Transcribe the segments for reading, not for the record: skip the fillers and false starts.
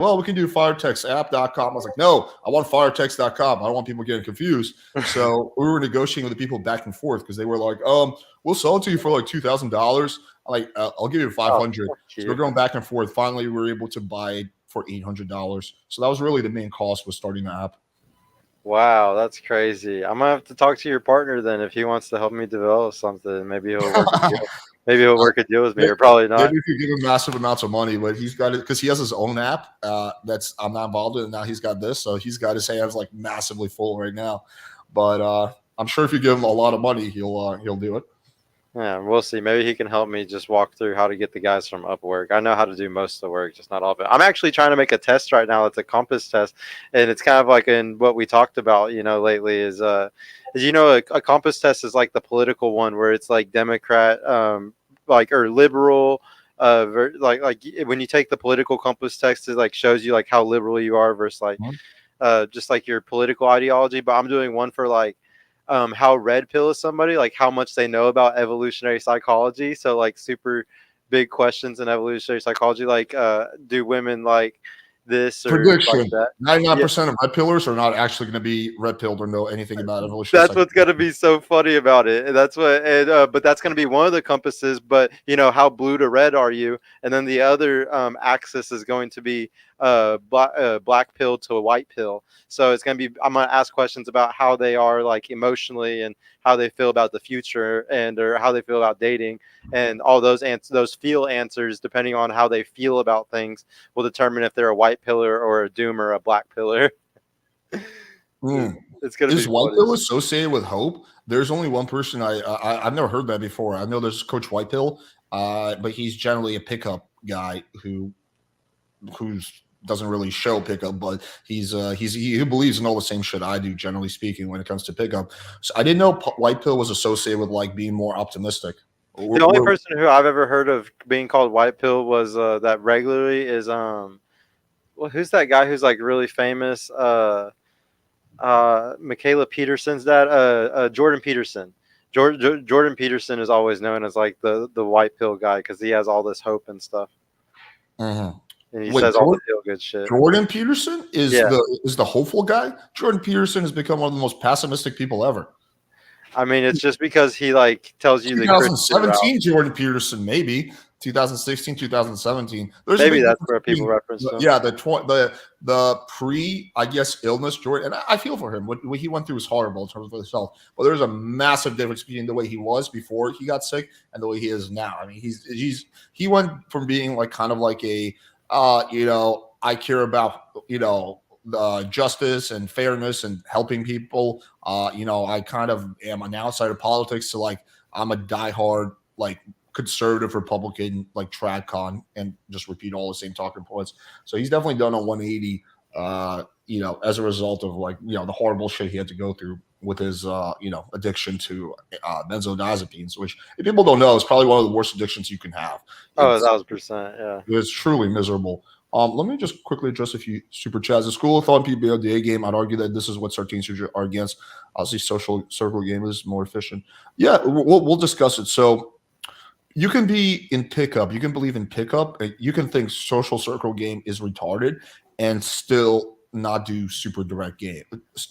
well, we can do firetextapp.com. I was like, no, I want firetext.com. I don't want people getting confused. So we were negotiating with the people back and forth because they were like, we'll sell it to you for like $2,000. I'm like, I'll give you 500. fuck So you. we're going back and forth. Finally, we were able to buy it for $800. So that was really the main cost was starting the app. Wow, that's crazy. I'm gonna have to talk to your partner then if he wants to help me develop something. Maybe he'll work a deal. Maybe he'll work a deal with me, or probably Maybe not. if you give him massive amounts of money, but he's got it because he has his own app that's I'm not involved in. And now he's got this, so he's got his hands like massively full right now. But I'm sure if you give him a lot of money, he'll do it. Yeah, we'll see. Maybe he can help me just walk through how to get the guys from Upwork. I know how to do most of the work, just not all of it. I'm actually trying to make a test right now. It's a compass test, and it's kind of like in what we talked about, lately is a compass test is like the political one where it's like Democrat, like or liberal, like when you take the political compass test, it like shows you like how liberal you are versus like just like your political ideology. But I'm doing one for like how red pill is somebody, like how much they know about evolutionary psychology. So like super big questions in evolutionary psychology, like do women like this or like Prediction: that? Yeah, 99% of red pillers are not actually going to be red pilled or know anything about evolutionary that's what's psychology. gonna be so funny about it. And that's what, but that's gonna be one of the compasses. But how blue to red are you? And then the other axis is going to be black pill to a white pill. So it's gonna be. I'm gonna ask questions about how they are like emotionally and how they feel about the future or how they feel about dating and all those those feel answers depending on how they feel about things will determine if they're a white pillar or a doomer, a black pillar. Mm. It's gonna be Is white funny. pill associated with hope? There's only one person I've never heard that before. I know there's Coach White Pill, but he's generally a pickup guy who's doesn't really show pickup, but he believes in all the same shit I do, generally speaking, when it comes to pickup. So I didn't know White Pill was associated with like being more optimistic. The only person who I've ever heard of being called white pill was that regularly is well, who's that guy who's like really famous? Michaela Peterson's dad, Jordan Peterson. Jordan Peterson is always known as like the white pill guy because he has all this hope and stuff, Mhm. and he Wait, says all the feel good shit. Jordan Peterson Yeah, is the hopeful guy. Jordan Peterson has become one of the most pessimistic people ever. I mean it's just because he like tells you the Christian route. 2017 Jordan Peterson, maybe 2016, 2017. There's a Maybe big that's difference where people between reference him. yeah the pre I guess illness Jordan, and I feel for him. What he went through was horrible in terms of his health. But there's a massive difference between the way he was before he got sick and the way he is now. I mean, he went from being like kind of like a I care about justice and fairness and helping people. I kind of am on the outside of politics, so like I'm a diehard like conservative Republican like TradCon and just repeat all the same talking points. So he's definitely done a 180. As a result of like the horrible shit he had to go through with his addiction to benzodiazepines, which if people don't know is probably one of the worst addictions you can have. Oh, It's 1,000%. Yeah. it's truly miserable. Let me just quickly address a few super chats. The school of thought PBLDA game, I'd argue that this is what Sartines are against. Obviously, social circle game is more efficient. Yeah, we'll discuss it. So you can be in pickup, you can believe in pickup, you can think social circle game is retarded and still not do super direct game,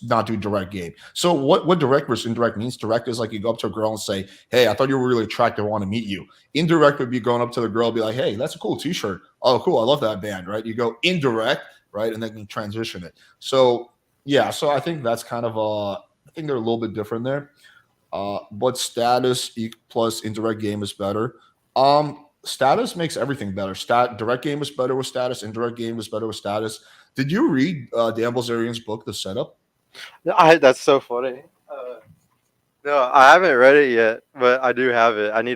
not do direct game. So what direct versus indirect means? Direct is like you go up to a girl and say, hey, I thought you were really attractive, I want to meet you. Indirect would be going up to the girl and be like, hey, that's a cool t-shirt. Oh, cool, I love that band, right? You go indirect, right? And then you transition it. So yeah, so I think that's kind of I think they're a little bit different there. But status plus indirect game is better. Status makes everything better. Direct game is better with status. Indirect game is better with status. Did you read Dan Bilzerian's book, The Setup? That's so funny. No, I haven't read it yet, but I do have it. I need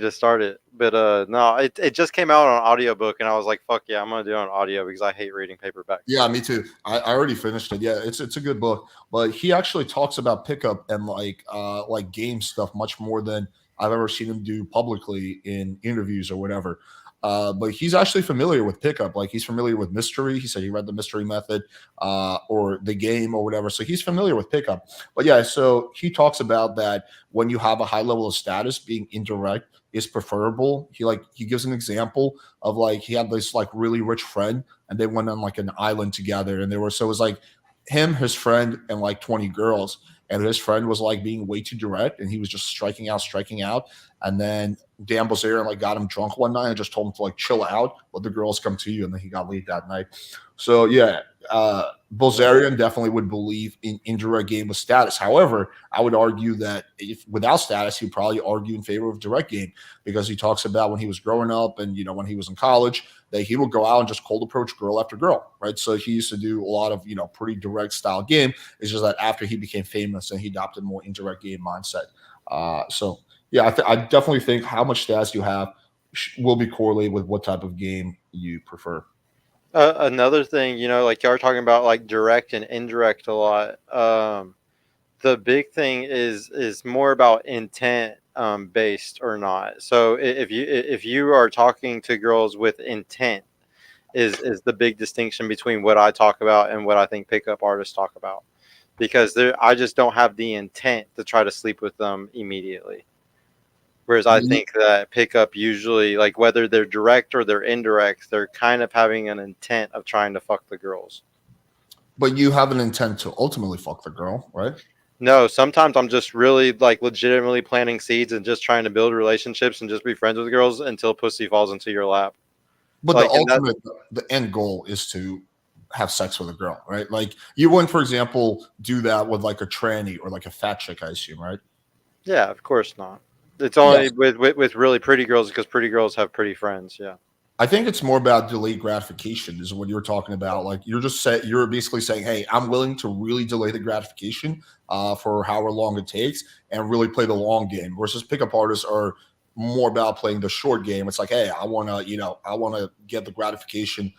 to start it. But no, it just came out on audiobook and I was like, fuck yeah, I'm gonna do it on audio because I hate reading paperback. Yeah, me too. I already finished it. Yeah, it's a good book, but he actually talks about pickup and like game stuff much more than I've ever seen him do publicly in interviews or whatever. but he's actually familiar with pickup. Like he's familiar with mystery. He said he read the mystery method or the game or whatever. So he's familiar with pickup. But yeah, so he talks about that when you have a high level of status, being indirect is preferable. He gives an example of like he had this like really rich friend and they went on like an island together and it was like him, his friend, and like 20 girls. And his friend was like being way too direct and he was just striking out. And then Dan Bilzerian like got him drunk one night and just told him to like chill out, let the girls come to you, and then he got late that night. So yeah, Bilzerian definitely would believe in indirect game with status. However, I would argue that if without status, he'd probably argue in favor of direct game because he talks about when he was growing up and when he was in college that he would go out and just cold approach girl after girl, right? So he used to do a lot of pretty direct style game. It's just that after he became famous and he adopted more indirect game mindset. So yeah, I definitely think how much stats you have will be correlated with what type of game you prefer. Another thing, like y'all are talking about like direct and indirect a lot. The big thing is more about intent based or not. So if you are talking to girls with intent is the big distinction between what I talk about and what I think pickup artists talk about. Because I just don't have the intent to try to sleep with them immediately. Whereas I think that pickup usually, like whether they're direct or they're indirect, they're kind of having an intent of trying to fuck the girls. But you have an intent to ultimately fuck the girl, right? No, sometimes I'm just really like legitimately planting seeds and just trying to build relationships and just be friends with girls until pussy falls into your lap. But Like, the end goal is to have sex with a girl, right? Like you wouldn't, for example, do that with like a tranny or like a fat chick, I assume, right? yeah, of course not. It's only Yes. with really pretty girls because pretty girls have pretty friends. Yeah. I think it's more about delayed gratification is what you're talking about. Like you're basically saying, hey, I'm willing to really delay the gratification for however long it takes and really play the long game. Versus pickup artists are more about playing the short game. It's like, hey, I want to get the gratification,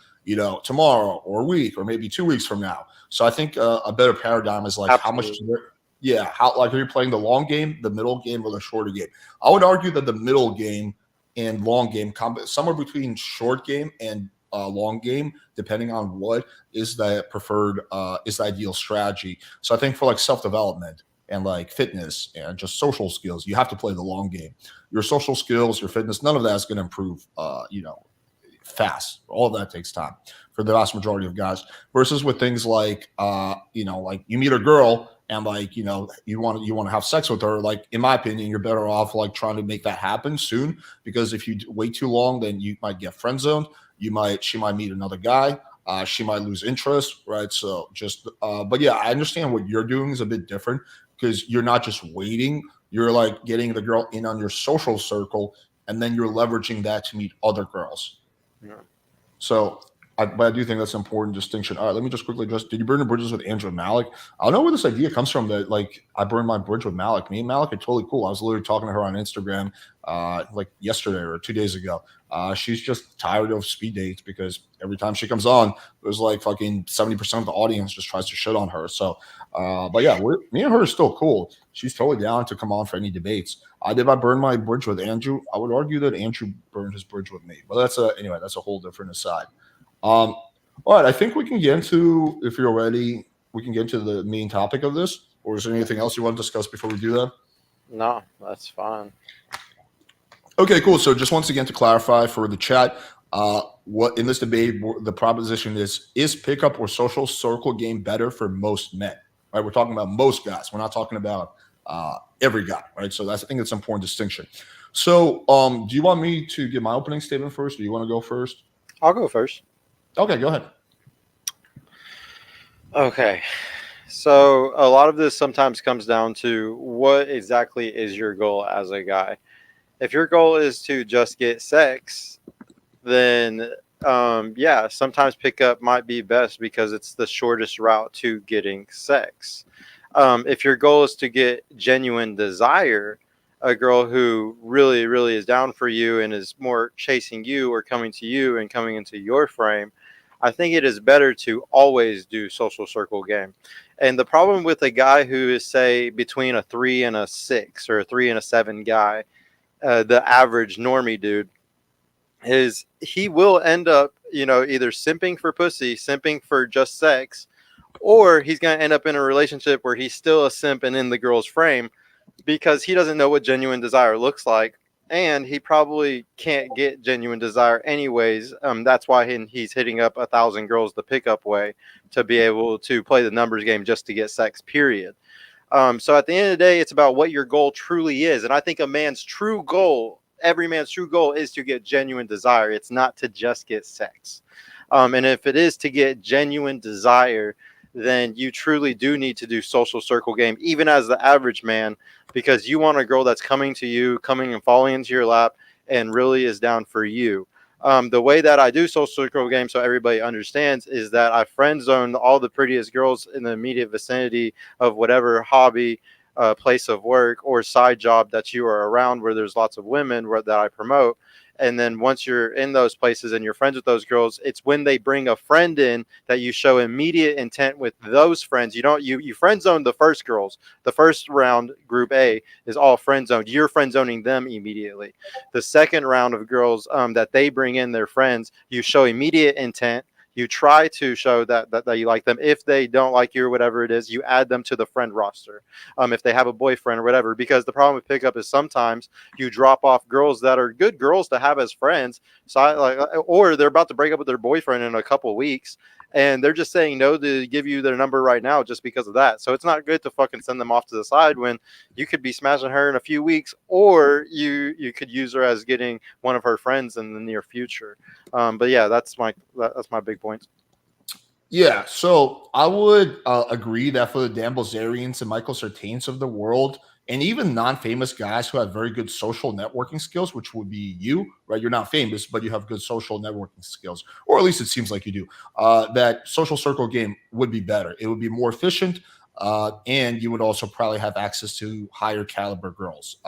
tomorrow or a week or maybe 2 weeks from now. So I think a better paradigm is like how much. Absolutely. Yeah, how like are you playing the long game, the middle game, or the shorter game? I would argue that the middle game and long game, somewhere between short game and long game, depending on what is the preferred, is the ideal strategy. So I think for like self development and like fitness and just social skills, you have to play the long game. Your social skills, your fitness, none of that is going to improve, fast. All of that takes time for the vast majority of guys. Versus with things like, like you meet a girl and like you want to have sex with her, like in my opinion you're better off like trying to make that happen soon, because if you wait too long then you might get friend zoned, she might meet another guy, she might lose interest, right? So just but yeah, I understand what you're doing is a bit different because you're not just waiting, you're like getting the girl in on your social circle and then you're leveraging that to meet other girls. Yeah. So, but I do think that's an important distinction. All right, let me just quickly address. Did you burn the bridges with Andrew and Malik? I don't know where this idea comes from. That like I burned my bridge with Malik. Me and Malik are totally cool. I was literally talking to her on Instagram, like yesterday or 2 days ago. She's just tired of speed dates because every time she comes on, there's like fucking 70% of the audience just tries to shit on her. So, but yeah, me and her are still cool. She's totally down to come on for any debates. Did I burn my bridge with Andrew? I would argue that Andrew burned his bridge with me. But that's a whole different aside. Um, all right, I think we can get into, if you're ready, we can get into the main topic of this. Or is there anything else you want to discuss before we do that? No, that's fine. Okay, cool. So just once again to clarify for the chat, what in this debate the proposition is pickup or social circle game better for most men? Right, we're talking about most guys. We're not talking about every guy, right? So I think that's an important distinction. So, do you want me to give my opening statement first? Or do you want to go first? I'll go first. Okay, go ahead. Okay. So a lot of this sometimes comes down to what exactly is your goal as a guy. If your goal is to just get sex, then yeah, sometimes pickup might be best because it's the shortest route to getting sex. If your goal is to get genuine desire, a girl who really, really is down for you and is more chasing you or coming to you and coming into your frame, I think it is better to always do social circle game. And the problem with a guy who is, say, between a 3 and a 6 or a 3 and a 7 guy, the average normie dude, is he will end up, either simping for pussy, simping for just sex, or he's going to end up in a relationship where he's still a simp and in the girl's frame because he doesn't know what genuine desire looks like. And he probably can't get genuine desire anyways. That's why he's hitting up 1,000 girls the pickup way to be able to play the numbers game just to get sex, period. So at the end of the day, it's about what your goal truly is. And I think every man's true goal is to get genuine desire. It's not to just get sex. And if it is to get genuine desire, then you truly do need to do social circle game, even as the average man, because you want a girl that's coming to you, coming and falling into your lap, and really is down for you. The way that I do social circle game, so everybody understands, is that I friend zone all the prettiest girls in the immediate vicinity of whatever hobby, place of work, or side job that you are around where there's lots of women that I promote. And then once you're in those places and you're friends with those girls, it's when they bring a friend in that you show immediate intent with those friends. You friend zone the first girls. The first round, group A, is all friend zoned. You're friend zoning them immediately. The second round of girls that they bring in their friends, you show immediate intent. You try to show that you like them. If they don't like you or whatever it is, you add them to the friend roster. If they have a boyfriend or whatever, because the problem with pickup is sometimes you drop off girls that are good girls to have as friends. Or they're about to break up with their boyfriend in a couple of weeks, and they're just saying no to give you their number right now just because of that. So it's not good to fucking send them off to the side when you could be smashing her in a few weeks, or you could use her as getting one of her friends in the near future. But yeah, that's my big point. Yeah, so I would agree that for the Dan Bilzerians and Michael Sertains of the world, and even non-famous guys who have very good social networking skills, which would be you, right? You're not famous, but you have good social networking skills, or at least it seems like you do. That social circle game would be better. It would be more efficient, and you would also probably have access to higher caliber girls.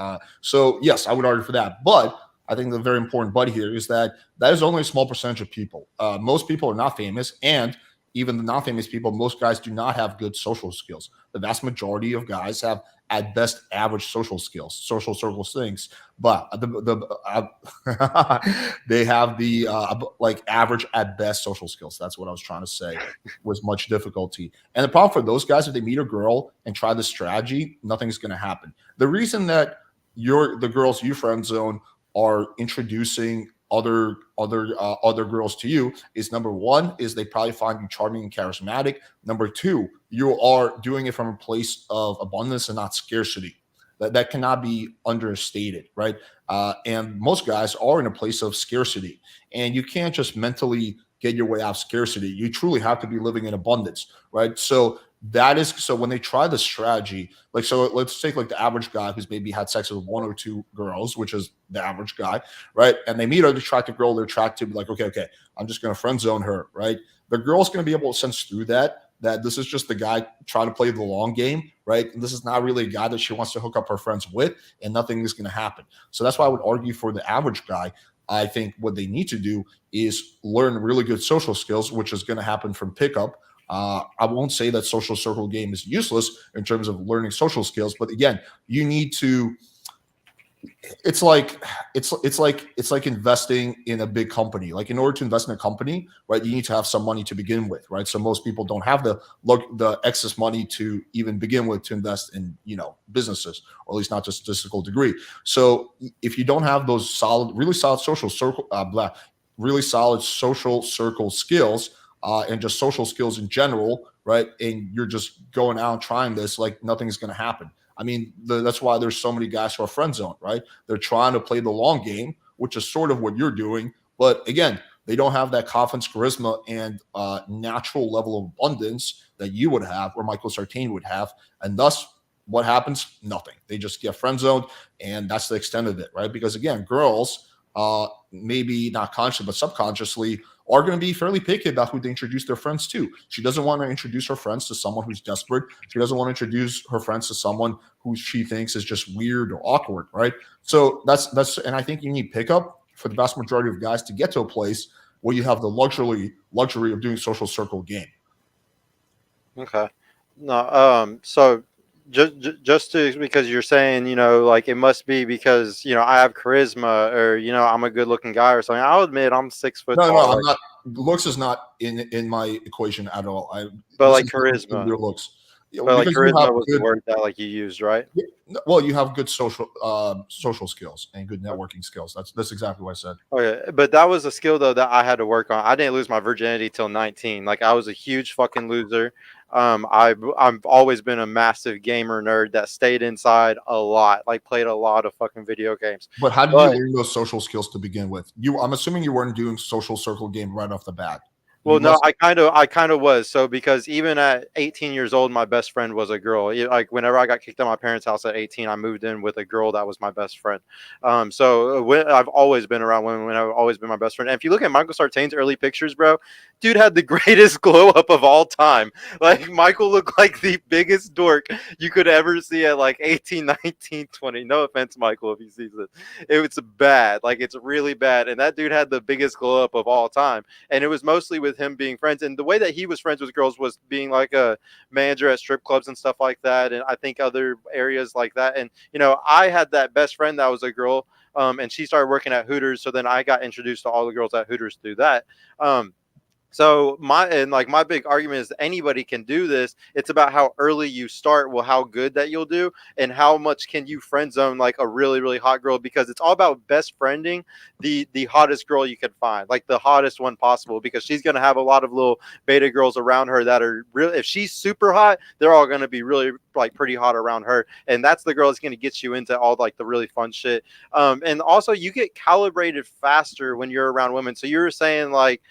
So yes, I would argue for that, but I think the very important but here is that is only a small percentage of people. Most people are not famous, and even the non-famous people, most guys do not have good social skills. The vast majority of guys have, at best, average social skills, social circle things. But they have the like average at best social skills. That's what I was trying to say. Was much difficulty. And the problem for those guys, if they meet a girl and try this strategy, nothing's going to happen. The reason that the girls you friend zone are introducing other girls to you is, number one, is they probably find you charming and charismatic. Number two, you are doing it from a place of abundance and not scarcity. That cannot be understated, right? And most guys are in a place of scarcity, and you can't just mentally get your way out of scarcity. You truly have to be living in abundance, right? So when they try the strategy, like, so let's take like the average guy who's maybe had sex with one or two girls, which is the average guy, right? And they meet an attractive girl, they're attracted, like, okay, I'm just going to friend zone her, right? The girl's going to be able to sense through that this is just the guy trying to play the long game, right? And this is not really a guy that she wants to hook up her friends with, and nothing is going to happen. So that's why I would argue for the average guy. I think what they need to do is learn really good social skills, which is going to happen from pickup. I won't say that social circle game is useless in terms of learning social skills, but again, you need to. It's like investing in a big company. Like, in order to invest in a company, right, you need to have some money to begin with, right? So most people don't have the excess money to even begin with to invest in businesses, or at least not to a statistical degree. So if you don't have those really solid social circle skills, and just social skills in general, right? And you're just going out and trying this, like, nothing's going to happen. I mean, that's why there's so many guys who are friend zone, right? They're trying to play the long game, which is sort of what you're doing. But again, they don't have that confidence, charisma, and natural level of abundance that you would have, or Michael Sartain would have. And thus, what happens? Nothing. They just get friend zoned, and that's the extent of it, right? Because again, girls, maybe not consciously, but subconsciously, are going to be fairly picky about who they introduce their friends to. She doesn't want to introduce her friends to someone who's desperate. She doesn't want to introduce her friends to someone who she thinks is just weird or awkward, right? So that's and I think you need pickup for the vast majority of guys to get to a place where you have the luxury of doing social circle game. Okay. No, so just to, because you're saying, like it must be because I have charisma, or I'm a good looking guy or something. I'll admit I'm 6 foot No, tall, I'm like, not. Looks is not in my equation at all. but This like is nothing to do with charisma, your looks. but like Because you have charisma was the good. word that like you used, right? Yeah, well, you have good social skills and good networking skills. That's exactly what I said. Okay, but that was a skill though that I had to work on. I didn't lose my virginity till 19. Like I was a huge fucking loser. I've always been a massive gamer nerd that stayed inside a lot, like played a lot of fucking video games. But how did you But learn those social skills to begin with? I'm assuming you weren't doing social circle game right off the bat. You well, no, must. I kind of was. So because even at 18 years old, my best friend was a girl. Like whenever I got kicked out of my parents' house at 18, I moved in with a girl that was my best friend. I've always been around women. When I've always been my best friend. And if you look at Michael Sartain's early pictures, bro, dude had the greatest glow up of all time. Like Michael looked like the biggest dork you could ever see at like 18, 19, 20. No offense, Michael, if you see this. It's bad. Like it's really bad. And that dude had the biggest glow up of all time, and it was mostly with him being friends. And the way that he was friends with girls was being like a manager at strip clubs and stuff like that, and I think other areas like that. And I had that best friend that was a girl, and she started working at Hooters, so then I got introduced to all the girls at Hooters through that. So my big argument is that anybody can do this. It's about how early you start, well, how good that you'll do, and how much can you friend zone like a really really hot girl, because it's all about best friending the hottest girl you can find, like the hottest one possible, because she's gonna have a lot of little beta girls around her that are real. If she's super hot, they're all gonna be really like pretty hot around her, and that's the girl that's gonna get you into all like the really fun shit. And also you get calibrated faster when you're around women. So you were saying like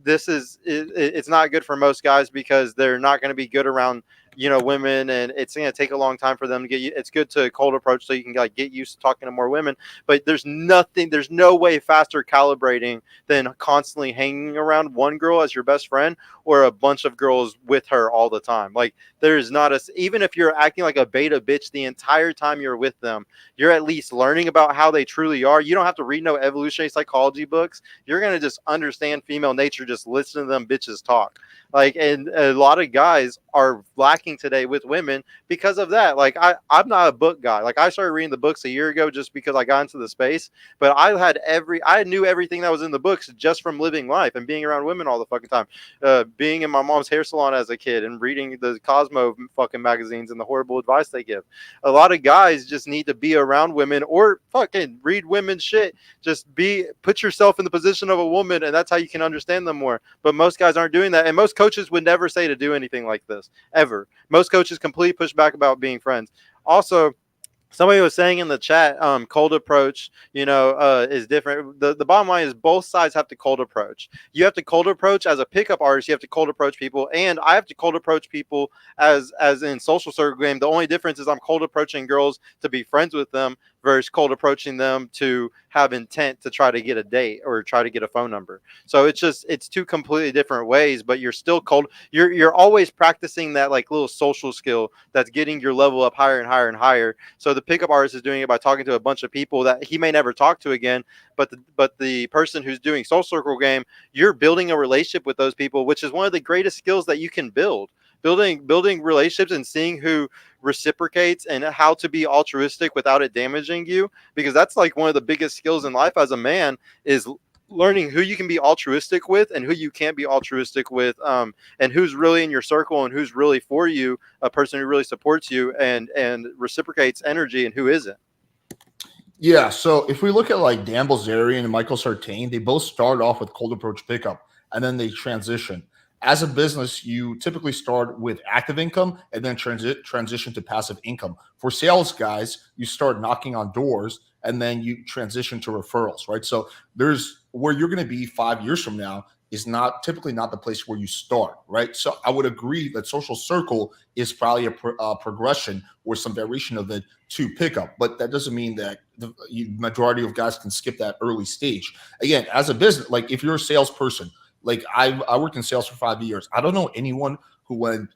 it's not good for most guys because they're not going to be good around women, and it's going to take a long time for them to get you. It's good to cold approach so you can like get used to talking to more women, but there's no way faster calibrating than constantly hanging around one girl as your best friend or a bunch of girls with her all the time. Like there's not a, even if you're acting like a beta bitch the entire time you're with them, you're at least learning about how they truly are. You don't have to read no evolutionary psychology books. You're going to just understand female nature, just listen to them bitches talk. Like, and a lot of guys are lacking today with women because of that. Like I'm not a book guy. Like I started reading the books a year ago just because I got into the space, but I knew everything that was in the books just from living life and being around women all the fucking time. Being in my mom's hair salon as a kid and reading the Cosmo fucking magazines and the horrible advice they give. A lot of guys just need to be around women or fucking read women's shit. Just put yourself in the position of a woman, and that's how you can understand them more. But most guys aren't doing that, and most coaches would never say to do anything like this ever. Most coaches completely push back about being friends. Also, somebody was saying in the chat, cold approach, is different. The bottom line is both sides have to cold approach. You have to cold approach as a pickup artist. You have to cold approach people, and I have to cold approach people as in social circle game. The only difference is I'm cold approaching girls to be friends with them versus cold approaching them to have intent to try to get a date or try to get a phone number. So it's two completely different ways, but you're still cold. You're always practicing that like little social skill that's getting your level up higher and higher and higher. So the pickup artist is doing it by talking to a bunch of people that he may never talk to again, but the person who's doing Soul Circle game, you're building a relationship with those people, which is one of the greatest skills that you can build. Building relationships and seeing who reciprocates and how to be altruistic without it damaging you, because that's like one of the biggest skills in life as a man is learning who you can be altruistic with and who you can't be altruistic with, and who's really in your circle and who's really for you, a person who really supports you and reciprocates energy, and who isn't. Yeah. So if we look at like Dan Bilzerian and Michael Sartain, they both start off with cold approach pickup and then they transition. As a business, you typically start with active income and then transition to passive income. For sales guys, you start knocking on doors and then you transition to referrals, right? So there's where you're going to be 5 years from now is not typically not the place where you start, right? So I would agree that social circle is probably a progression or some variation of it to pickup, but that doesn't mean that the majority of guys can skip that early stage. Again, as a business, like if you're a salesperson, like I worked in sales for 5 years. I don't know anyone who when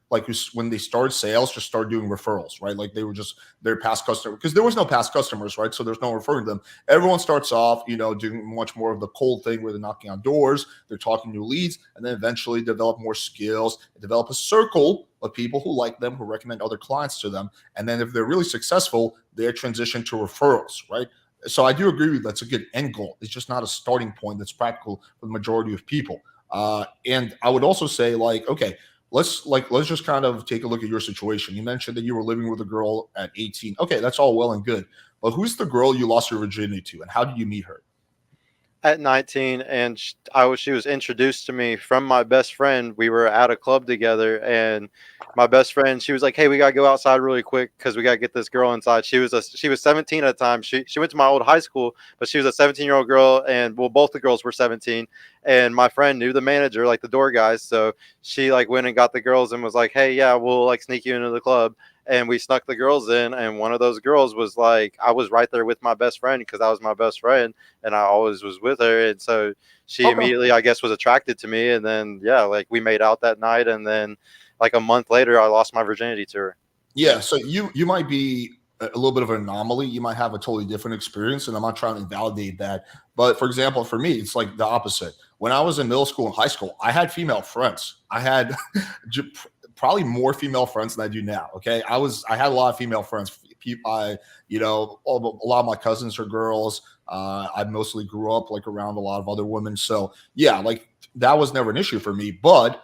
they started sales just started doing referrals, right? Like they were just their past customer because there was no past customers, right? So there's no referring them. Everyone starts off, doing much more of the cold thing where they're knocking on doors, they're talking new leads, and then eventually develop more skills, develop a circle of people who like them, who recommend other clients to them. And then if they're really successful, they transition to referrals, right? So I do agree with you, that's a good end goal. It's just not a starting point that's practical for the majority of people. And I would also say, like, okay, let's just kind of take a look at your situation. You mentioned that you were living with a girl at 18. Okay, that's all well and good. But who's the girl you lost your virginity to, and how did you meet her? At 19, and she was introduced to me from my best friend. We were at a club together, and my best friend, she was like, "Hey, we gotta go outside really quick because we gotta get this girl inside." She was 17 at the time. She went to my old high school, but she was a 17-year-old girl, and well, both the girls were 17. And my friend knew the manager, like the door guys, so she like went and got the girls and was like, "Hey, yeah, we'll like sneak you into the club." And we snuck the girls in, and one of those girls was like, I was right there with my best friend because I was my best friend and I always was with her. And so she Okay. immediately, I guess, was attracted to me. And then, yeah, like we made out that night. And then, like a month later, I lost my virginity to her. Yeah, so you might be a little bit of an anomaly. You might have a totally different experience, and I'm not trying to validate that. But for example, for me, it's like the opposite. When I was in middle school and high school, I had female friends. I had probably more female friends than I do now. Okay, I had a lot of female friends. I, a lot of my cousins are girls. I mostly grew up like around a lot of other women. So yeah, like that was never an issue for me. But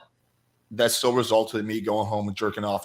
that still resulted in me going home and jerking off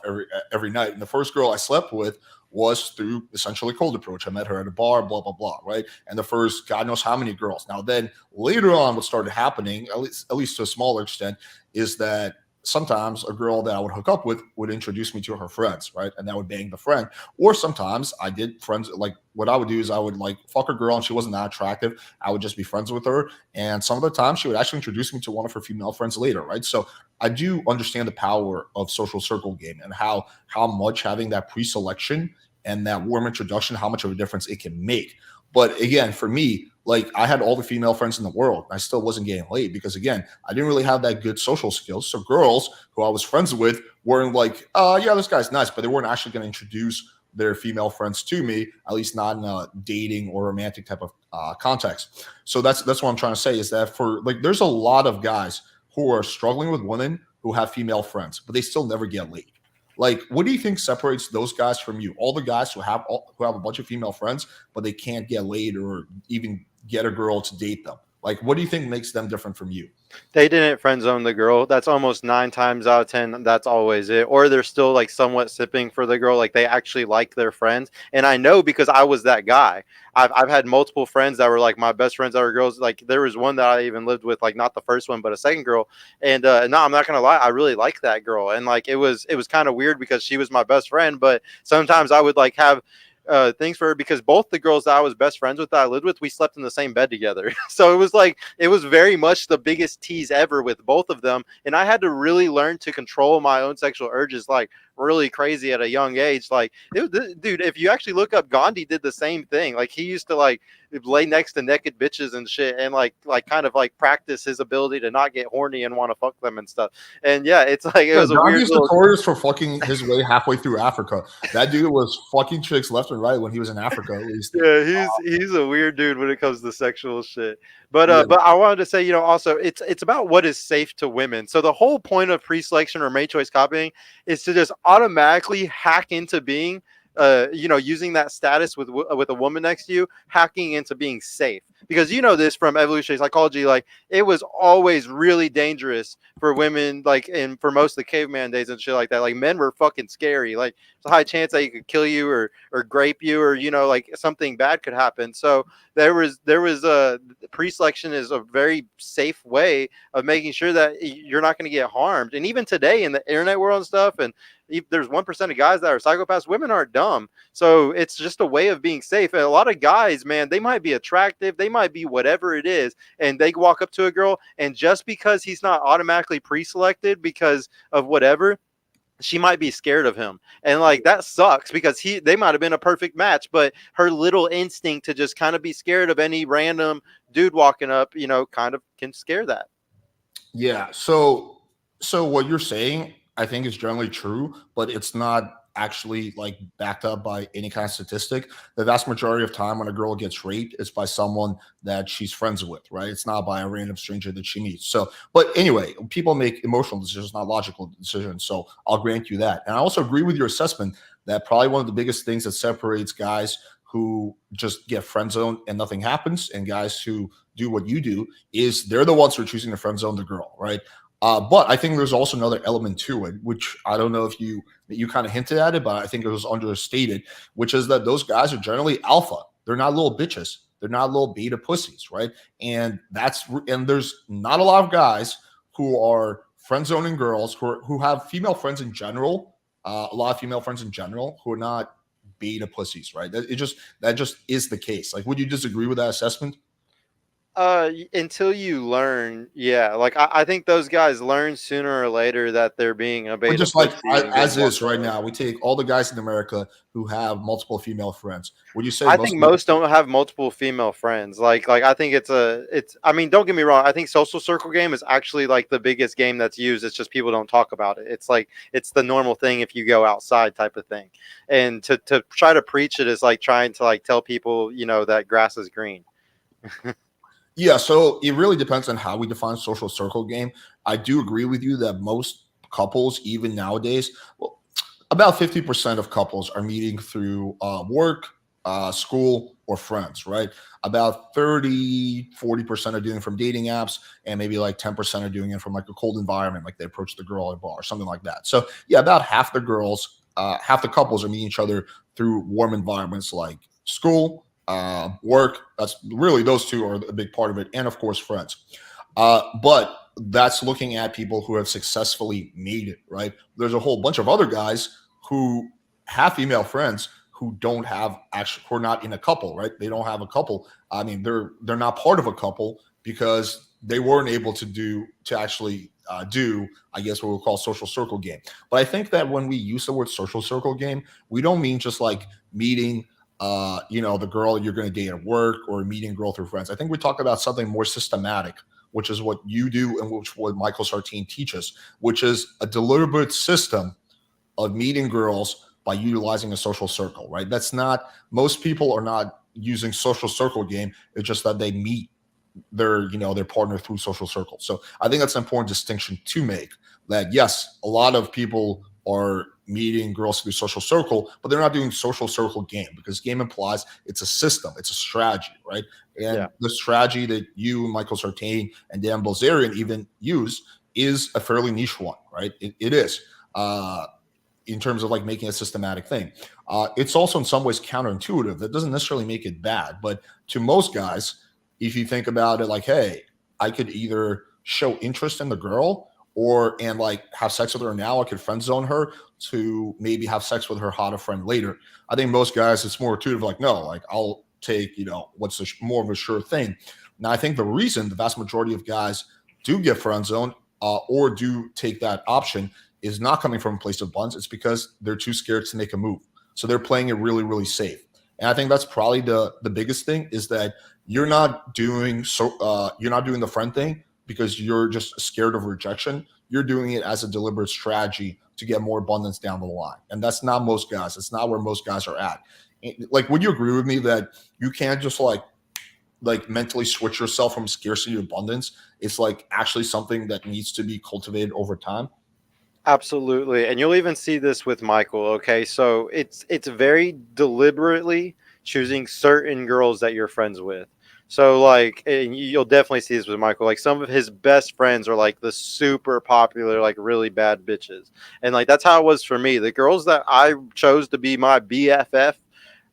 every night. And the first girl I slept with was through essentially cold approach. I met her at a bar, blah blah blah, right? And the first God knows how many girls. Now then, later on, what started happening, at least to a smaller extent, is that sometimes a girl that I would hook up with would introduce me to her friends, right? And that would bang the friend. Or sometimes I did friends, like what I would do is I would like fuck a girl and she wasn't that attractive. I would just be friends with her. And some of the time she would actually introduce me to one of her female friends later, right? So I do understand the power of social circle game and how much having that pre-selection and that warm introduction, how much of a difference it can make. But again, for me, like I had all the female friends in the world. I still wasn't getting laid because again, I didn't really have that good social skills. So girls who I was friends with weren't like, yeah, this guy's nice, but they weren't actually going to introduce their female friends to me, at least not in a dating or romantic type of context. So that's what I'm trying to say is that for like, there's a lot of guys who are struggling with women who have female friends, but they still never get laid. Like, what do you think separates those guys from you? All the guys who have a bunch of female friends, but they can't get laid or even get a girl to date them. Like, what do you think makes them different from you? They didn't friend zone the girl. That's almost 9 times out of 10. That's always it. Or they're still like somewhat sipping for the girl. Like they actually like their friends. And I know because I was that guy. I've had multiple friends that were like my best friends that were girls. Like there was one that I even lived with, like not the first one, but a second girl. And no, I'm not gonna lie, I really liked that girl. And like it was kind of weird because she was my best friend. But sometimes I would like have things for her because both the girls that I was best friends with that I lived with, we slept in the same bed together. So it was like it was very much the biggest tease ever with both of them. And I had to really learn to control my own sexual urges like really crazy at a young age. Like dude, if you actually look up, Gandhi did the same thing. Like he used to like lay next to naked bitches and shit and like kind of like practice his ability to not get horny and want to fuck them and stuff. And yeah, it's like it Yeah, was a weird Gandhi's little. notorious for fucking his way halfway through Africa. That dude was fucking chicks left and right when he was in Africa, at least. Yeah, he's a weird dude when it comes to sexual shit. But Yeah, but I wanted to say, also it's about what is safe to women. So the whole point of pre-selection or mate choice copying is to just automatically hack into being using that status with a woman next to you, hacking into being safe. Because this from evolutionary psychology, like it was always really dangerous for women, like in for most of the caveman days and shit like that. Like men were fucking scary. Like it's a high chance that he could kill you or grape you or like something bad could happen. So there was a pre-selection is a very safe way of making sure that you're not going to get harmed. And even today in the internet world and stuff, and there's 1% of guys that are psychopaths. Women aren't dumb. So it's just a way of being safe. And a lot of guys, man, they might be attractive. They might be whatever it is. And they walk up to a girl. And just because he's not automatically pre-selected because of whatever, she might be scared of him. And like that sucks because they might have been a perfect match. But her little instinct to just kind of be scared of any random dude walking up, kind of can scare that. yeah. So what you're saying, I think, is generally true, but it's not actually like backed up by any kind of statistic. The vast majority of time when a girl gets raped, it's by someone that she's friends with, right? It's not by a random stranger that she meets. So, but anyway, people make emotional decisions, not logical decisions. So I'll grant you that. And I also agree with your assessment that probably one of the biggest things that separates guys who just get friend zoned and nothing happens and guys who do what you do is they're the ones who are choosing to friend zone the girl, right? But I think there's also another element to it, which I don't know if you kind of hinted at it, but I think it was understated, which is that those guys are generally alpha. They're not little bitches. They're not little beta pussies, right? And there's not a lot of guys who are friend zoning girls who have female friends in general, a lot of female friends in general who are not beta pussies, right? That just is the case. Like, would you disagree with that assessment? Until you learn, yeah. Like I think those guys learn sooner or later that they're being a But beta just like pussy and as getting is walked right over. now, we take all the guys in America who have multiple female friends. Would you say I most think of them? most don't have multiple female friends. Like I think it's. I mean, don't get me wrong. I think social circle game is actually like the biggest game that's used. It's just people don't talk about it. It's like it's the normal thing if you go outside type of thing. And to try to preach it is like trying to like tell people that grass is green. Yeah, so it really depends on how we define social circle game. I do agree with you that most couples, even nowadays, well, about 50% of couples are meeting through work, school, or friends, right? About 40% are doing it from dating apps, and maybe like 10% are doing it from like a cold environment, like they approach the girl at a bar, something like that. So, yeah, about half the couples are meeting each other through warm environments like school, work. That's really those two are a big part of it, and of course, friends. But that's looking at people who have successfully made it, right? There's a whole bunch of other guys who have female friends who don't have actually who are not in a couple, right? They don't have a couple. I mean, they're not part of a couple because they weren't able to actually do, I guess, what we'll call social circle game. But I think that when we use the word social circle game, we don't mean just like meeting the girl you're going to date at work or meeting a girl through friends. I think we talk about something more systematic, which is what you do and which what Michael Sartine teaches, which is a deliberate system of meeting girls by utilizing a social circle, right? That's not most people are not using social circle game. It's just that they meet their partner through social circles. So I think that's an important distinction to make. That yes, a lot of people are meeting girls through social circle, but they're not doing social circle game because game implies it's a system, it's a strategy, right? Yeah. And the strategy that you, Michael Sartain, and Dan Bilzerian even use is a fairly niche one, right? It is. In terms of like making a systematic thing. It's also in some ways counterintuitive. That doesn't necessarily make it bad, but to most guys, if you think about it, like, hey, I could either show interest in the girl and like have sex with her now. I could friend zone her to maybe have sex with her hotter friend later. I think most guys, it's more intuitive. Like, no, like I'll take what's more of a sure thing. Now, I think the reason the vast majority of guys do get friend zoned or do take that option is not coming from a place of abundance. It's because they're too scared to make a move. So they're playing it really, really safe. And I think that's probably the biggest thing is that you're not doing the friend thing because you're just scared of rejection. You're doing it as a deliberate strategy to get more abundance down the line. And that's not most guys. It's not where most guys are at. Like, would you agree with me that you can't just like mentally switch yourself from scarcity to abundance? It's like actually something that needs to be cultivated over time. Absolutely. And you'll even see this with Michael, okay? So it's very deliberately choosing certain girls that you're friends with. So like and you'll definitely see this with Michael. Like some of his best friends are like the super popular, like really bad bitches. And like that's how it was for me. The girls that I chose to be my BFF,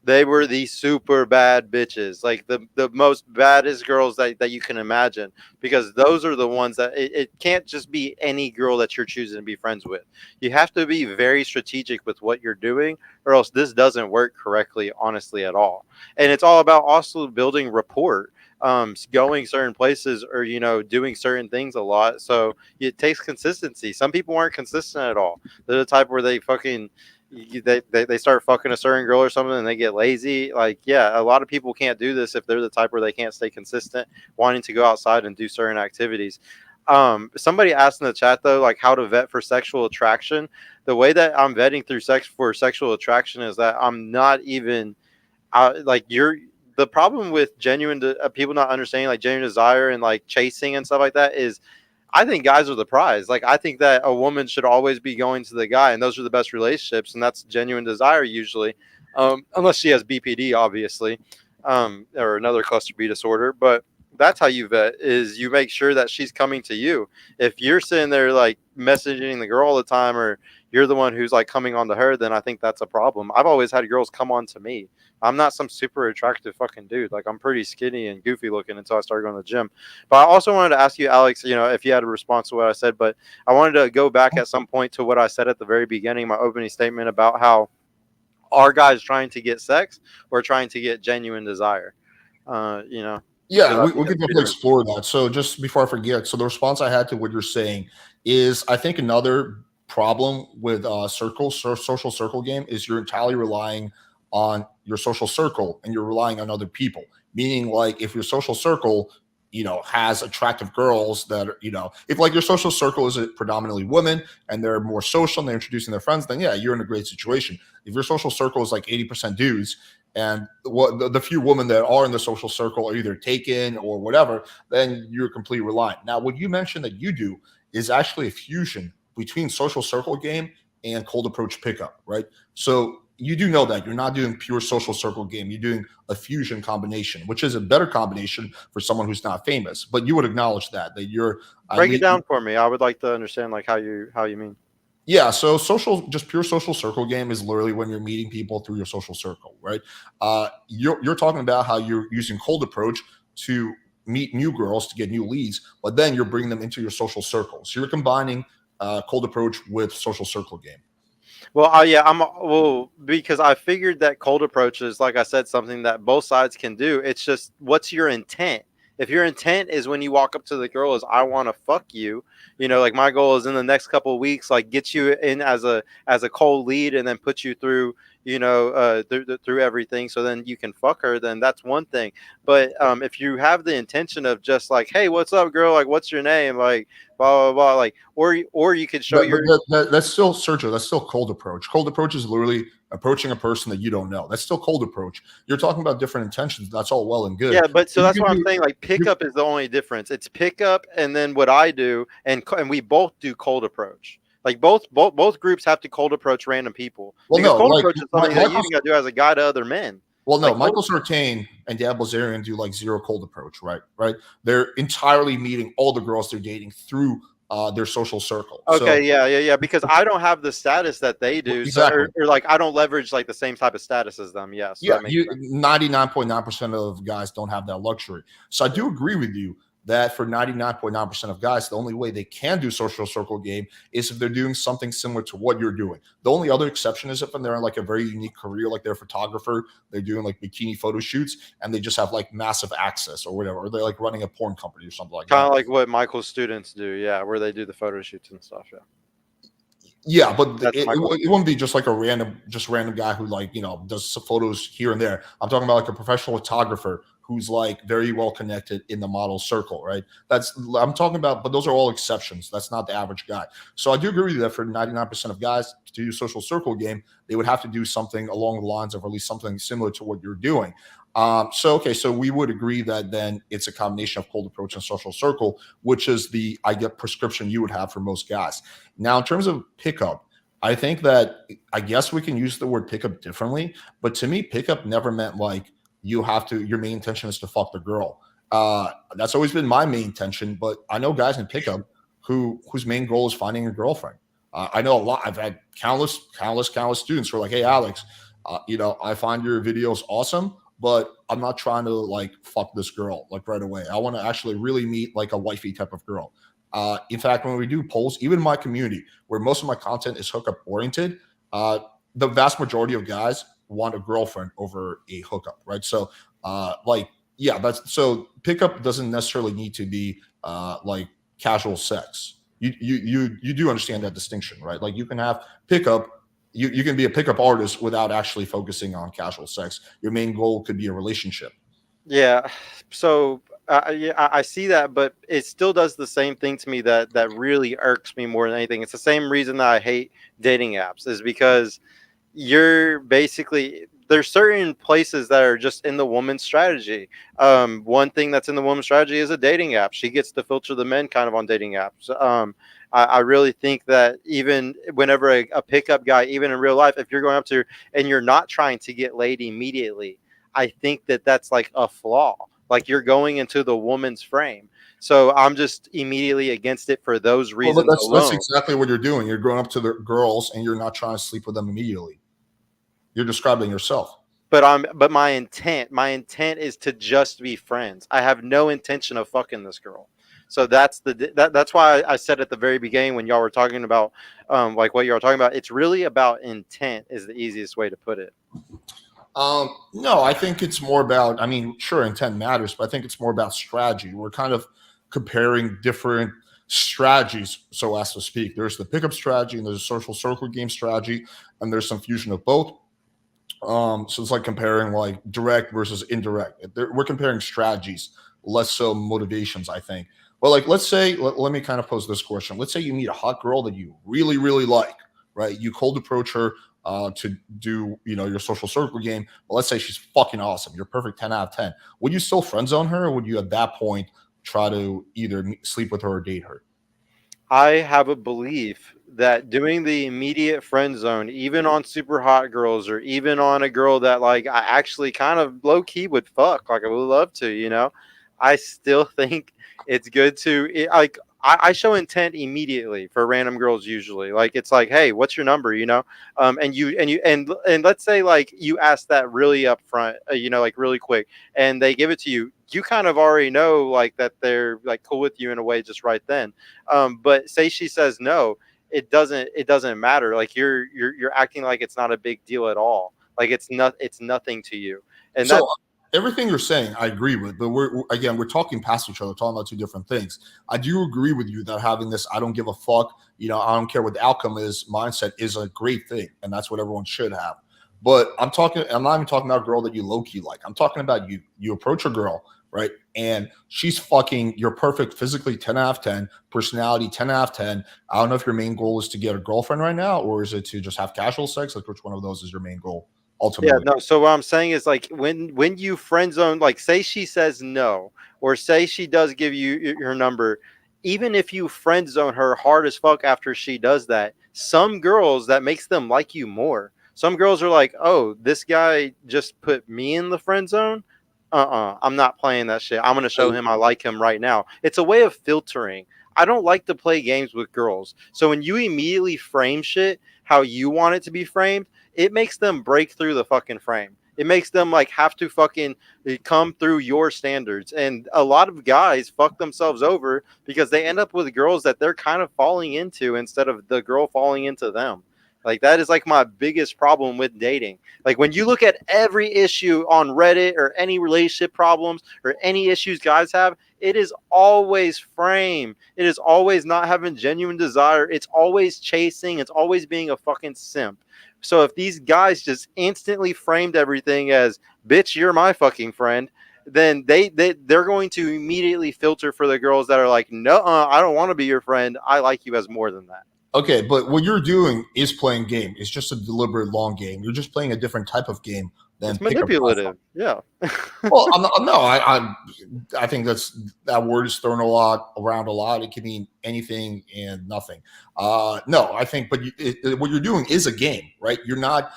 they were the super bad bitches, like the most baddest girls that you can imagine, because those are the ones that it can't just be any girl that you're choosing to be friends with. You have to be very strategic with what you're doing, or else this doesn't work correctly, honestly, at all. And it's all about also building rapport, going certain places or doing certain things a lot. So it takes consistency. Some people aren't consistent at all. They're the type where they fucking they start fucking a certain girl or something and they get lazy. Like, yeah, a lot of people can't do this if they're the type where they can't stay consistent, wanting to go outside and do certain activities. Somebody asked in the chat though, like how to vet for sexual attraction. The way that I'm vetting through sex for sexual attraction is that I'm not even like you're the problem with people not understanding like genuine desire and like chasing and stuff like that is I think guys are the prize. Like I think that a woman should always be going to the guy, and those are the best relationships, and that's genuine desire usually, unless she has BPD, obviously, or another cluster B disorder. But that's how you vet is you make sure that she's coming to you. If you're sitting there like messaging the girl all the time, or you're the one who's like coming on to her, then I think that's a problem. I've always had girls come on to me. I'm not some super attractive fucking dude. Like I'm pretty skinny and goofy looking until I started going to the gym. But I also wanted to ask you, Alex, if you had a response to what I said, but I wanted to go back at some point to what I said at the very beginning, my opening statement about how are guys trying to get sex or trying to get genuine desire? Yeah, we can definitely explore that. So just before I forget, so the response I had to what you're saying is I think another problem with social circle game is you're entirely relying on your social circle and you're relying on other people. Meaning like if your social circle, has attractive girls that are, if like your social circle is predominantly women and they're more social and they're introducing their friends, then yeah, you're in a great situation. If your social circle is like 80% dudes, and what the few women that are in the social circle are either taken or whatever, then you're completely reliant. Now, what you mentioned that you do is actually a fusion between social circle game and cold approach pickup, right? So you do know that you're not doing pure social circle game. You're doing a fusion combination, which is a better combination for someone who's not famous. But you would acknowledge that you're break it down for me. I would like to understand like how you mean. Yeah, so just pure social circle game is literally when you're meeting people through your social circle, right? You're talking about how you're using cold approach to meet new girls to get new leads, but then you're bringing them into your social circle. So you're combining cold approach with social circle game. Well, because I figured that cold approach is, like I said, something that both sides can do. It's just what's your intent? If your intent is when you walk up to the girl is I want to fuck you, like my goal is in the next couple of weeks, like get you in as a cold lead and then put you through, through everything, so then you can fuck her. Then that's one thing. But if you have the intention of just like, hey, what's up, girl? Like, what's your name? Like, blah blah blah. Like, or you could show that's still Sergio. That's still cold approach. Cold approach is literally approaching a person that you don't know. That's still cold approach. You're talking about different intentions. That's all well and good. Yeah, but so that's what I'm saying. Like pickup is the only difference. It's pickup, and then what I do, and we both do cold approach. Like both groups have to cold approach random people. Well, because no, cold like, approach is something that you got to do as a guy to other men. Well, no, like, Michael Sartain and Dab Blazarian do like zero cold approach, right? Right. They're entirely meeting all the girls they're dating through their social circle. Okay, so, yeah. Because I don't have the status that they do, exactly. So, or like I don't leverage like the same type of status as them. Yes. Yeah, 99.9% of guys don't have that luxury. So I do agree with you that for 99.9% of guys, the only way they can do social circle game is if they're doing something similar to what you're doing. The only other exception is if they're in like a very unique career, like they're a photographer, they're doing like bikini photo shoots, and they just have like massive access or whatever, or they're like running a porn company or something like that. Kind of like what Michael's students do, yeah, where they do the photo shoots and stuff, yeah. Yeah, but it wouldn't be just like a random guy who like, does some photos here and there. I'm talking about like a professional photographer who's like very well connected in the model circle, right? I'm talking about, but those are all exceptions. That's not the average guy. So I do agree with you that for 99% of guys to do social circle game, they would have to do something along the lines of at least something similar to what you're doing. So we would agree that then it's a combination of cold approach and social circle, which is the prescription you would have for most guys. Now, in terms of pickup, I think that I guess we can use the word pickup differently, but to me, pickup never meant like your main intention is to fuck the girl. That's always been my main intention, but I know guys in pickup whose main goal is finding a girlfriend. I know a lot. I've had countless students who are like, "Hey, Alex, I find your videos awesome, but I'm not trying to like fuck this girl like right away. I want to actually really meet like a wifey type of girl." In fact, when we do polls, even in my community, where most of my content is hookup oriented, the vast majority of guys want a girlfriend over a hookup, right? So, so pickup doesn't necessarily need to be like casual sex. You do understand that distinction, right? Like you can have pickup. You can be a pickup artist without actually focusing on casual sex. Your main goal could be a relationship. Yeah. So Yeah, I see that, but it still does the same thing to me that really irks me more than anything. It's the same reason that I hate dating apps is because you're basically there's certain places that are just in the woman's strategy. One thing that's in the woman's strategy is a dating app. She gets to filter the men kind of on dating apps. I really think that even whenever a pickup guy, even in real life, if you're going up to her and you're not trying to get laid immediately, I think that that's like a flaw. Like you're going into the woman's frame. So I'm just immediately against it for those Well, but reasons that's alone. exactly what you're doing. You're going up to the girls and you're not trying to sleep with them immediately. You're describing yourself. But my intent is to just be friends. I have no intention of fucking this girl. So that's why I said at the very beginning when y'all were talking about like what y'all were talking about, it's really about intent is the easiest way to put it. No, I think it's more about. I mean, sure, intent matters, but I think it's more about strategy. We're kind of comparing different strategies, so as to speak. There's the pickup strategy, and there's a social circle game strategy, and there's some fusion of both. So it's like comparing like direct versus indirect. We're comparing strategies, less so motivations, I think. But like, let's say, let me kind of pose this question. Let's say you meet a hot girl that you really, really like, right? You cold approach her to do, your social circle game. But let's say she's fucking awesome. You're perfect 10 out of 10. Would you still friend zone her, or would you at that point try to either sleep with her or date her? I have a belief that doing the immediate friend zone, even on super hot girls or even on a girl that like I actually kind of low key would fuck, like I would love to, I still think it's good to like I show intent immediately for random girls usually. Like it's like, hey, what's your number? And let's say like you ask that really upfront, like really quick, and they give it to you. You kind of already know like that they're like cool with you in a way just right then. But say she says no, it doesn't matter. Like you're acting like it's not a big deal at all. Like it's nothing to you. And So that everything you're saying, I agree with, but we're talking past each other, talking about two different things. I do agree with you that having this "I don't give a fuck," I don't care what the outcome is mindset is a great thing, and that's what everyone should have. But I'm not even talking about a girl that you low key like. I'm talking about you. You approach a girl, right, and she's fucking. You're perfect physically, 10 out of 10, personality 10 out of 10. I don't know if your main goal is to get a girlfriend right now, or is it to just have casual sex? Like, which one of those is your main goal Yeah, ultimately? no. So what I'm saying is like when you friend zone, like say she says no, or say she does give you your number, even if you friend zone her hard as fuck after she does that, some girls that makes them like you more. Some girls are like, oh, this guy just put me in the friend zone. I'm not playing that shit. I'm gonna show him I like him right now. It's a way of filtering. I don't like to play games with girls. So when you immediately frame shit how you want it to be framed, it makes them break through the fucking frame. It makes them like have to fucking come through your standards. And a lot of guys fuck themselves over because they end up with girls that they're kind of falling into instead of the girl falling into them. Like that is like my biggest problem with dating. Like when you look at every issue on Reddit or any relationship problems or any issues guys have, it is always frame. It is always not having genuine desire. It's always chasing. It's always being a fucking simp. So if these guys just instantly framed everything as "bitch, you're my fucking friend," then they're going to immediately filter for the girls that are like, "No, I don't want to be your friend. I like you as more than that." Okay, but what you're doing is playing game. It's just a deliberate long game. You're just playing a different type of game than It's pickup platform. manipulative. Yeah. Well, no, I think that word is thrown around a lot. It can mean anything and nothing. No, I think, but what you're doing is a game, right? You're not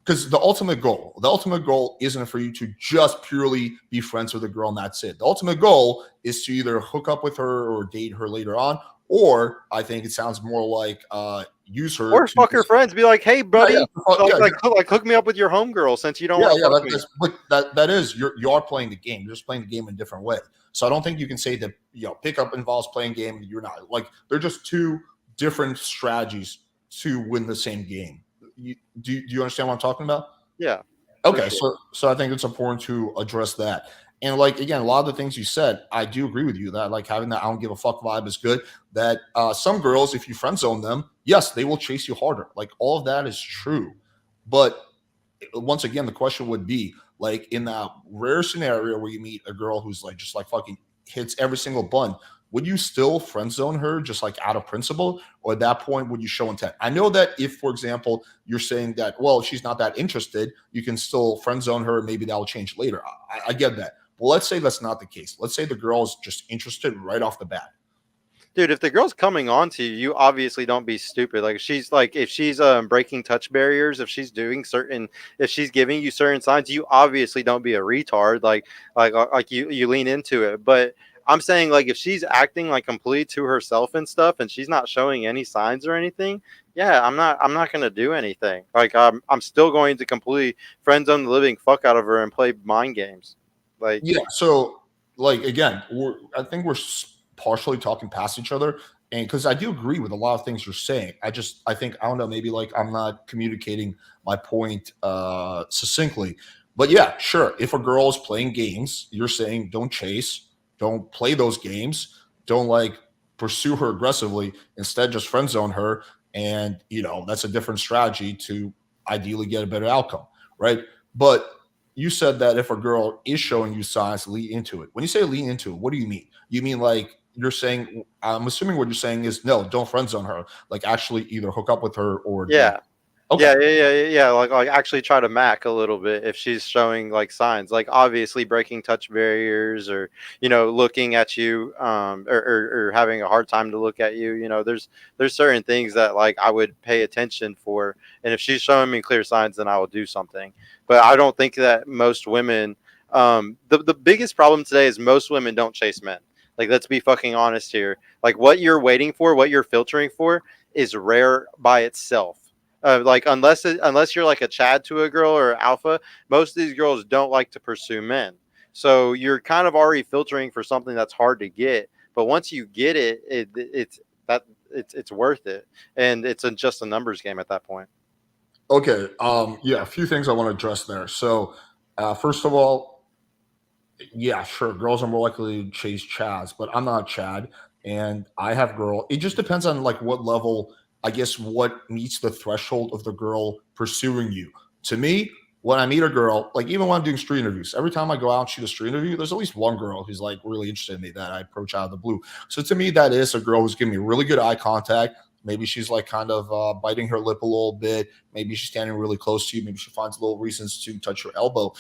because the ultimate goal isn't for you to just purely be friends with a girl and that's it. The ultimate goal is to either hook up with her or date her later on, or I think it sounds more like use her Or to fuck your just friends. Be like, "Hey, yeah, yeah, buddy, like yeah, like like hook me up with your homegirl since you don't yeah, want to yeah. fuck me." That is you are playing the game. You're just playing the game in a different way. So I don't think you can say that pickup involves playing game. And you're not like they're just two different strategies to win the same game. Do you understand what I'm talking about? Yeah, for Okay, sure. so I think it's important to address that. And like again, a lot of the things you said, I do agree with you that like having that I don't give a fuck vibe is good. That some girls, if you friend zone them, yes, they will chase you harder. Like all of that is true. But once again, the question would be like in that rare scenario where you meet a girl who's like just like fucking hits every single button, would you still friend zone her just like out of principle? Or at that point, would you show intent? I know that if, for example, you're saying that, well, she's not that interested, you can still friend zone her. Maybe that will change later. I get that. But let's say that's not the case. Let's say the girl is just interested right off the bat. Dude, if the girl's coming on to you, you obviously don't be stupid. If she's breaking touch barriers, if she's giving you certain signs, you obviously don't be a retard. Like you lean into it. But I'm saying, like, if she's acting like completely to herself and stuff, and she's not showing any signs or anything, yeah, I'm not gonna do anything. Like, I'm still going to completely friend zone the living fuck out of her and play mind games. Like, Yeah. So, like again, I think we're partially talking past each other, and because I do agree with a lot of things you're saying, I think I don't know, maybe like I'm not communicating my point succinctly. But yeah, sure. If a girl is playing games, you're saying don't chase, don't play those games, don't like pursue her aggressively. Instead, just friend zone her, and that's a different strategy to ideally get a better outcome, right? But you said that if a girl is showing you signs, lean into it. When you say lean into it, what do you mean? You mean like you're saying? I'm assuming what you're saying is no, don't friend zone her. Like actually either hook up with her or date. yeah. Okay. Yeah. Like actually try to mac a little bit if she's showing like signs, like obviously breaking touch barriers or looking at you, or having a hard time to look at you. There's certain things that like I would pay attention for, and if she's showing me clear signs, then I will do something. But I don't think that most women. The biggest problem today is most women don't chase men. Like, let's be fucking honest here. Like, what you're waiting for, what you're filtering for, is rare by itself. Like unless you're like a Chad to a girl or alpha, most of these girls don't like to pursue men. So you're kind of already filtering for something that's hard to get. But once you get it, it's worth it, and just a numbers game at that point. Okay. Yeah, a few things I want to address there. So, first of all, yeah, sure, girls are more likely to chase Chads, but I'm not Chad, and I have girl. It just depends on like what level, I guess, what meets the threshold of the girl pursuing you. To me, when I meet a girl, like even when I'm doing street interviews, every time I go out and shoot a street interview, there's at least one girl who's like really interested in me that I approach out of the blue. So to me, that is a girl who's giving me really good eye contact. Maybe she's like kind of biting her lip a little bit. Maybe she's standing really close to you. Maybe she finds little reasons to touch your elbow.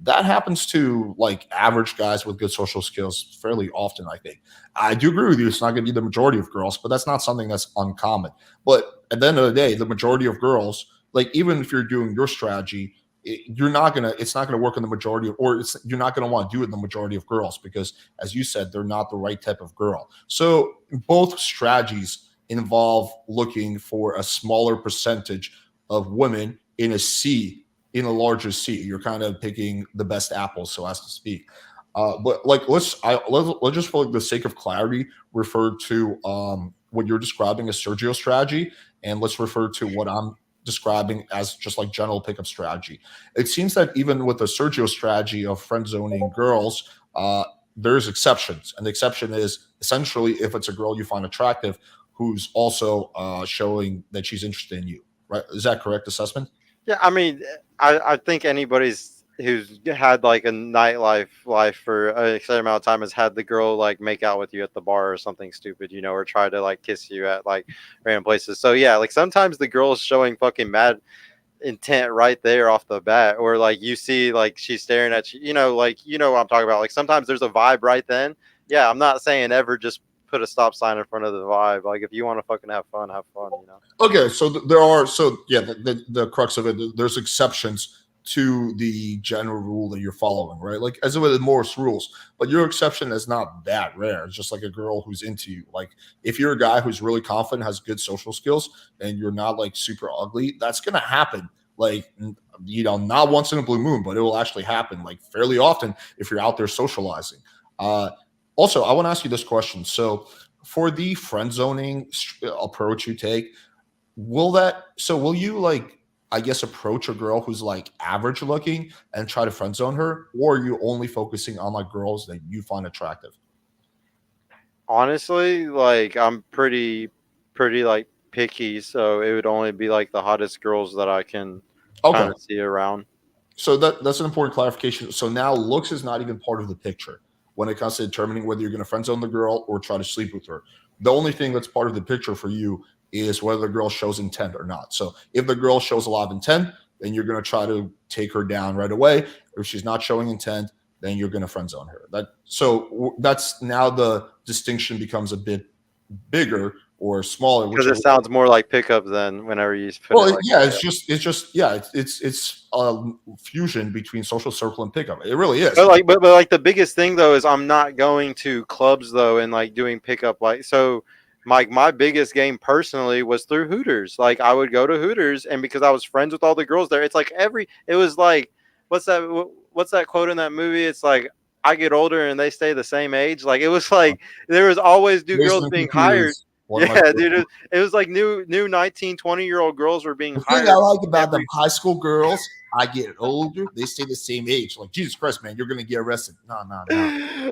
That happens to like average guys with good social skills fairly often, I think. I do agree with you. It's not going to be the majority of girls, but that's not something that's uncommon. But at the end of the day, the majority of girls, like even if you're doing your strategy, it's not gonna work in the majority of, or you're not gonna want to do it in the majority of girls because, as you said, they're not the right type of girl. So both strategies involve looking for a smaller percentage of women in a sea, in a larger sea. You're kind of picking the best apples, so as to speak. But like let's just for like the sake of clarity refer to what you're describing as Sergio's strategy, and let's refer to what I'm describing as just like general pickup strategy. It seems that even with the Sergio strategy of friend zoning girls, there's exceptions, and the exception is essentially if it's a girl you find attractive who's also showing that she's interested in you. Right? Is that correct assessment? Yeah, I mean, I think anybody's who's had like a nightlife life for a certain amount of time has had the girl like make out with you at the bar or something stupid, or try to like kiss you at like random places. So yeah, like sometimes the girl is showing fucking mad intent right there off the bat, or like you see like she's staring at you, like what I'm talking about. Like sometimes there's a vibe right then. Yeah, I'm not saying ever just put a stop sign in front of the vibe. Like if you want to fucking have fun, have fun. Okay, so there are, so yeah, the crux of it, there's exceptions to the general rule that you're following, right? Like as with Morris rules, but your exception is not that rare. It's just like a girl who's into you. Like if you're a guy who's really confident, has good social skills, and you're not like super ugly, that's gonna happen. Like not once in a blue moon, but it will actually happen like fairly often if you're out there socializing. Uh, Also, I want to ask you this question. So, for the friend zoning approach you take, will you like, I guess, approach a girl who's like average looking and try to friend zone her, or are you only focusing on like girls that you find attractive? Honestly, like I'm pretty like picky, so it would only be like the hottest girls that I can kind Okay. of see around. So that's an important clarification. So now looks is not even part of the picture. when it comes to determining whether you're going to friend zone the girl or try to sleep with her. The only thing that's part of the picture for you is whether the girl shows intent or not. So if the girl shows a lot of intent, then you're going to try to take her down right away. If she's not showing intent, then you're going to friend zone her. That's now the distinction becomes a bit bigger or smaller. Because it sounds more like pickup than whenever you put Well, it like yeah, that. it's a fusion between social circle and pickup. It really is. But like the biggest thing though is I'm not going to clubs though and like doing pickup like so. My biggest game personally was through Hooters. Like I would go to Hooters, and because I was friends with all the girls there, it's like it was like what's that quote in that movie? It's like I get older and they stay the same age. Like it was like there was always new girls being hired. Yeah, dude, it was like new 19, 20-year-old girls were being hired. The thing I like about them high school girls, I get older, they stay the same age. Like, Jesus Christ, man, you're going to get arrested. No.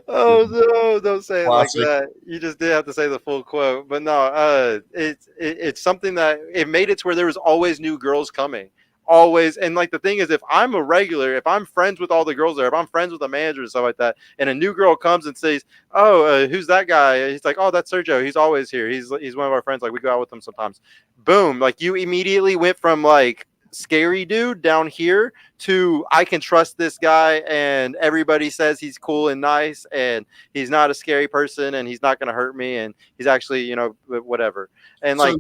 Oh, no, don't say Classic. It like that. You just did have to say the full quote. But no, it's something that it made it to where there was always new girls coming. Always. And like the thing is, if I'm a regular, if I'm friends with all the girls there, if I'm friends with the manager and stuff like that, and a new girl comes and says, "Oh, who's that guy?" He's like, "Oh, that's Sergio. He's always here. He's one of our friends. Like we go out with him sometimes." Boom! Like you immediately went from like scary dude down here to I can trust this guy, and everybody says he's cool and nice, and he's not a scary person, and he's not going to hurt me, and he's actually whatever. And like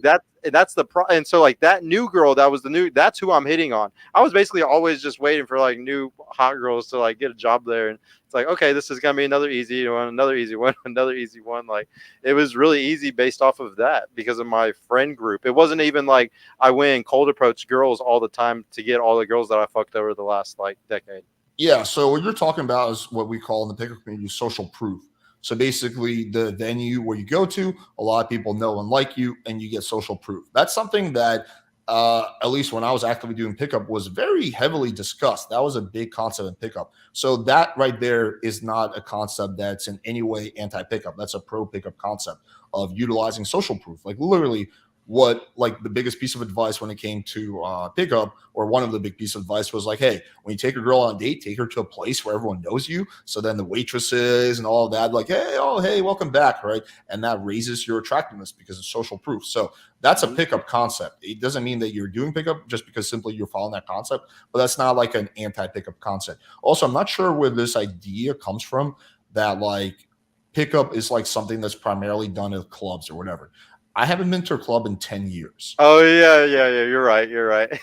that's the and so like that new girl that's who I'm hitting on. I was basically always just waiting for like new hot girls to like get a job there, and it's like, okay, this is gonna be another easy one, another easy one, another easy one. Like it was really easy based off of that because of my friend group. It wasn't even like I went and cold approached girls all the time to get all the girls that I fucked over the last like decade. Yeah, so what you're talking about is what we call in the pickup community social proof. So basically, the venue where you go to, a lot of people know and like you, and you get social proof. That's something that, at least when I was actively doing pickup, was very heavily discussed. That was a big concept in pickup. So that right there is not a concept that's in any way anti-pickup. That's a pro-pickup concept of utilizing social proof. Like literally, what like the biggest piece of advice when it came to pickup, or one of the big piece of advice was like, hey, when you take a girl on a date, take her to a place where everyone knows you. So then the waitresses and all of that, like, hey, welcome back, right? And that raises your attractiveness because it's social proof. So that's a pickup concept. It doesn't mean that you're doing pickup just because simply you're following that concept, but that's not like an anti-pickup concept. Also, I'm not sure where this idea comes from that like pickup is like something that's primarily done at clubs or whatever. I haven't been to a club in 10 years. Oh, yeah. You're right.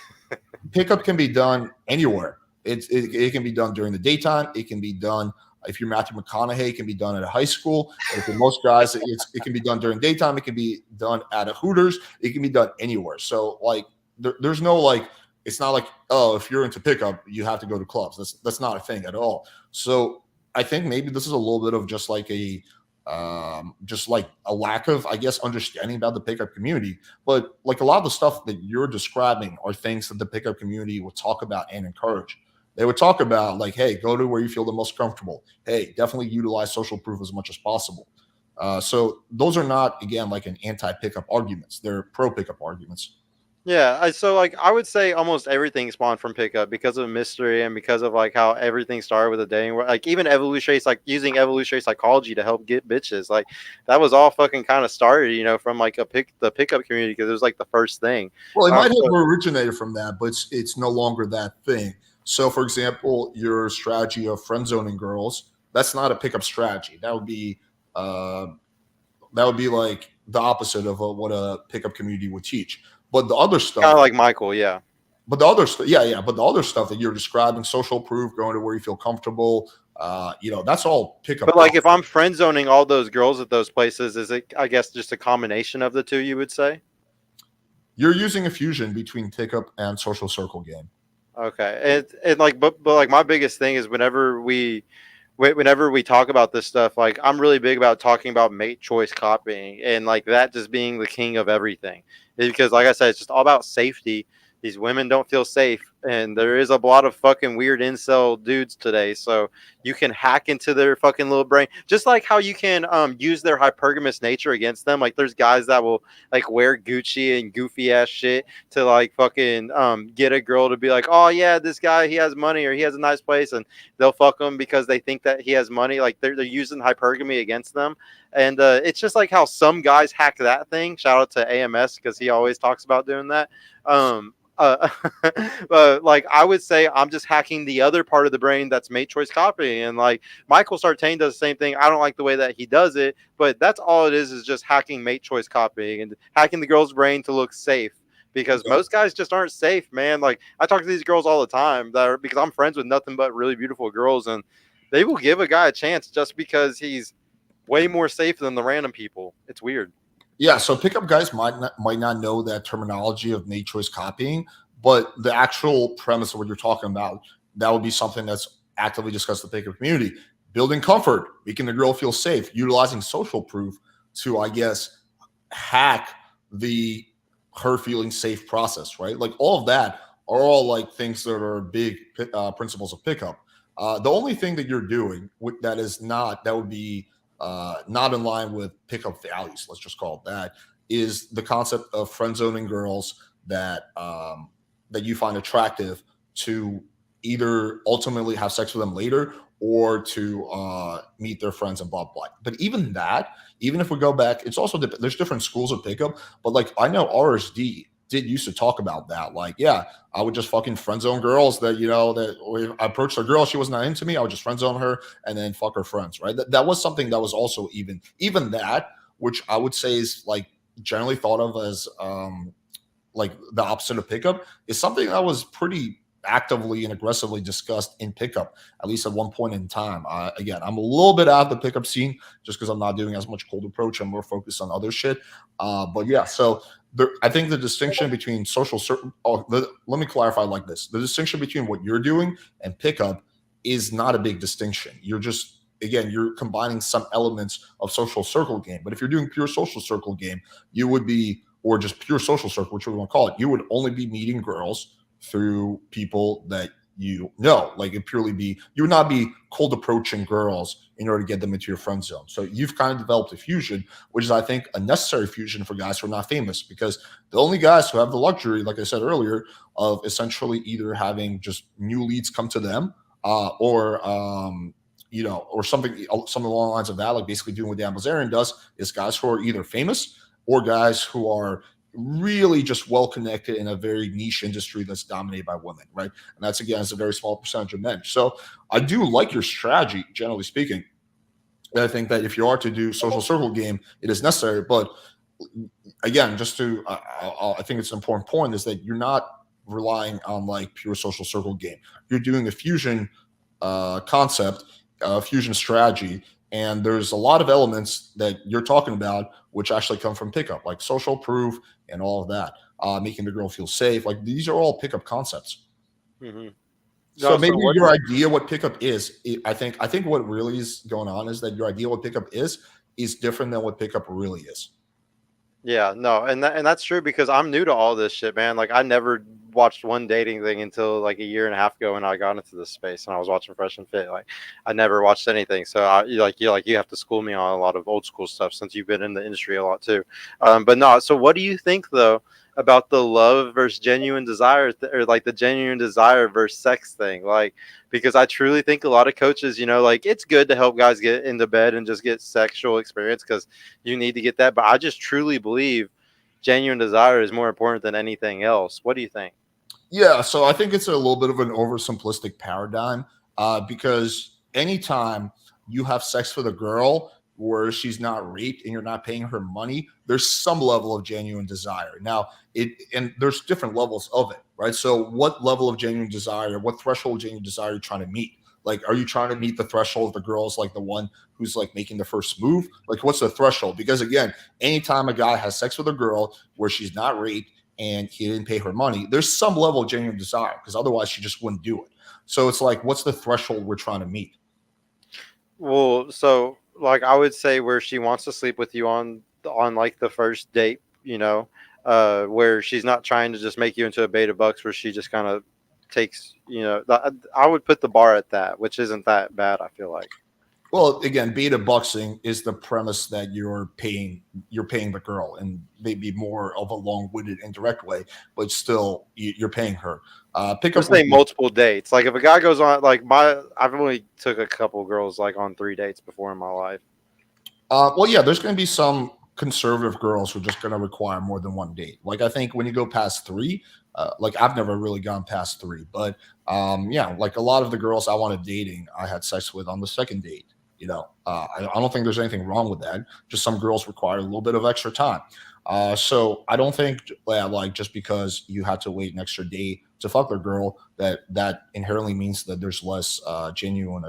Pickup can be done anywhere. It can be done during the daytime. It can be done, if you're Matthew McConaughey, it can be done at a high school. And for most guys, it can be done during daytime. It can be done at a Hooters. It can be done anywhere. So, like, there's no, like, it's not like, oh, if you're into pickup, you have to go to clubs. That's not a thing at all. So I think maybe this is a little bit of just like a lack of, I guess, understanding about the pickup community. But like a lot of the stuff that you're describing are things that the pickup community would talk about and encourage. They would talk about like, hey, go to where you feel the most comfortable. Hey, definitely utilize social proof as much as possible. So those are not, again, like an anti-pickup arguments. They're pro-pickup arguments. Yeah, so like I would say almost everything spawned from pickup because of mystery and because of like how everything started with a dating. Like even evolutionary, like using evolutionary psychology to help get bitches. Like that was all fucking kind of started, from like the pickup community because it was like the first thing. Well, it might have originated from that, but it's no longer that thing. So, for example, your strategy of friend zoning girls, that's not a pickup strategy. That would be like the opposite of what a pickup community would teach. But the other stuff, kind of like Michael, yeah. But the other stuff, But the other stuff that you're describing, social proof, going to where you feel comfortable, that's all pickup. But like, if I'm friend zoning all those girls at those places, is it, I guess, just a combination of the two? You would say you're using a fusion between pickup and social circle game. Okay, and like, but like, my biggest thing is whenever we talk about this stuff, like I'm really big about talking about mate choice copying and like that just being the king of everything. Because like I said, it's just all about safety. These women don't feel safe and there is a lot of fucking weird incel dudes today. So you can hack into their fucking little brain, just like how you can use their hypergamous nature against them. Like there's guys that will like wear Gucci and goofy ass shit to like fucking get a girl to be like, oh yeah, this guy, he has money or he has a nice place, and they'll fuck him because they think that he has money. Like they're using hypergamy against them. And it's just like how some guys hack that thing. Shout out to AMS because he always talks about doing that. Uh, like I would say, I'm just hacking the other part of the brain that's mate choice copying, and like Michael Sartain does the same thing. I don't like the way that he does it, but that's all it is just hacking mate choice copying and hacking the girl's brain to look safe. Because most guys just aren't safe, man. Like I talk to these girls all the time that are, because I'm friends with nothing but really beautiful girls, and they will give a guy a chance just because he's way more safe than the random people. It's weird. Yeah, so pickup guys might not know that terminology of mate choice copying, but the actual premise of what you're talking about, that would be something that's actively discussed in the pickup community. Building comfort, making the girl feel safe, utilizing social proof to, I guess, hack the her feeling safe process, right? Like all of that are all like things that are big principles of pickup. The only thing that you're doing that is not that would be not in line with pickup values, let's just call it that, is the concept of friend zoning girls that you find attractive to either ultimately have sex with them later or to meet their friends and blah blah. But even that, even if we go back, it's also there's different schools of pickup. But like I know RSD did used to talk about that. Like, yeah, I would just fucking friend zone girls that that I approached a girl, she was not into me, I would just friend zone her and then fuck her friends, right? That was something that was also even that, which I would say is like generally thought of as like the opposite of pickup, is something that was pretty actively and aggressively discussed in pickup, at least at one point in time. Again, I'm a little bit out of the pickup scene just because I'm not doing as much cold approach. I'm more focused on other shit. But yeah, so I think the distinction between let me clarify like this: the distinction between what you're doing and pickup is not a big distinction. You're just again, you're combining some elements of social circle game. But if you're doing pure social circle game, you would be, or just pure social circle, which we want to call it, you would only be meeting girls through people that you know. Like it purely be, you would not be cold approaching girls in order to get them into your friend zone. So you've kind of developed a fusion, which is I think a necessary fusion for guys who are not famous, because the only guys who have the luxury, like I said earlier, of essentially either having just new leads come to them or or something along the lines of that, like basically doing what Dan Bilzerian does, is guys who are either famous or guys who are really just well connected in a very niche industry that's dominated by women, right? And that's again is a very small percentage of men. So I do like your strategy, generally speaking. And I think that if you are to do social circle game, it is necessary. But again, just to I think it's an important point is that you're not relying on like pure social circle game. You're doing a fusion concept, fusion strategy, and there's a lot of elements that you're talking about which actually come from pickup, like social proof and all of that, making the girl feel safe. Like these are all pickup concepts. Mm-hmm. So No, maybe your idea what pickup is, I think what really is going on is that your idea what pickup is different than what pickup really is. yeah, no, and that's true because I'm new to all this shit, man. Like I never watched one dating thing until like a year and a half ago when I got into this space and I was watching Fresh and Fit. Like I never watched anything, so you have to school me on a lot of old school stuff since you've been in the industry a lot too. But no, so what do you think though about the love versus genuine desire, or like the genuine desire versus sex thing? Like because I truly think a lot of coaches, like it's good to help guys get into bed and just get sexual experience because you need to get that. But I just truly believe genuine desire is more important than anything else. What do you think? Yeah, so I think it's a little bit of an oversimplistic paradigm because anytime you have sex with a girl where she's not raped and you're not paying her money, there's some level of genuine desire. Now, and there's different levels of it, right? So, what level of genuine desire, what threshold of genuine desire are you trying to meet? Like, are you trying to meet the threshold of the girls like the one who's like making the first move? Like, what's the threshold? Because again, anytime a guy has sex with a girl where she's not raped and he didn't pay her money, there's some level of genuine desire because otherwise she just wouldn't do it. So it's like, what's the threshold we're trying to meet? Well, so like I would say where she wants to sleep with you on like the first date, where she's not trying to just make you into a beta bucks, where she just kind of takes, I would put the bar at that, which isn't that bad, I feel like. Well, again, beta boxing is the premise that you're paying the girl, and maybe more of a long-winded, indirect way, but still you're paying her. I'm Pickup saying multiple dates. Like if a guy goes on, like I've only took a couple girls like on 3 dates before in my life. Well, yeah, there's going to be some conservative girls who are just going to require more than one date. Like I think when you go past three, like I've never really gone past three, but yeah, like a lot of the girls I wanted dating, I had sex with on the second date. I don't think there's anything wrong with that. Just some girls require a little bit of extra time. So I don't think like just because you had to wait an extra day to fuck a girl that inherently means that there's less genuine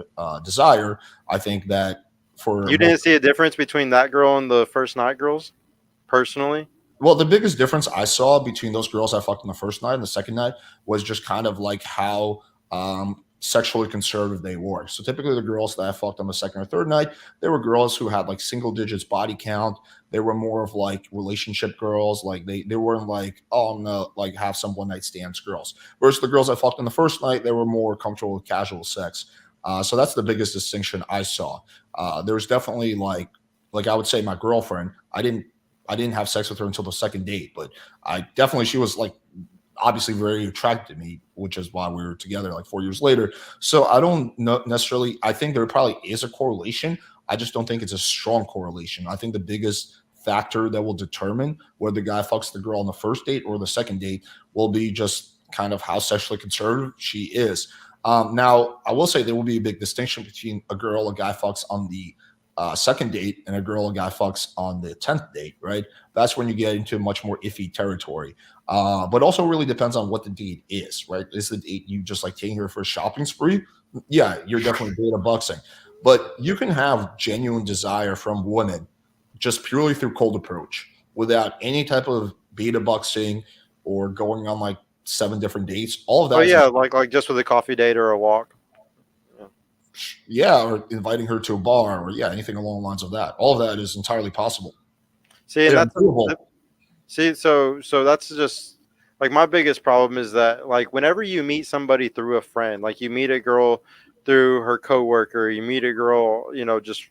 desire. I think that for You didn't see a difference between that girl and the first night girls, personally? well, the biggest difference I saw between those girls I fucked on the first night and the second night was just kind of like how sexually conservative they were. So typically, the girls that I fucked on the second or third night, they were girls who had like single digits body count. They were more of like relationship girls. Like they weren't like, oh no, like have some one night stands girls. Whereas the girls I fucked on the first night, they were more comfortable with casual sex. So that's the biggest distinction I saw. There was definitely like I would say my girlfriend. I didn't have sex with her until the second date, but she was like obviously very attracted to me, which is why we were together like 4 years later. So I don't know necessarily. I think there probably is a correlation. I just don't think it's a strong correlation. I think the biggest factor that will determine whether the guy fucks the girl on the first date or the second date will be just kind of how sexually conservative she is. Now, I will say there will be a big distinction between a girl a guy fucks on the second date and a girl a guy fucks on the 10th date, right? That's when you get into much more iffy territory. But also really depends on what the date is, right? Is the date you just like taking her for a shopping spree? Yeah, you're definitely beta boxing. But you can have genuine desire from women just purely through cold approach without any type of beta boxing or going on like 7 different dates. All of Oh that is yeah, like just with a coffee date or a walk. yeah, or inviting her to a bar or yeah, anything along the lines of that. All of that is entirely possible. See, and Yeah, that's doable. see, so that's just like my biggest problem is that like whenever you meet somebody through a friend, like you meet a girl through her coworker, you meet a girl, just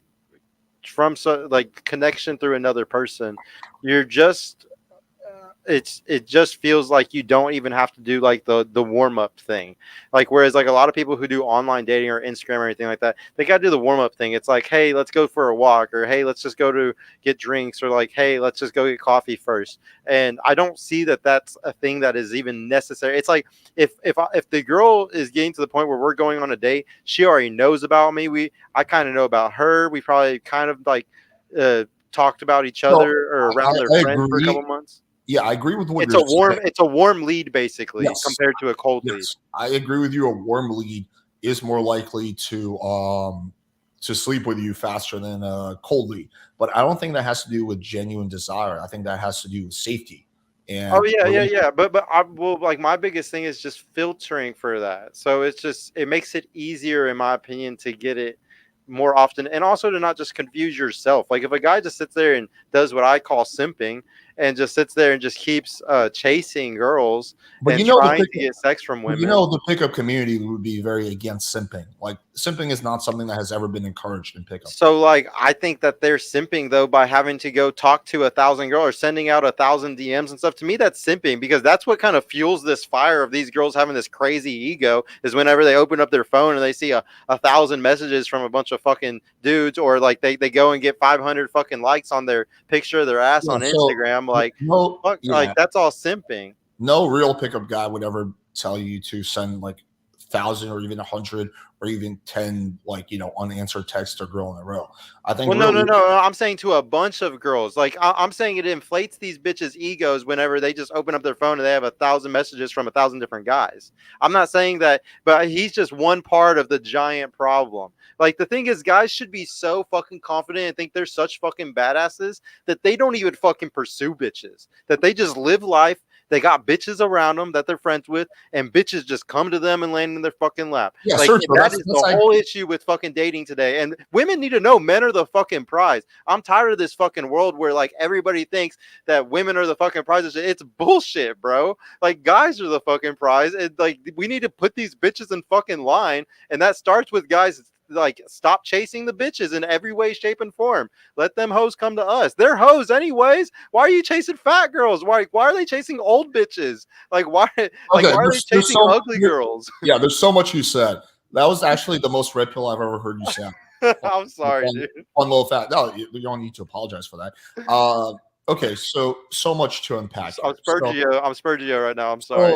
from like connection through another person, you're just it just feels like you don't even have to do like the warm up thing. Like whereas like a lot of people who do online dating or Instagram or anything like that, they got to do the warm up thing. It's like, hey, let's go for a walk, or hey, let's just go to get drinks, or like, hey, let's just go get coffee first. And I don't see that that's a thing that is even necessary. It's like if the girl is getting to the point where we're going on a date, she already knows about me. I kind of know about her. We probably kind of like talked about each So other or around their I friends for a couple agree. months. Yeah, I agree with what It's you're a warm saying. it's a warm lead basically Yes, compared to a cold lead. yes, I agree with you. A warm lead is more likely to sleep with you faster than a cold lead, but I don't think that has to do with genuine desire. I think that has to do with safety Oh and yeah, yeah, relation. yeah. But I will like my biggest thing is just filtering for that. So it makes it easier in my opinion to get it more often, and also to not just confuse yourself. Like if a guy just sits there and does what I call simping and just sits there and just keeps chasing girls But and you know the trying to pickup. get sex from But you women. know the pickup community would be very against simping. Like simping is not something that has ever been encouraged in pickup. So like I think that they're simping though by having to go talk to 1,000 girls or sending out 1,000 DMs and stuff. To me, that's simping because that's what kind of fuels this fire of these girls having this crazy ego. Is whenever they open up their phone and they see a thousand messages from a bunch of fucking dudes, or like they go and get 500 fucking likes on their picture of their ass Yeah. on So Instagram. Like no, fuck, like yeah, that's all simping. no real pickup guy would ever tell you to send like 1,000 or even 100 or even 10 like unanswered texts to a girl in a row. I think Well, no, no, really, no. I'm saying to a bunch of girls. Like I'm saying, it inflates these bitches' egos whenever they just open up their phone and they have 1,000 messages from 1,000 different guys. I'm not saying that, but he's just one part of the giant problem. Like the thing is, guys should be so fucking confident and think they're such fucking badasses that they don't even fucking pursue bitches. That they just live life. They got bitches around them that they're friends with, and bitches just come to them and land in their fucking lap. Yeah, Like Sergio, that is the whole issue with fucking dating today. And women need to know men are the fucking prize. I'm tired of this fucking world where like everybody thinks that women are the fucking prizes. It's bullshit, bro. Like guys are the fucking prize, and like we need to put these bitches in fucking line, and that starts with guys. Like stop chasing the bitches in every way, shape, and form. Let them hoes come to us. They're hoes anyways. Why are you chasing fat girls? Why are they chasing old bitches? Like why why are they chasing ugly girls? Yeah, there's so much you said. That was actually the most red pill I've ever heard you say. I'm sorry, dude. One little fact. No, you don't need to apologize for that. Okay, so much to unpack. I'm Spurgio right now. I'm sorry.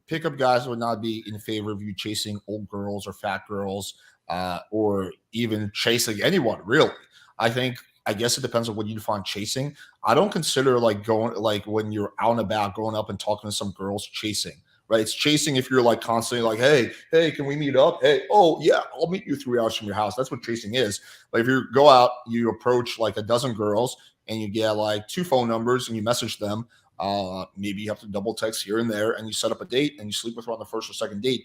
Pickup guys would not be in favor of you chasing old girls or fat girls, or even chasing anyone, really. I guess it depends on what you define chasing. I don't consider like going like when you're out and about going up and talking to some girls chasing. Right. It's chasing if you're like constantly like, hey, can we meet up? Hey, oh yeah, I'll meet you 3 hours from your house. That's what chasing is. Like if you go out, you approach like a dozen girls and you get like 2 phone numbers and you message them. Maybe you have to double text here and there, and you set up a date and you sleep with her on the first or second date.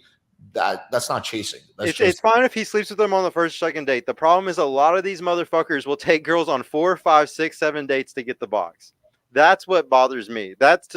That's not chasing. It's fine if he sleeps with them on the first or second date. The problem is a lot of these motherfuckers will take girls on 4, 5, 6, 7 dates to get the box. That's what bothers me. That's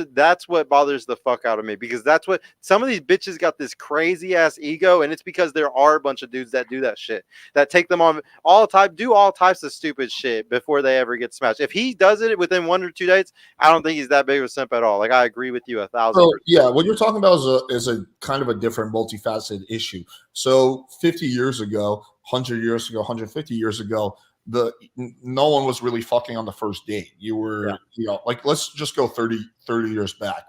what bothers the fuck out of me, because that's what some of these bitches got, this crazy ass ego, and it's because there are a bunch of dudes that do that shit, that take them on all types of stupid shit before they ever get smashed. If he does it within 1 or 2 dates, I don't think he's that big of a simp at all. Like I agree with you 1,000%. Yeah, what you're talking about is a kind of a different multifaceted issue. So 50 years ago, 100 years ago, 150 years ago, no one was really fucking on the first date. You were, like let's just go 30 years back.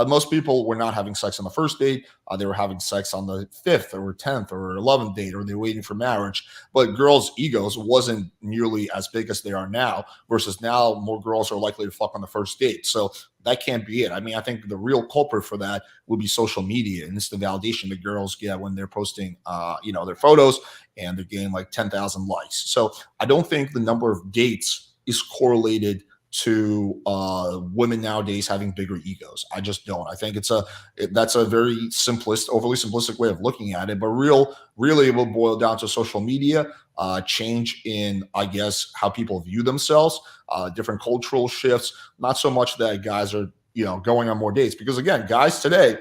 Most people were not having sex on the first date. They were having sex on the 5th or 10th or 11th date, or they're waiting for marriage. But girls' egos wasn't nearly as big as they are now, versus now more girls are likely to fuck on the first date. So that can't be it. I mean, I think the real culprit for that would be social media, and it's the validation that girls get when they're posting, their photos, and they're getting like 10,000 likes. So I don't think the number of dates is correlated to women nowadays having bigger egos. I just don't. I think that's a very overly simplistic way of looking at it. But really, it will boil down to social media, change in, I guess, how people view themselves, different cultural shifts. Not so much that guys are going on more dates, because again, guys today,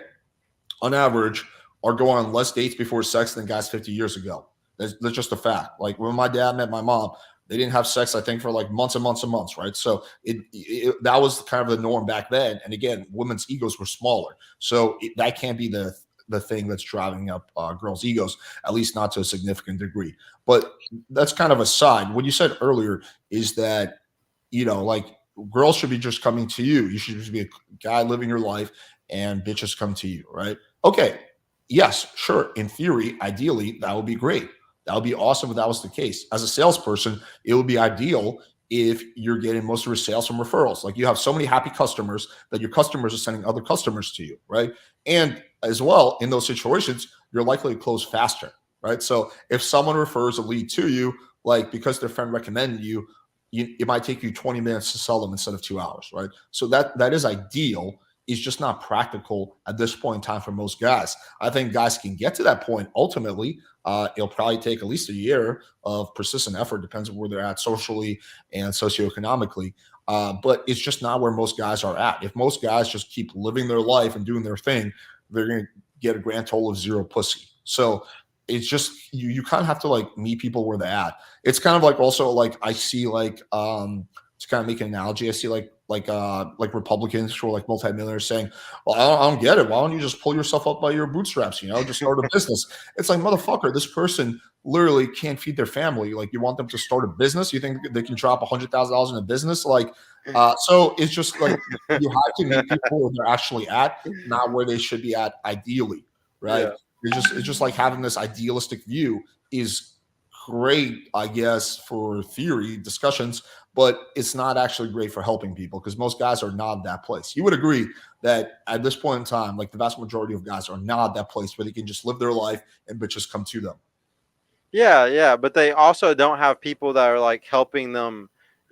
on average, are going on less dates before sex than guys 50 years ago. That's just a fact. Like when my dad met my mom, they didn't have sex, I think, for like months and months and months, right? So that was kind of the norm back then. And again, women's egos were smaller. So that can't be the thing that's driving up girls' egos, at least not to a significant degree. But that's kind of aside. What you said earlier is that, like girls should be just coming to you. You should just be a guy living your life and bitches come to you, right? Okay. Yes, sure. In theory, ideally, that would be great. That would be awesome if that was the case. As a salesperson, it would be ideal if you're getting most of your sales from referrals. Like you have so many happy customers that your customers are sending other customers to you, right? And as well, in those situations, you're likely to close faster, right? So if someone refers a lead to you, like because their friend recommended you, it might take you 20 minutes to sell them instead of 2 hours, right? So that is ideal. Is just not practical at this point in time for most guys. I think guys can get to that point ultimately. It'll probably take at least a year of persistent effort, depends on where they're at socially and socioeconomically. But it's just not where most guys are at. If most guys just keep living their life and doing their thing, they're going to get a grand total of 0 pussy. So it's just you kind of have to like meet people where they're at. It's kind of like also like I see like to kind of make an analogy, I see like Republicans who are like multimillionaires saying, well, I don't get it. Why don't you just pull yourself up by your bootstraps, just start a business? It's like, motherfucker, this person literally can't feed their family. Like you want them to start a business? You think they can drop $100,000 in a business? Like, so it's just like you have to meet people where they're actually at, not where they should be at ideally, right? Yeah. It's just like having this idealistic view is great, I guess, for theory discussions, but it's not actually great for helping people because most guys are not at that place. You would agree that at this point in time, like the vast majority of guys are not at that place where they can just live their life and bitches come to them. Yeah, but they also don't have people that are like helping them,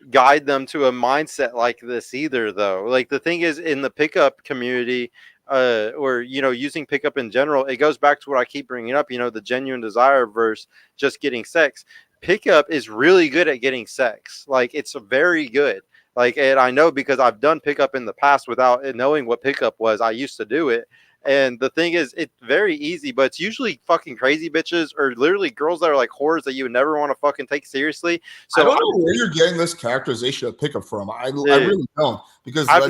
guide them to a mindset like this either, though. Like the thing is, in the pickup community, or using pickup in general, it goes back to what I keep bringing up. The genuine desire versus just getting sex. Pickup is really good at getting sex. Like it's very good. Like, and I know because I've done pickup in the past without knowing what pickup was. I used to do it. And the thing is, it's very easy, but it's usually fucking crazy bitches or literally girls that are like whores that you would never want to fucking take seriously. So I don't know where you're getting this characterization of pickup from. I really don't, because I've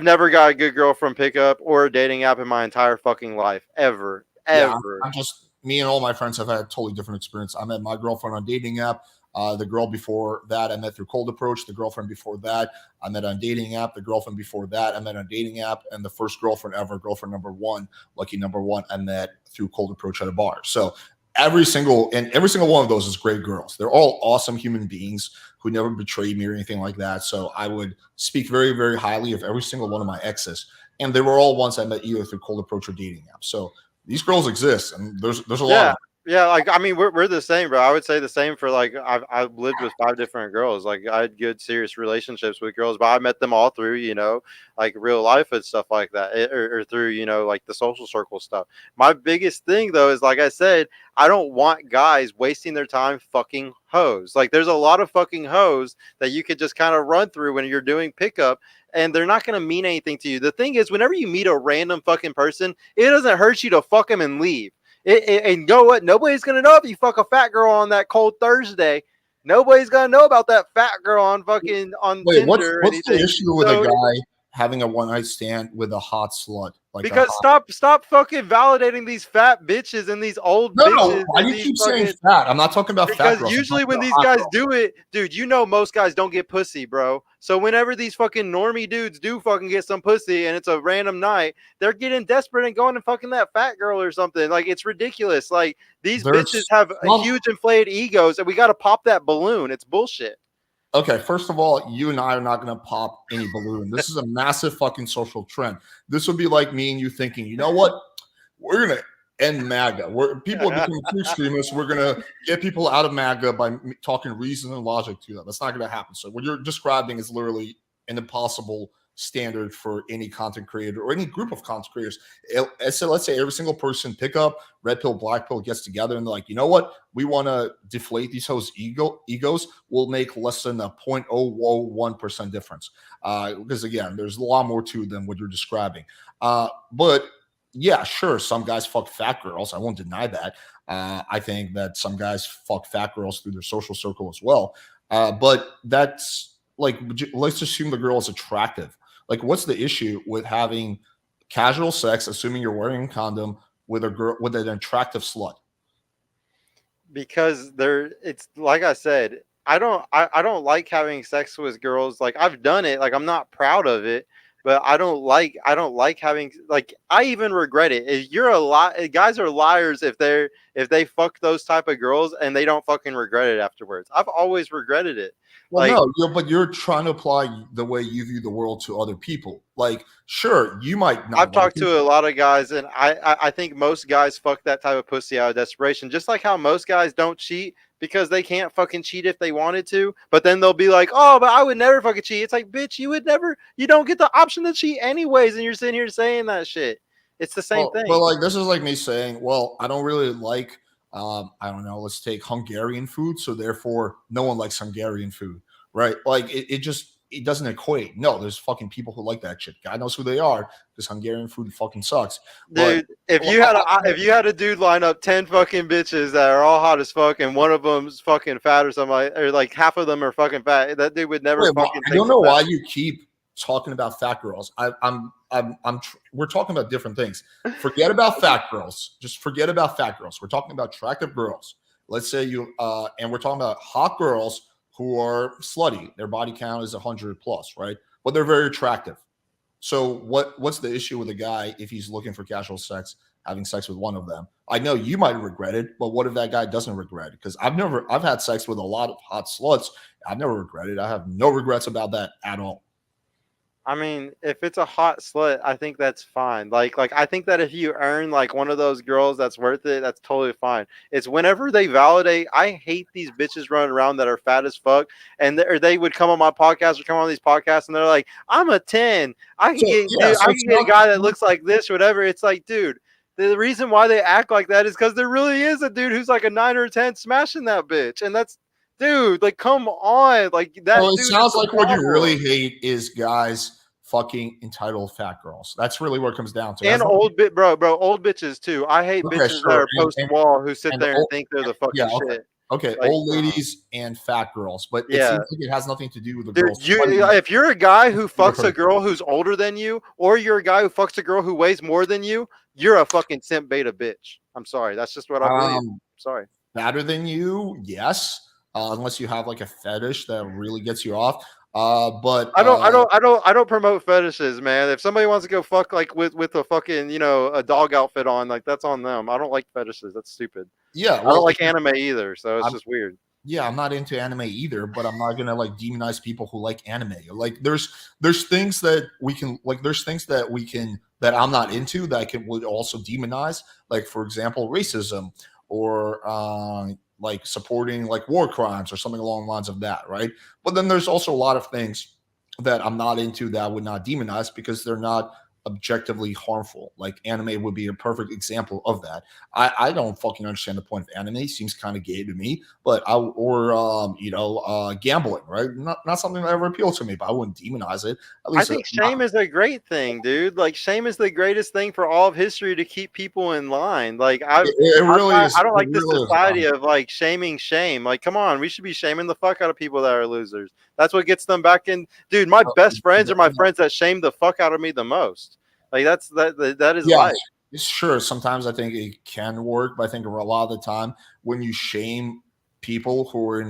never got a good girl from pickup or a dating app in my entire fucking life ever. Yeah, I'm just, me and all my friends have had totally different experience. I met my girlfriend on a dating app. The girl before that I met through cold approach. The girlfriend before that I met on a dating app. The girlfriend before that I met on a dating app. And the first girlfriend ever, girlfriend number one, lucky number one, I met through cold approach at a bar. So every single one of those is great girls. They're all awesome human beings who never betrayed me or anything like that. So I would speak very, very highly of every single one of my exes. And they were all ones I met either through cold approach or dating apps. So these girls exist, and there's a lot of. Yeah, like I mean, we're the same, bro. I would say the same for like I've lived with 5 different girls. Like I had good, serious relationships with girls, but I met them all through like real life and stuff like that, or through like the social circle stuff. My biggest thing though is, like I said, I don't want guys wasting their time fucking hoes. Like there's a lot of fucking hoes that you could just kind of run through when you're doing pickup. And they're not going to mean anything to you. The thing is, whenever you meet a random fucking person, it doesn't hurt you to fuck them and leave. And you know what? Nobody's going to know if you fuck a fat girl on that cold Thursday. Nobody's going to know about that fat girl on fucking on Wait, Tinder. What's the issue with a guy having a one night stand with a hot slut? Because stop fucking validating these fat bitches and these old bitches. No, why do you keep saying fat? I'm not talking about fat girls. Because usually when these guys do it, dude, most guys don't get pussy, bro. So whenever these fucking normie dudes do fucking get some pussy and it's a random night, they're getting desperate and going and fucking that fat girl or something. Like it's ridiculous. Like these bitches have huge inflated egos and we got to pop that balloon. It's bullshit. Okay, first of all, you and I are not going to pop any balloon. This is a massive fucking social trend. This would be like me and you thinking, you know what? We're going to end MAGA. People are becoming too extremists. We're going to get people out of MAGA by talking reason and logic to them. That's not going to happen. So what you're describing is literally an impossible standard for any content creator or any group of content creators. So let's say every single person, pick up, red pill, black pill, gets together and they're like, you know what? We want to deflate these hoes' egos. We'll make less than a 0.001% difference. Because again, there's a lot more to than what you're describing. But yeah, sure, some guys fuck fat girls. I won't deny that. I think that some guys fuck fat girls through their social circle as well. But that's like, let's assume the girl is attractive. Like, what's the issue with having casual sex, assuming you're wearing a condom, with a girl, with an attractive slut? Because it's like I said, I don't like having sex with girls. Like I've done it. Like I'm not proud of it, but I don't like having, like, I even regret it. You're a lot. Guys are liars if they fuck those type of girls and they don't fucking regret it afterwards. I've always regretted it. Well, no, but you're trying to apply the way you view the world to other people. Like, sure, you might not. I've talked to a lot of guys, and I think most guys fuck that type of pussy out of desperation. Just like how most guys don't cheat because they can't fucking cheat if they wanted to. But then they'll be like, oh, but I would never fucking cheat. It's like, bitch, you don't get the option to cheat anyways, and you're sitting here saying that shit. It's the same thing. But like, this is like me saying, well, I don't really like, I don't know, let's take Hungarian food. So therefore, no one likes Hungarian food, right? Like, it doesn't equate. No, there's fucking people who like that shit. God knows who they are, because Hungarian food fucking sucks. Dude, if you had a dude line up 10 fucking bitches that are all hot as fuck, and one of them's fucking fat or something, or like half of them are fucking fat, that dude would never fucking. I don't know why you keep talking about fat girls. We're talking about different things. Forget about fat girls. Just forget about fat girls. We're talking about attractive girls. Let's say and we're talking about hot girls who are slutty. Their body count is 100 plus, right? But they're very attractive. So what's the issue with a guy if he's looking for casual sex, having sex with one of them? I know you might regret it, but what if that guy doesn't regret it? Because I've had sex with a lot of hot sluts. I've never regretted it. I have no regrets about that at all. I mean, if it's a hot slut, I think that's fine. Like I think that if you earn like one of those girls that's worth it, that's totally fine. It's whenever they validate. I hate these bitches running around that are fat as fuck, and or they would come on my podcast or come on these podcasts, and they're like, "I'm a 10. I can So get yeah, dude, so I it's can get a not. guy that looks like this, whatever." It's like, dude. The reason why they act like that is because there really is a dude who's like a 9 or 10 smashing that bitch, and that's dude. Like, come on, like So that it dude is sounds the like what you problem. really hate is guys fucking entitled fat girls. That's really what it comes down to. It And has nothing. old bit, bro, old bitches too. I hate Okay, bitches that sure, are post wall who sit and there and old, think they're the yeah, fucking okay, shit. okay, Like, old ladies and fat girls, but it yeah, seems like it has nothing to do with the dude. girls. If you're a guy who fucks a girl who's older than you, or you're a guy who fucks a girl who weighs more than you, you're a fucking simp beta bitch. I'm sorry. That's just what I believe. Um, Sorry. Fatter than you, yes, unless you have like a fetish that really gets you off. But I don't promote fetishes, man. If somebody wants to go fuck like with a fucking a dog outfit on, like that's on them. I don't like fetishes. That's stupid. yeah, I don't well, like anime either, so it's I'm, just weird. yeah, I'm not into anime either, but I'm not gonna like demonize people who like anime. Like there's things that we can like there's things that we can that I'm not into that I can would also demonize. Like for example, racism or like supporting like war crimes or something along the lines of that, right? But then there's also a lot of things that I'm not into that I would not demonize because they're not objectively harmful. Like anime would be a perfect example of that. I don't fucking understand the point of anime. It seems kind of gay to me, but gambling, right? Not something that ever appealed to me, but I wouldn't demonize it. At I least think not, shame is a great thing, dude. Like shame is the greatest thing for all of history to keep people in line. Like it really is. I don't It like this really is. society of like shaming shame. Like, come on, we should be shaming the fuck out of people that are losers. That's what gets them back in. Dude, my best friends are my friends that shame the fuck out of me the most. Like that is Yeah, life. sure. Sometimes I think it can work, but I think a lot of the time when you shame people who are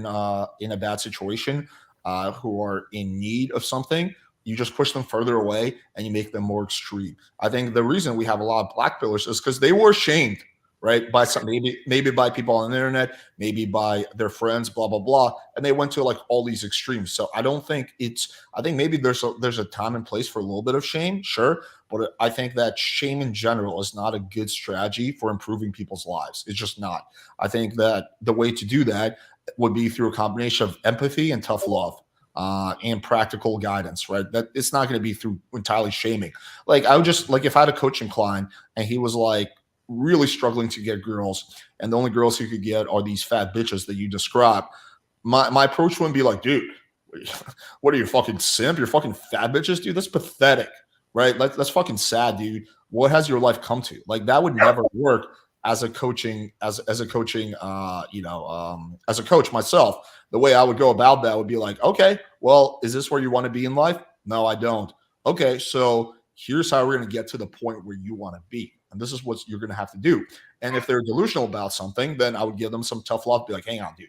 in a bad situation, who are in need of something, you just push them further away and you make them more extreme. I think the reason we have a lot of black pillars is because they were shamed, right, by some maybe by people on the internet, maybe by their friends, blah blah blah, and they went to like all these extremes. So I don't think it's. I think maybe there's a time and place for a little bit of shame, sure, but I think that shame in general is not a good strategy for improving people's lives. It's just not. I think that the way to do that would be through a combination of empathy and tough love. And practical guidance, right? That it's not going to be through entirely shaming. Like I would just like if I had a coaching client and he was like really struggling to get girls, and the only girls he could get are these fat bitches that you describe. My approach wouldn't be like, dude, what are you fucking simp? You're fucking fat bitches, dude. That's pathetic, right? That's fucking sad, dude. What has your life come to? Like that would never work as a coaching as a coaching as a coach myself. The way I would go about that would be like, okay, well, is this where you want to be in life? No, I don't. Okay, so here's how we're going to get to the point where you want to be, and this is what you're going to have to do. And if they're delusional about something, then I would give them some tough love. Be like, hang on, dude,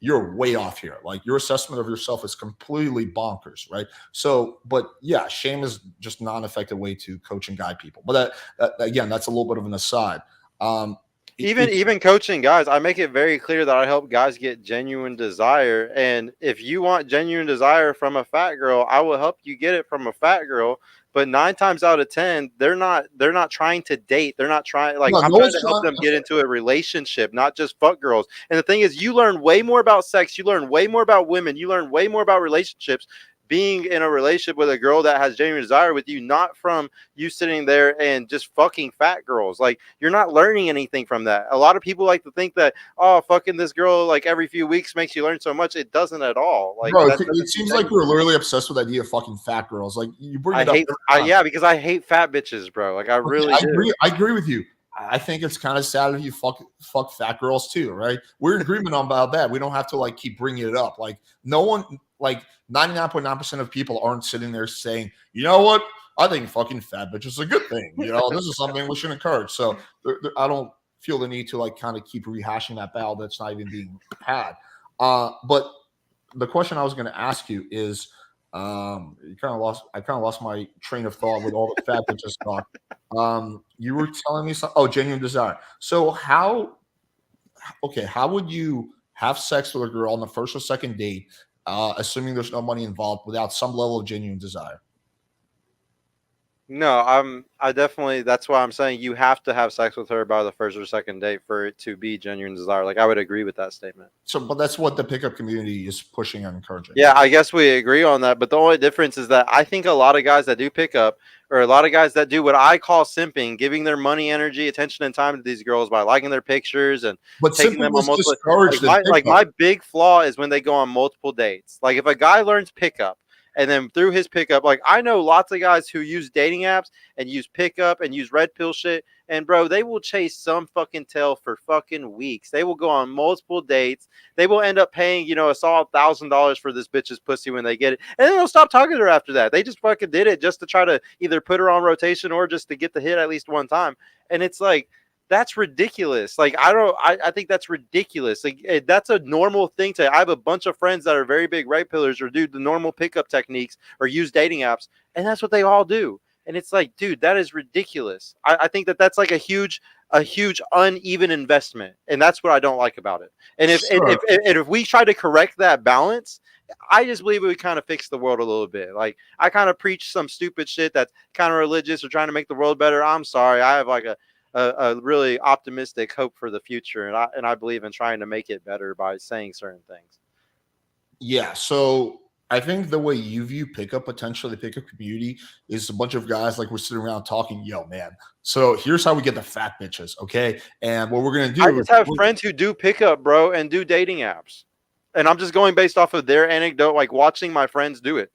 you're way off here. Like your assessment of yourself is completely bonkers, right? So, but yeah, shame is just not an effective way to coach and guide people. But that again, that's a little bit of an aside. Um, Even coaching guys, I make it very clear that I help guys get genuine desire. And if you want genuine desire from a fat girl, I will help you get it from a fat girl. But 9 times out of 10, they're not trying to date. They're not trying like no, I'm no trying one's to help trying. them get into a relationship, not just fuck girls. And the thing is, you learn way more about sex, you learn way more about women, you learn way more about relationships being in a relationship with a girl that has genuine desire with you, not from you sitting there and just fucking fat girls. Like you're not learning anything from that. A lot of people like to think that, oh, fucking this girl like every few weeks makes you learn so much. It doesn't at all. Like Bro, that it doesn't seems teach like we're anything. literally obsessed with the idea of fucking fat girls. Like you bring I it up hate, every time. yeah, because I hate fat bitches, bro. Like I Okay, really do. I agree with you. I think it's kind of sad if you fuck fat girls too, right? We're in agreement on about that. We don't have to like keep bringing it up. Like no one, like 99.9% of people aren't sitting there saying, you know what? I think fucking fat bitch is a good thing. You know, this is something we should encourage. So I don't feel the need to like kind of keep rehashing that battle that's not even being had. But the question I was going to ask you is, you kind of lost. I kind of lost my train of thought with all the fat bitches talk. You were telling me something. Oh, genuine desire. So how? Okay, how would you have sex with a girl on the first or second date, assuming there's no money involved, without some level of genuine desire? No, I definitely, that's why I'm saying you have to have sex with her by the first or second date for it to be genuine desire. Like I would agree with that statement. So, but that's what the pickup community is pushing and encouraging. Yeah, I guess we agree on that. But the only difference is that I think a lot of guys that do pick up, or a lot of guys that do what I call simping, giving their money, energy, attention, and time to these girls by liking their pictures and But taking simping them on was multiple. discouraged in Like pickup. my big flaw is when they go on multiple dates. Like if a guy learns pickup. And then through his pickup, like I know lots of guys who use dating apps and use pickup and use red pill shit. And bro, they will chase some fucking tail for fucking weeks. They will go on multiple dates. They will end up paying, a solid $1,000 for this bitch's pussy when they get it, and then they'll stop talking to her after that. They just fucking did it just to try to either put her on rotation or just to get the hit at least one time. And it's like that's ridiculous. Like I don't, I think that's ridiculous. Like that's a normal thing to. I have a bunch of friends that are very big red pillars or do the normal pickup techniques or use dating apps, and that's what they all do. And it's like, dude, that is ridiculous. I think that that's like a huge uneven investment, and that's what I don't like about it. And Sure. if we try to correct that balance, I just believe we kind of fix the world a little bit. Like I kind of preach some stupid shit that's kind of religious or trying to make the world better. I'm sorry, I have like a really optimistic hope for the future, and I believe in trying to make it better by saying certain things. Yeah. So I think the way you view pickup, potentially the pickup community, is a bunch of guys like we're sitting around talking, yo, man. So here's how we get the fat bitches. Okay. And what we're going to I do is just have friends who do pickup, bro, and do dating apps, and I'm just going based off of their anecdote, like watching my friends do it.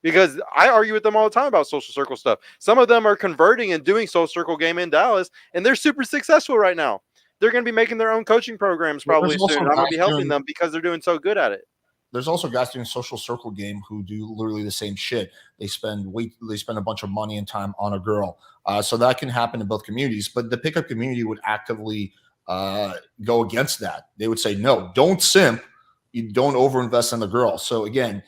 Because I argue with them all the time about social circle stuff. Some of them are converting and doing social circle game in Dallas, and they're super successful right now. They're going to be making their own coaching programs there's probably soon, also and I'm going guys to be helping doing them because they're doing so good at it. there's also guys doing social circle game who do literally the same shit. They spend a bunch of money and time on a girl. So that can happen in both communities. But the pickup community would actively go against that. They would say, no, don't simp. You don't overinvest in the girl. So again,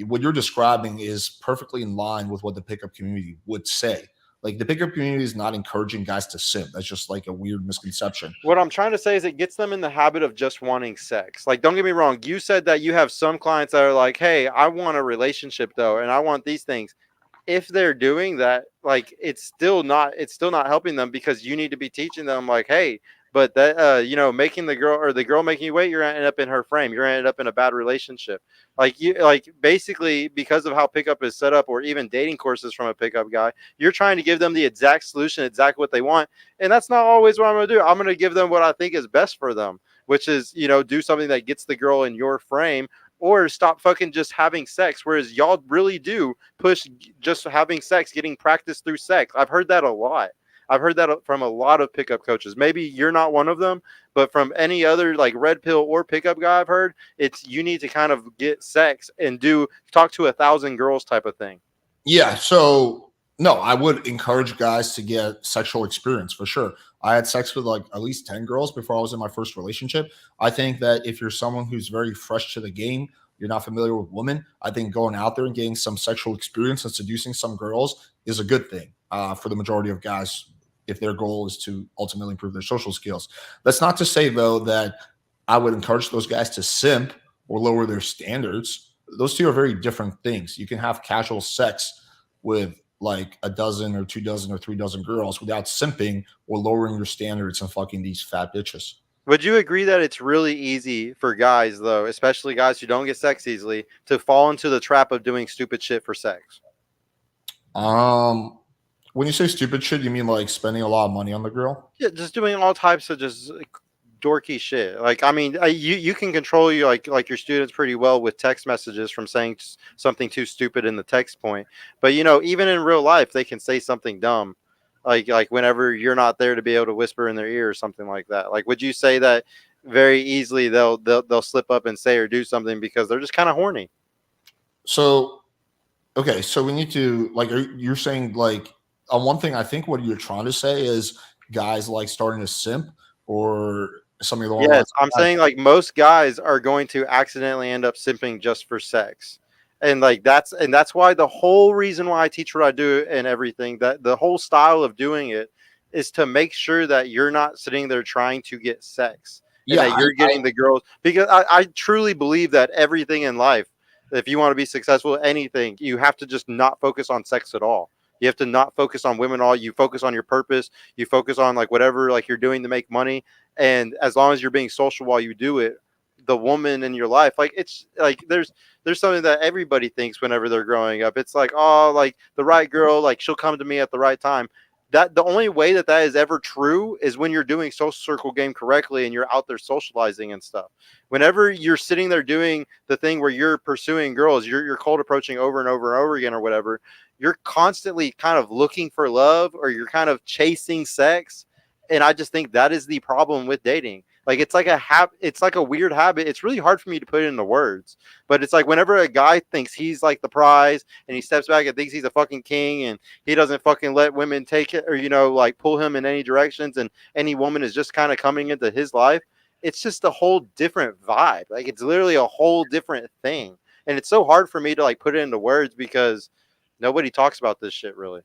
what you're describing is perfectly in line with what the pickup community would say. Like the pickup community is not encouraging guys to simp. That's just like a weird misconception. What I'm trying to say is it gets them in the habit of just wanting sex. Like, don't get me wrong. You said that you have some clients that are like, hey, I want a relationship though, and I want these things. If they're doing that, like it's still not helping them because you need to be teaching them like, hey, but that making the girl or the girl making you wait, you're gonna end up in her frame. You're gonna end up in a bad relationship. Like you like basically because of how pickup is set up, or even dating courses from a pickup guy, you're trying to give them the exact solution, exactly what they want. And that's not always what I'm gonna do. I'm gonna give them what I think is best for them, which is, do something that gets the girl in your frame, or stop fucking just having sex. Whereas y'all really do push just having sex, getting practice through sex. I've heard that a lot. I've heard that from a lot of pickup coaches. Maybe you're not one of them, but from any other like red pill or pickup guy I've heard, it's you need to kind of get sex and talk to 1,000 girls type of thing. Yeah. So no, I would encourage guys to get sexual experience for sure. I had sex with like at least 10 girls before I was in my first relationship. I think that if you're someone who's very fresh to the game, you're not familiar with women, I think going out there and getting some sexual experience and seducing some girls is a good thing for the majority of guys if their goal is to ultimately improve their social skills. That's not to say, though, that I would encourage those guys to simp or lower their standards. Those two are very different things. You can have casual sex with like a dozen or 2 dozen or 3 dozen girls without simping or lowering your standards and fucking these fat bitches. Would you agree that it's really easy for guys, though, especially guys who don't get sex easily, to fall into the trap of doing stupid shit for sex? Um, when you say stupid shit, you mean like spending a lot of money on the girl? Yeah, just doing all types of just dorky shit. Like, I mean, you can control your students pretty well with text messages from saying something too stupid in the text point. But even in real life, they can say something dumb, like whenever you're not there to be able to whisper in their ear or something like that. Like, would you say that very easily they'll slip up and say or do something because they're just kind of horny? So okay, so we need to like you're saying like on one thing. I think what you're trying to say is guys like starting to simp or something along the Yes, lines. I'm saying like most guys are going to accidentally end up simping just for sex. And like that's why the whole reason why I teach what I do and everything, that the whole style of doing it is to make sure that you're not sitting there trying to get sex and Yeah, that you're getting the girls, because I truly believe that everything in life, if you want to be successful at anything, you have to just not focus on sex at all. You have to not focus on women all. You focus on your purpose. You focus on like whatever like you're doing to make money. And as long as you're being social while you do it, the woman in your life, like it's like there's something that everybody thinks whenever they're growing up. It's like, oh, like the right girl, like she'll come to me at the right time. That the only way that that is ever true is when you're doing social circle game correctly and you're out there socializing and stuff. Whenever you're sitting there doing the thing where you're pursuing girls, you're cold approaching over and over and over again or whatever, you're constantly kind of looking for love or you're kind of chasing sex. And I just think that is the problem with dating. Like it's like it's like a weird habit. It's really hard for me to put it into words, but it's like whenever a guy thinks he's like the prize and he steps back and thinks he's a fucking king and he doesn't fucking let women take it or like pull him in any directions, and any woman is just kind of coming into his life, it's just a whole different vibe. Like it's literally a whole different thing, and it's so hard for me to like put it into words because nobody talks about this shit really.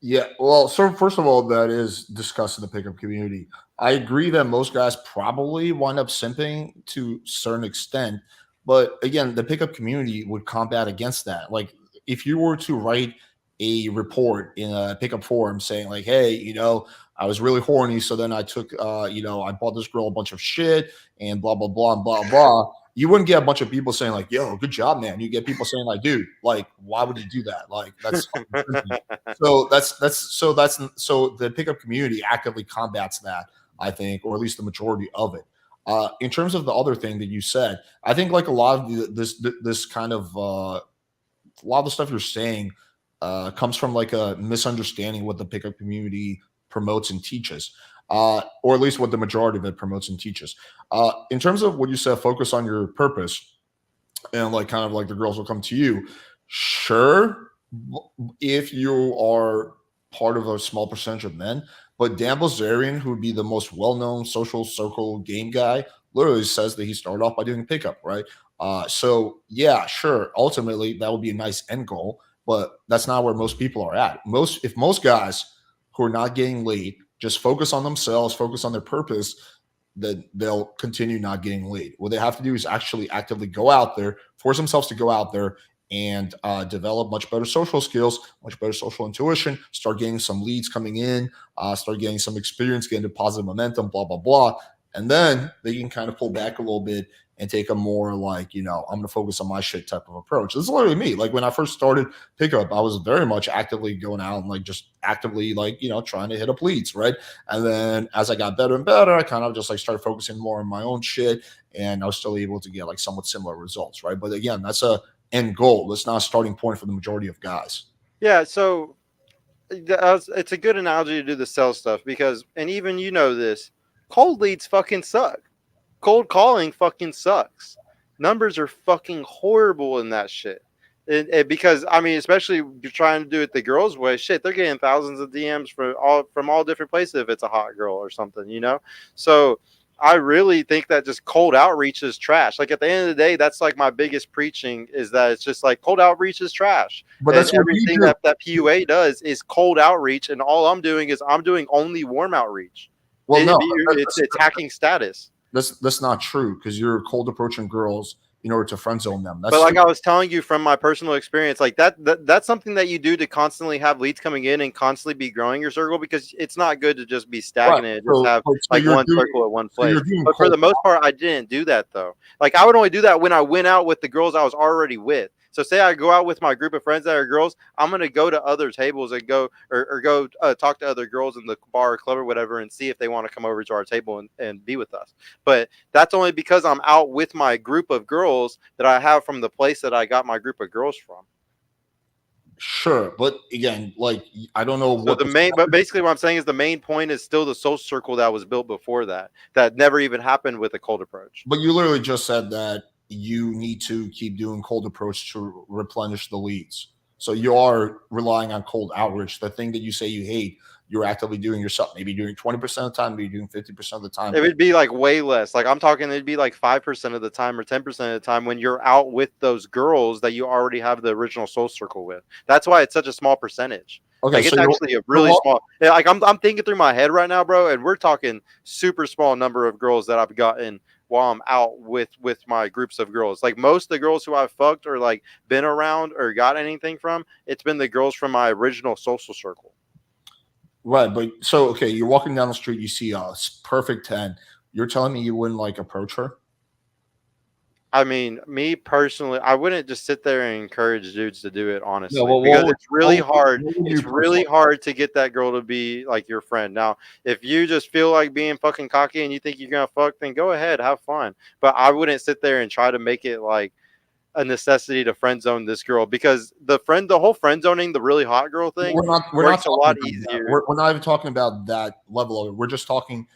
Yeah, well, so first of all, that is discussed in the pickup community. I agree that most guys probably wind up simping to a certain extent, but again, the pickup community would combat against that. Like, if you were to write a report in a pickup forum saying, like, hey, I was really horny, so then I took, I bought this girl a bunch of shit and blah blah blah and blah blah. You wouldn't get a bunch of people saying like, "Yo, good job, man." You get people saying like, "Dude, like, why would you do that? Like, that's so the pickup community actively combats that, I think, or at least the majority of it. In terms of the other thing that you said, I think like a lot of this kind of a lot of the stuff you're saying comes from like a misunderstanding what the pickup community promotes and teaches, or at least what the majority of it promotes and teaches. In terms of what you said, focus on your purpose, and like kind of like the girls will come to you. Sure, if you are part of a small percentage of men, but Dan Bilzerian, who would be the most well-known social circle game guy, literally says that he started off by doing pickup, right? So yeah, sure. Ultimately, that would be a nice end goal, but that's not where most people are at. If most guys who are not getting laid just focus on themselves, focus on their purpose, then they'll continue not getting laid. What they have to do is actually actively go out there, force themselves to go out there and develop much better social skills, much better social intuition, start getting some leads coming in, start getting some experience, getting into positive momentum, blah, blah, blah. And then they can kind of pull back a little bit and take a more like, I'm going to focus on my shit type of approach. This is literally me. Like when I first started pickup, I was very much actively going out and like just actively like, trying to hit up leads, right? And then as I got better and better, I kind of just like started focusing more on my own shit, and I was still able to get like somewhat similar results, right? But again, that's a end goal. That's not a starting point for the majority of guys. Yeah, so it's a good analogy to do the sell stuff because, and even this, cold leads fucking suck. Cold calling fucking sucks. Numbers are fucking horrible in that shit. Because I mean, especially you're trying to do it the girls' way. Shit, they're getting thousands of DMs from all different places if it's a hot girl or something, So I really think that just cold outreach is trash. Like at the end of the day, that's like my biggest preaching is that it's just like cold outreach is trash. But And that's what everything that PUA does is cold outreach, and all I'm doing is I'm doing only warm outreach. Well, no, It's attacking status. that's not true because you're cold approaching girls in order to friend zone them. That's But like I was telling you from my personal experience, like that's something that you do to constantly have leads coming in and constantly be growing your circle, because it's not good to just be stagnant and just have like one circle at one place. But for the most part, I didn't do that though. Like I would only do that when I went out with the girls I was already with. So say I go out with my group of friends that are girls, I'm going to go to other tables and go or go talk to other girls in the bar or club or whatever and see if they want to come over to our table and be with us. But that's only because I'm out with my group of girls that I have from the place that I got my group of girls from. Sure, but again, like I don't know what but basically what I'm saying is the main point is still the social circle that was built before that never even happened with a cold approach. But you literally just said that you need to keep doing cold approach to replenish the leads. So you are relying on cold outreach. The thing that you say you hate, you're actively doing yourself. Maybe doing 20% of the time, maybe doing 50% of the time. It would be like way less. Like I'm talking, it'd be like 5% of the time or 10% of the time when you're out with those girls that you already have the original soul circle with. That's why it's such a small percentage. Okay, like it's actually a really small. Like I'm thinking through my head right now, bro, and we're talking super small number of girls that I've gotten while I'm out with my groups of girls. Like most of the girls who I've fucked or like been around or got anything from, it's been the girls from my original social circle. Right, but so okay, you're walking down the street, you see a perfect 10. You're telling me you wouldn't like approach her? I mean, me personally, I wouldn't just sit there and encourage dudes to do it, Yeah, honestly, well, because it's really hard. what would you It's really personally? hard to get that girl to be like your friend. Now, if you just feel like being fucking cocky and you think you're gonna fuck, then go ahead, have fun. But I wouldn't sit there and try to make it like a necessity to friend zone this girl because the whole friend zoning the really hot girl thing We're not works a talking lot about that. easier. We're not even talking about that level of it. We're just talking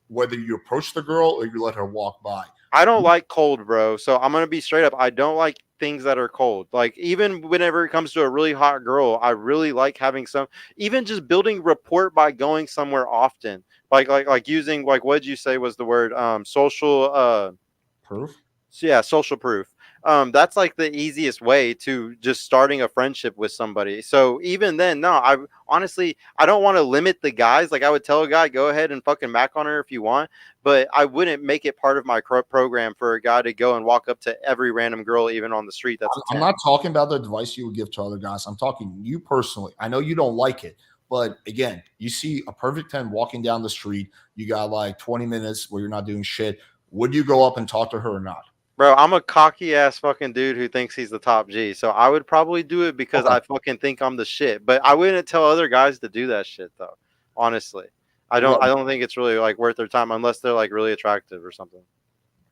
whether you approach the girl or you let her walk by. I don't like cold, bro. So I'm gonna be straight up. I don't like things that are cold. Like even whenever it comes to a really hot girl, I really like having some. Even just building rapport by going somewhere often. Like using like what did you say was the word social Proof? so yeah, social proof. That's like the easiest way to just starting a friendship with somebody. So even then, no, I honestly I don't want to limit the guys. Like I would tell a guy, go ahead and fucking mac on her if you want, but I wouldn't make it part of my program for a guy to go and walk up to every random girl, even on the street. That's a I'm 10. not talking about the advice you would give to other guys. I'm talking you personally. I know you don't like it, but again, you see a perfect 10 walking down the street. You got like 20 minutes where you're not doing shit. Would you go up and talk to her or not? Bro, I'm a cocky ass fucking dude who thinks he's the top G. So I would probably do it because Okay. I fucking think I'm the shit. But I wouldn't tell other guys to do that shit though. Honestly. Right. I don't think it's really like worth their time unless they're like really attractive or something.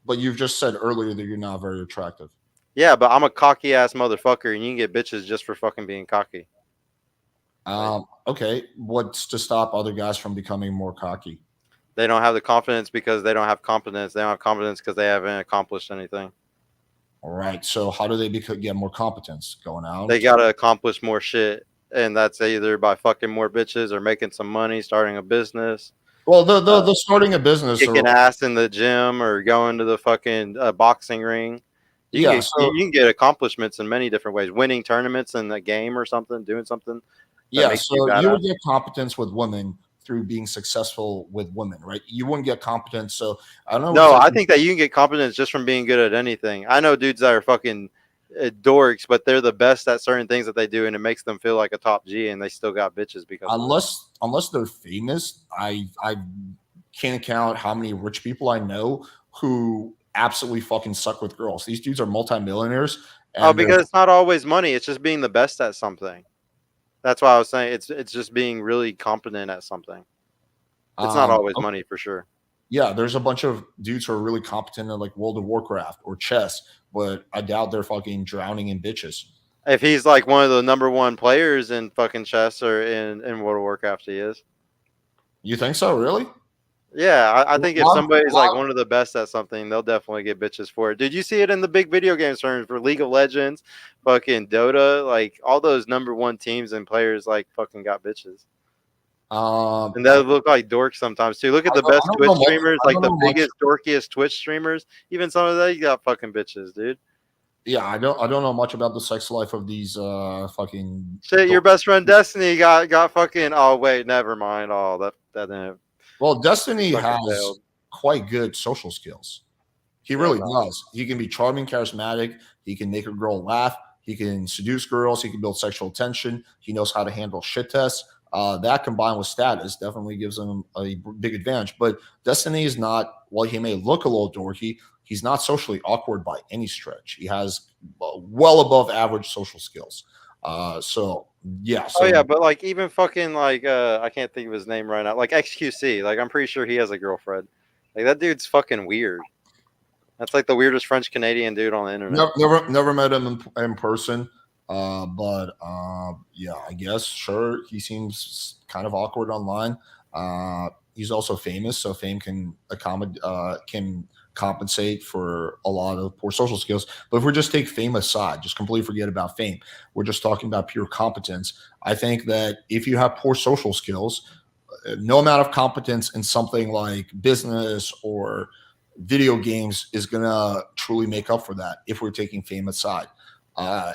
But you've just said earlier that you're not very attractive. Yeah, but I'm a cocky ass motherfucker and you can get bitches just for fucking being cocky. Okay. What's to stop other guys from becoming more cocky? They don't have the confidence because they don't have competence. They don't have competence because they haven't accomplished anything. All right. So how do they get more competence going out? They gotta accomplish more shit. And that's either by fucking more bitches or making some money, starting a business. Well, the starting a business Kicking or ass in the gym or going to the fucking boxing ring. yeah. So You can get accomplishments in many different ways. Winning tournaments in the game or something, doing something that yeah. makes you So you badass. would get competence with women through being successful with women, right? You wouldn't get competence. So I don't know. No, I think that you can get confidence just from being good at anything. I know dudes that are fucking dorks, but they're the best at certain things that they do, and it makes them feel like a top G, and they still got bitches because of it. Unless they're famous, I can't count how many rich people I know who absolutely fucking suck with girls. These dudes are multimillionaires, Oh, and they're because it's not always money; it's just being the best at something. That's why I was saying it's just being really competent at something. It's not always okay, money for sure. yeah. There's a bunch of dudes who are really competent in like World of Warcraft or chess, but I doubt they're fucking drowning in bitches. If he's like one of the number one players in fucking chess or in World of Warcraft, he is. You think so? Really? Yeah, I think if Lot, somebody's like lot, one of the best at something, they'll definitely get bitches for it. Did you see it in the big video game terms for League of Legends, fucking Dota? Like all those number one teams and players like fucking got bitches. And I, that look like dorks sometimes too. Look at the I best don't Twitch know much. streamers, I like don't the know much. biggest, dorkiest Twitch streamers. Even some of that, you got fucking bitches, dude. Yeah, I don't know much about the sex life of these fucking. Shit, your best friend Destiny got fucking. Oh wait, never mind. Oh that didn't Well, Destiny fucking has failed. quite good social skills. He Yeah, really no. does. He can be charming, charismatic. He can make a girl laugh. He can seduce girls. He can build sexual tension. He knows how to handle shit tests. That combined with status definitely gives him a big advantage. But Destiny is not, while he may look a little dorky, he's not socially awkward by any stretch. He has well above average social skills. So, yeah. Oh So, yeah, but like even fucking like I can't think of his name right now. Like XQC, like I'm pretty sure he has a girlfriend. Like that dude's fucking weird. That's like the weirdest French Canadian dude on the internet. never met him in person. But yeah, I guess sure he seems kind of awkward online. He's also famous, so fame can can compensate for a lot of poor social skills. But if we just take fame aside, just completely forget about fame. We're just talking about pure competence. I think that if you have poor social skills, no amount of competence in something like business or video games is going to truly make up for that if we're taking fame aside.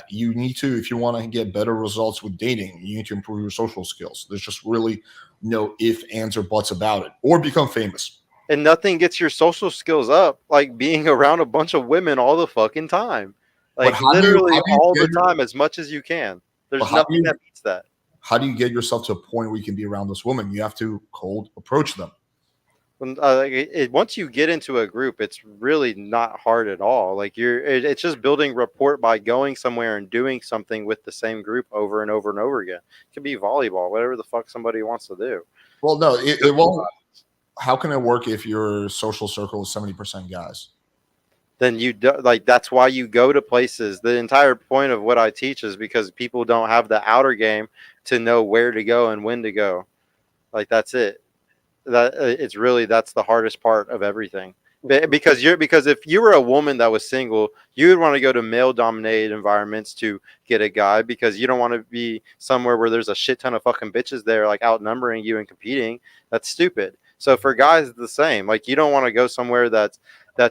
You need to, if you want to get better results with dating, you need to improve your social skills. There's just really no if, ands, or buts about it, or become famous. and nothing gets your social skills up like being around a bunch of women all the fucking time, But like how literally do you all get the time as much as you can. but There's nothing that beats that. how do you get yourself to a point where you can be around this woman? You have to cold approach them. Once you get into a group, it's really not hard at all. Like it's just building rapport by going somewhere and doing something with the same group over and over and over again. It could be volleyball, whatever the fuck somebody wants to do. Well, no, it won't. How can it work if your social circle is 70% guys? Then you do, like that's why you go to places. The entire point of what I teach is because people don't have the outer game to know where to go and when to go. Like that's it. That it's really that's the hardest part of everything. Because if you were a woman that was single, you would want to go to male dominated environments to get a guy because you don't want to be somewhere where there's a shit ton of fucking bitches there like outnumbering you and competing. That's stupid. So for guys, it's the same. Like you don't want to go somewhere that's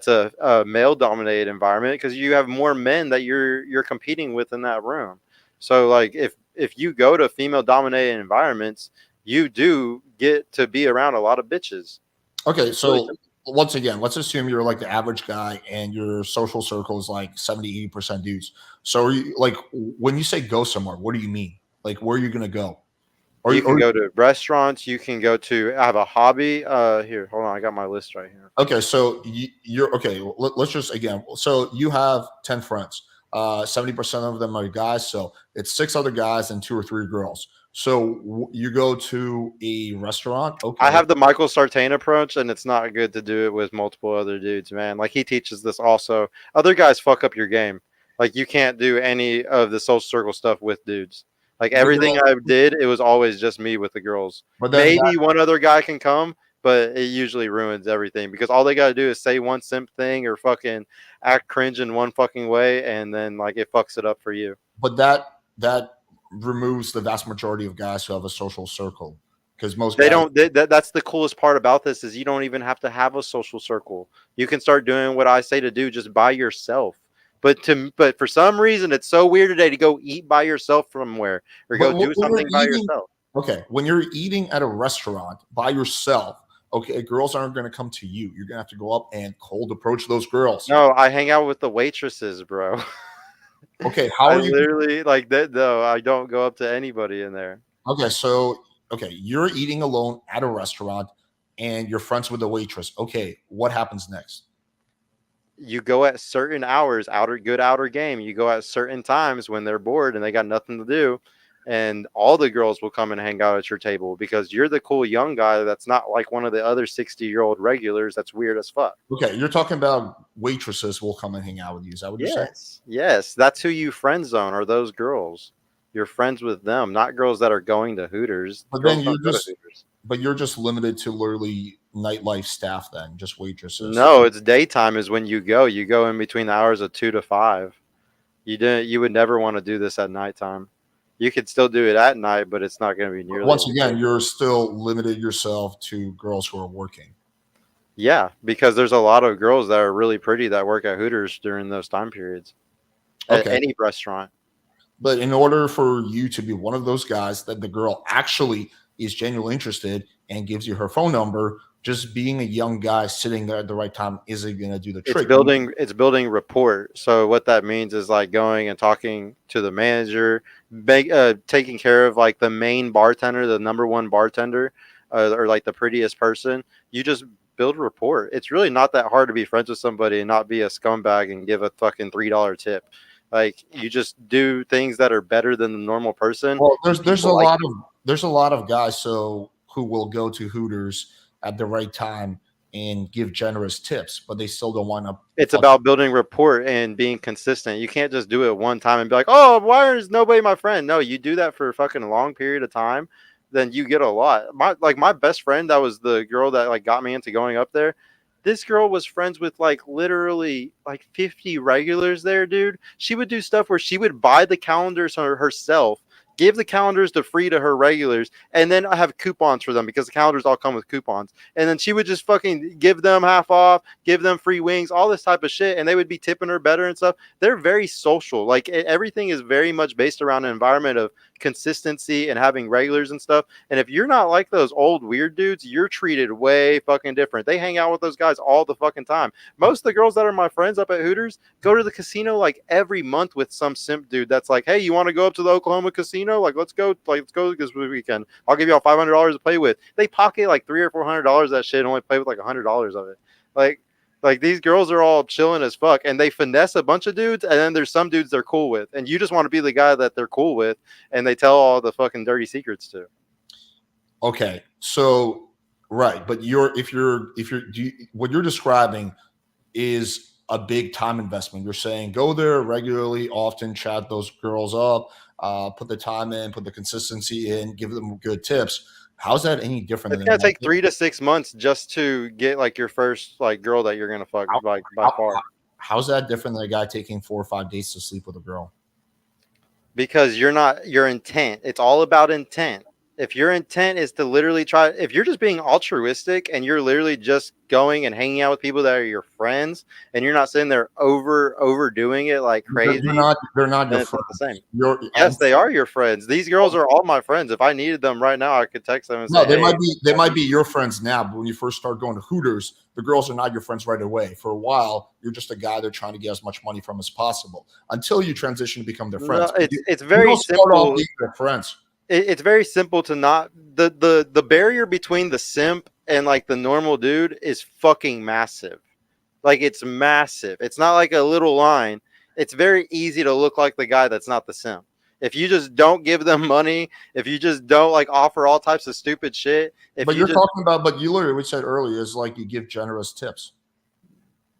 a male dominated environment because you have more men that you're competing with in that room. So like if you go to female dominated environments, you do get to be around a lot of bitches. Okay, so once again, let's assume you're like the average guy and your social circle is like 70-80% dudes. So are you like when you say go somewhere, what do you mean? Like where are you gonna go? You can go to restaurants. You can go to. I have a hobby. Here, hold on. I got my list right here. Okay, so you're okay. Let's just again. So you have 10 friends. 70% of them are guys. So it's 6 other guys and 2 or 3 girls. So you go to a restaurant. Okay, I have the Michael Sartain approach, and it's not good to do it with multiple other dudes, man. Like he teaches this also. Other guys fuck up your game. Like you can't do any of the social circle stuff with dudes. Like everything I did, it was always just me with the girls. but then Maybe one other guy can come, but it usually ruins everything because all they got to do is say one simp thing or fucking act cringe in one fucking way, and then like it fucks it up for you. but that removes the vast majority of guys who have a social circle because most They guys. don't. That's the coolest part about this is you don't even have to have a social circle. You can start doing what I say to do just by yourself. But for some reason it's so weird today to go eat by yourself somewhere or go But do when you're something by eating, yourself. okay, when you're eating at a restaurant by yourself, okay, girls aren't going to come to you. You're going to have to go up and cold approach those girls. No, I hang out with the waitresses, bro. Okay, how I are you? literally like that. No, I don't go up to anybody in there. Okay, so okay, you're eating alone at a restaurant, and you're friends with the waitress. Okay, what happens next? You go at certain hours, outer game. You go at certain times when they're bored and they got nothing to do, and all the girls will come and hang out at your table because you're the cool young guy that's not like one of the other 60-year-old regulars that's weird as fuck. Okay, you're talking about waitresses will come and hang out with you. Is that what you're saying? Yes, that's who you friend zone are those girls. You're friends with them, not girls that are going to Hooters. But Girls then don't go to Hooters. but you're just limited to literally nightlife staff then, just waitresses. No, it's daytime is when you go. You go in between the hours of 2 to 5. You would never want to do this at nighttime. You could still do it at night, but it's not going to be nearly. Once as again, good. you're still limited yourself to girls who are working. Yeah, because there's a lot of girls that are really pretty that work at Hooters during those time periods. At Okay. any restaurant. But in order for you to be one of those guys that the girl actually is genuinely interested and gives you her phone number, just being a young guy sitting there at the right time isn't going to do the trick. It's building rapport. So what that means is like going and talking to the manager, taking care of like the main bartender, the number one bartender, or like the prettiest person. You just build rapport. It's really not that hard to be friends with somebody and not be a scumbag and give a fucking $3 tip. Like you just do things that are better than the normal person. Well, there's a lot of guys who will go to Hooters at the right time and give generous tips, but they still don't want to. It's about building rapport and being consistent. You can't just do it one time and be like, "Oh, why is nobody my friend?" No, you do that for a fucking long period of time, then you get a lot. My best friend, that was the girl that like got me into going up there. This girl was friends with like literally like 50 regulars there, dude. She would do stuff where she would buy the calendars herself, give the calendars to free to her regulars, and then I have coupons for them because the calendars all come with coupons. And then she would just fucking give them half off, give them free wings, all this type of shit, and they would be tipping her better and stuff. They're very social. Like everything is very much based around an environment of consistency and having regulars and stuff. And if you're not like those old weird dudes, you're treated way fucking different. They hang out with those guys all the fucking time. Most of the girls that are my friends up at Hooters go to the casino like every month with some simp dude that's like, hey, you want to go up to the Oklahoma casino? Like, let's go this weekend. I'll give y'all $500 to play with. They pocket like $300 or $400 of that shit and only play with like $100 of it. Like these girls are all chilling as fuck, and they finesse a bunch of dudes, and then there's some dudes they're cool with, and you just want to be the guy that they're cool with, and they tell all the fucking dirty secrets to. Okay, so right, but what you're describing is a big time investment. You're saying go there regularly, often, chat those girls up, put the time in, put the consistency in, give them good tips. How's that any different? It's gonna take 3 to 6 months just to get like your first like girl that you're gonna fuck by far. How's that different than a guy taking 4 or 5 days to sleep with a girl? Because your intent. It's all about intent. If your intent is to literally try, if you're just being altruistic and you're literally just going and hanging out with people that are your friends, and you're not sitting there overdoing it like crazy, they're not your friends. Not the same. Yes, they are your friends. These girls are all my friends. If I needed them right now, I could text them and say, they might be your friends now, but when you first start going to Hooters, the girls are not your friends right away. For a while, you're just a guy they're trying to get as much money from as possible until you transition to become their friends. No, it's very simple. Being their friends. It's very simple to not the barrier between the simp and like the normal dude is fucking massive. Like it's massive. It's not like a little line. It's very easy to look like the guy that's not the simp. If you just don't give them money, if you just don't like offer all types of stupid shit. But you literally said earlier is like you give generous tips.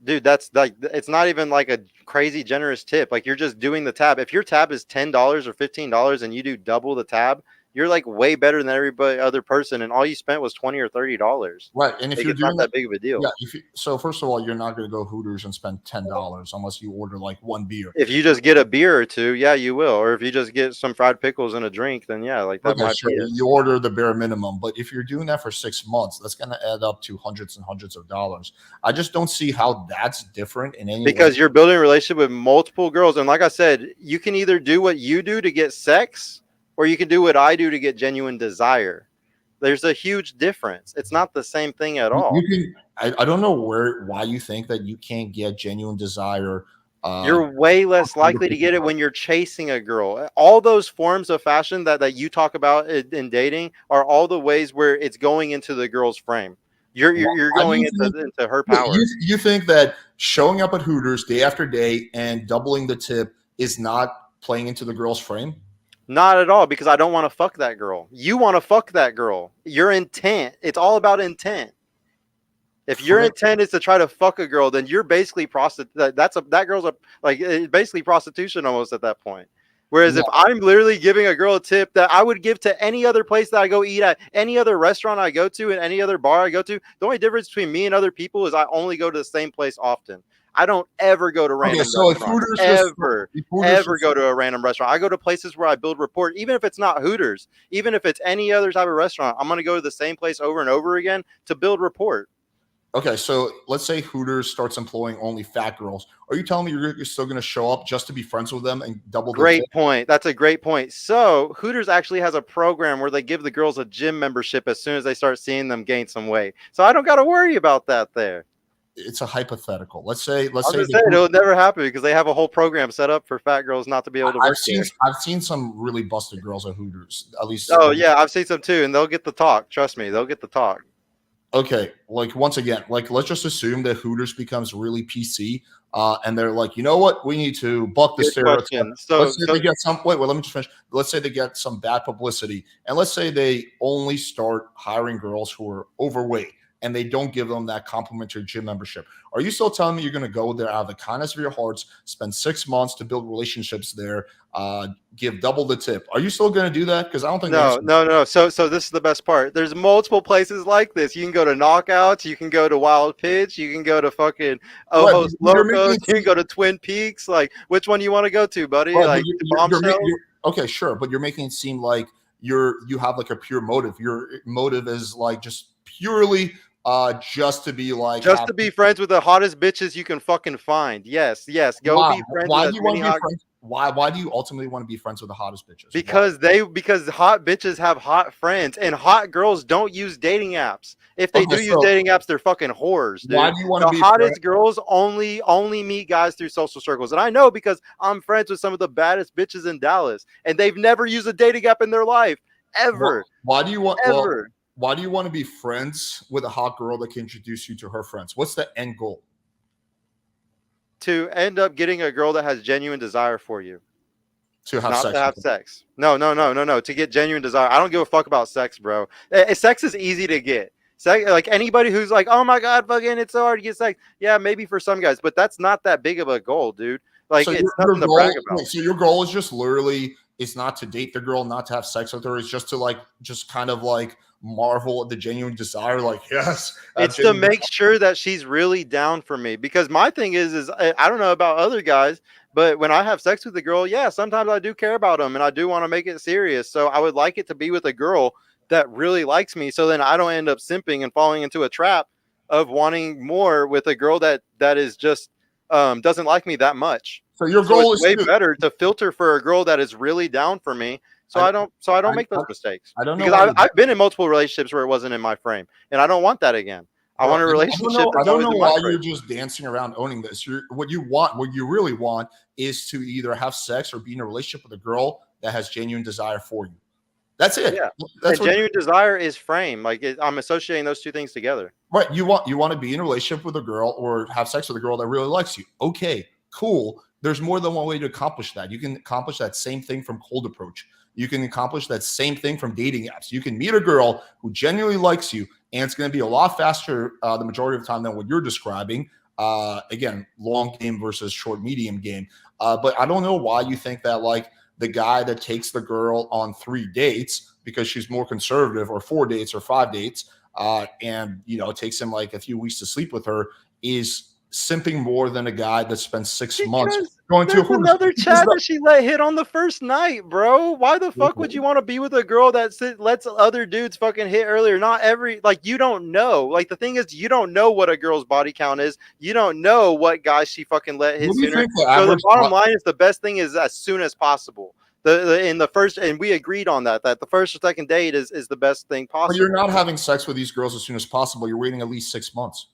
Dude, that's like, it's not even like a crazy generous tip. Like you're just doing the tab. If your tab is $10 or $15 and you do double the tab, you're like way better than everybody other person, and all you spent was $20 or $30. Right, and if you're doing not that big of a deal, so first of all, you're not going to go Hooters and spend $10 unless you order like one beer. If you just get a beer or two, yeah, you will. Or if you just get some fried pickles and a drink, then yeah, like that might be it. You order the bare minimum, but if you're doing that for 6 months, that's going to add up to hundreds and hundreds of dollars. I just don't see how that's different in any because way. You're building a relationship with multiple girls, and like I said, you can either do what you do to get sex, or you can do what I do to get genuine desire. There's a huge difference. It's not the same thing at all. I don't know why you think that you can't get genuine desire. You're way less likely to get it when you're chasing a girl. All those forms of fashion that you talk about in dating are all the ways where it's going into the girl's frame. You're going into her power. You think that showing up at Hooters day after day and doubling the tip is not playing into the girl's frame? Not at all, because I don't want to fuck that girl. You want to fuck that girl. Your intent. It's all about intent. If your intent is to try to fuck a girl, then you're basically that girl's basically prostitution almost at that point. Whereas if I'm literally giving a girl a tip that I would give to any other place that I go eat at, any other restaurant I go to, and any other bar I go to, the only difference between me and other people is I only go to the same place often. I don't ever go to random restaurants. Ever go to a random restaurant. I go to places where I build rapport, even if it's not Hooters, even if it's any other type of restaurant. I'm going to go to the same place over and over again to build rapport. Okay, so let's say Hooters starts employing only fat girls. Are you telling me you're still going to show up just to be friends with them and double? Great point. That's a great point. So Hooters actually has a program where they give the girls a gym membership as soon as they start seeing them gain some weight. So I don't got to worry about that there. It's a hypothetical. Let's say it'll never happen because they have a whole program set up for fat girls not to be able to. I've seen some really busted girls at Hooters. At least. Oh yeah, I've seen some too, and they'll get the talk. Trust me, they'll get the talk. Okay, like once again, like let's just assume that Hooters becomes really PC, and they're like, you know what, we need to buck the stereotype. Let's say they get some. Wait, let me just finish. Let's say they get some bad publicity, and let's say they only start hiring girls who are overweight, and they don't give them that complimentary gym membership. Are you still telling me you're going to go there out of the kindness of your hearts, spend 6 months to build relationships there, give double the tip? Are you still going to do that? Because I don't think no. So this is the best part. There's multiple places like this. You can go to Knockouts, you can go to Wild Pitch, you can go to fucking Ojos Locos, you can go to Twin Peaks. Like, which one you want to go to, buddy? Right, like, okay, sure, but you're making it seem like you have like a pure motive. Your motive is like just purely just to be like to be friends with the hottest bitches you can fucking find. Yes. Go be friends. Why do you want to be friends? Why do you ultimately want to be friends with the hottest bitches? Because hot bitches have hot friends, and hot girls don't use dating apps. If they Okay, do use so dating apps, they're fucking whores, why dude. do you want to The be friends? hottest girls only meet guys through social circles, and I know because I'm friends with some of the baddest bitches in Dallas, and they've never used a dating app in their life, ever, Why do you want? Well, ever. why do you want to be friends with a hot girl that can introduce you to her friends? What's the end goal? To end up getting a girl that has genuine desire for you. To have Not to sex have with her. sex. No, no, no, no, no. To get genuine desire. I don't give a fuck about sex, bro. Sex is easy to get. Sex, like anybody who's like, oh my god, fucking, it's so hard to get sex. Yeah, maybe for some guys, but that's not that big of a goal, dude. Like, So it's your nothing to brag goal, about. so your goal is just literally it's not to date the girl, not to have sex with her. It's just to like just kind of like marvel at the genuine desire. Like yes, It's to make sure that she's really down for me. Because my thing is I don't know about other guys, but when I have sex with a girl, yeah, sometimes I do care about them and I do want to make it serious. So I would like it to be with a girl that really likes me. So then I don't end up simping and falling into a trap of wanting more with a girl that is just doesn't like me that much. So your So it's goal is way to. better to filter for a girl that is really down for me. So I, I don't I, make those mistakes I don't know because why. I've been in multiple relationships where it wasn't in my frame, and I don't want that again. I Bro, want a relationship I that's don't always know in my why frame. you're just dancing around owning this. What you really want is to either have sex or be in a relationship with a girl that has genuine desire for you. That's it. Yeah, That's and what genuine desire is frame. Like I'm associating those two things together. right. You want to be in a relationship with a girl or have sex with a girl that really likes you. Okay, cool. There's more than one way to accomplish that. You can accomplish that same thing from cold approach. You can accomplish that same thing from dating apps. You can meet a girl who genuinely likes you, and it's going to be a lot faster the majority of the time than what you're describing. Again, long game versus short medium game. But I don't know why you think that like the guy that takes the girl on 3 dates because she's more conservative, or 4 dates or 5 dates, and it takes him like a few weeks to sleep with her, is simping more than a guy that spends 6 months Because going to a there's Hooters. another chat that she let hit on the first night, bro. Why the fuck would you want to be with a girl that lets other dudes fucking hit earlier? Not every, like, you don't know. Like, the thing is, you don't know what a girl's body count is. You don't know what guys she fucking let hit What do you sooner. think the So the average? bottom line is the best thing is as soon as possible. In the first, and we agreed on that the first or second date is the best thing But you're possible. not having sex with these girls as soon as possible. You're waiting at least 6 months.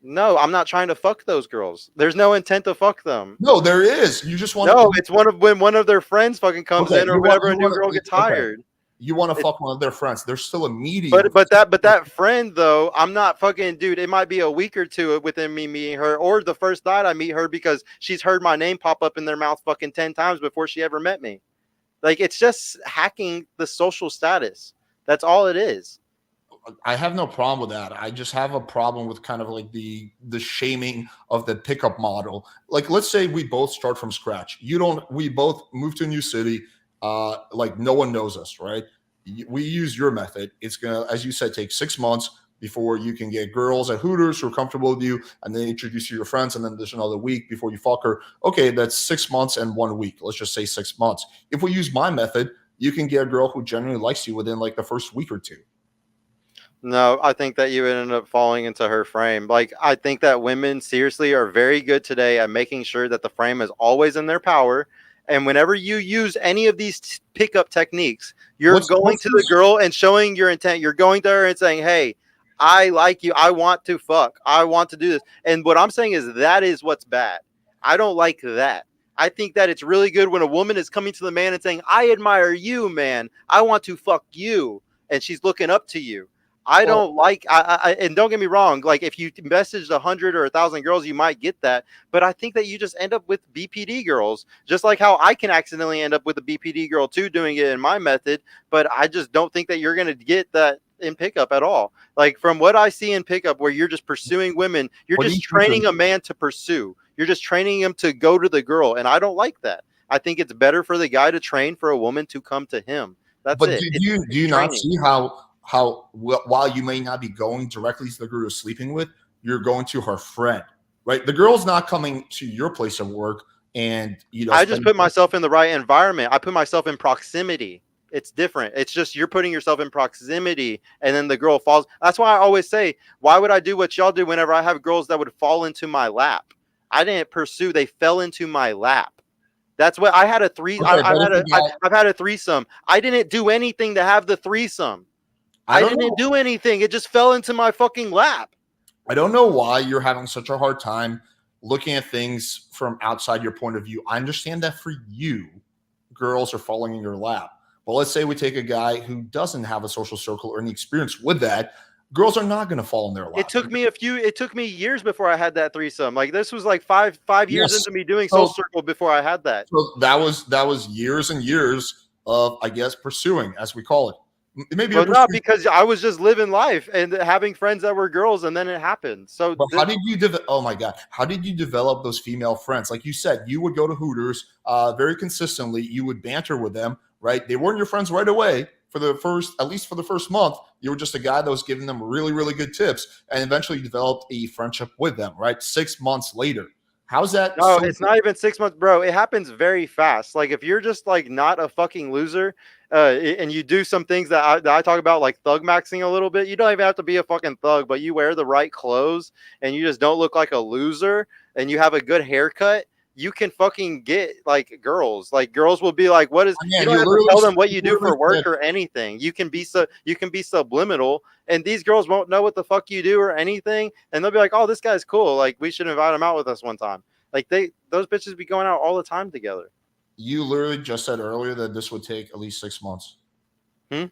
No, I'm not trying to fuck those girls. There's no intent to fuck them. No, there is. You just want No, to. it's when one of their friends fucking comes Okay, in, or whenever a new girl gets okay. hired. You want to It's, fuck one of their friends. There's still a medium. but that friend though, I'm not fucking, dude. It might be a week or two within me meeting her, or the first night I meet her because she's heard my name pop up in their mouth fucking 10 times before she ever met me. Like, it's just hacking the social status. That's all it is. I have no problem with that. I just have a problem with kind of like the shaming of the pickup model. Like, let's say we both start from scratch. We both move to a new city. Like no one knows us, right? We use your method. It's gonna, as you said, take 6 months before you can get girls at Hooters who are comfortable with you, and then introduce you to your friends, and then there's another week before you fuck her. Okay, that's 6 months and 1 week. Let's just say 6 months. If we use my method, you can get a girl who genuinely likes you within like the first week or two. No, I think that you ended up falling into her frame. Like, I think that women seriously are very good today at making sure that the frame is always in their power. And whenever you use any of these pickup techniques, you're going What's to the this? girl and showing your intent. You're going to her and saying, hey, I like you. I want to fuck. I want to do this. And what I'm saying is that is what's bad. I don't like that. I think that it's really good when a woman is coming to the man and saying, I admire you, man. I want to fuck you. And she's looking up to you. I Well, don't like, and don't get me wrong. Like, if you messaged 100 or 1,000 girls, you might get that. But I think that you just end up with BPD girls, just like how I can accidentally end up with a BPD girl too, doing it in my method. But I just don't think that you're going to get that in pickup at all. Like, from what I see in pickup, where you're just pursuing women, you're what do just you think training a man to pursue. You're just training him to go to the girl. And I don't like that. I think it's better for the guy to train for a woman to come to him. That's But it. do It's you not training. see how while you may not be going directly to the girl you're sleeping with, you're going to her friend, right? The girl's not coming to your place of work, and I just put myself in the right environment. I put myself in proximity. It's different. It's just you're putting yourself in proximity, and then the girl falls. That's why I always say, why would I do what y'all do whenever I have girls that would fall into my lap? I didn't pursue, they fell into my lap. That's what I had a three. Okay, but if the guy, I've had a threesome. I didn't do anything to have the threesome. I I don't didn't know. do anything. It just fell into my fucking lap. I don't know why you're having such a hard time looking at things from outside your point of view. I understand that for you, girls are falling in your lap. But let's say we take a guy who doesn't have a social circle or any experience with that. Girls are not going to fall in their lap. It took me years before I had that threesome. Like this was like five years Yes. into me doing So- social circle before I had that. So that was years and years of, I guess, pursuing, as we call it. Maybe Well, you're no, pursuing, because I was just living life and having friends that were girls, and then it happened. So but how did you oh my god, how did you develop those female friends? Like you said, you would go to Hooters very consistently. You would banter with them, right? They weren't your friends right away for the first, at least for the first month. You were just a guy that was giving them really, really good tips, and eventually you developed a friendship with them, right? 6 months later. How's that? no, so it's not even 6 months, bro. It happens very fast. Like if you're just like not a fucking loser, and you do some things that I talk about, like thug maxing a little bit. You don't even have to be a fucking thug, but you wear the right clothes and you just don't look like a loser, and you have a good haircut. You can fucking get like girls. Like girls will be like, "What is?" Yeah, You don't you have to literally tell them said- what you do for literally work said- or anything. You can be subliminal, and these girls won't know what the fuck you do or anything, and they'll be like, "Oh, this guy's cool. Like we should invite him out with us one time." Like those bitches be going out all the time together. You literally just said earlier that this would take at least 6 months. Hmm?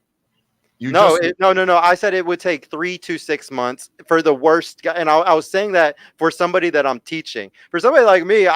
You No, just no. I said it would take 3 to 6 months for the worst guy, and I was saying that for somebody that I'm teaching. For somebody like me,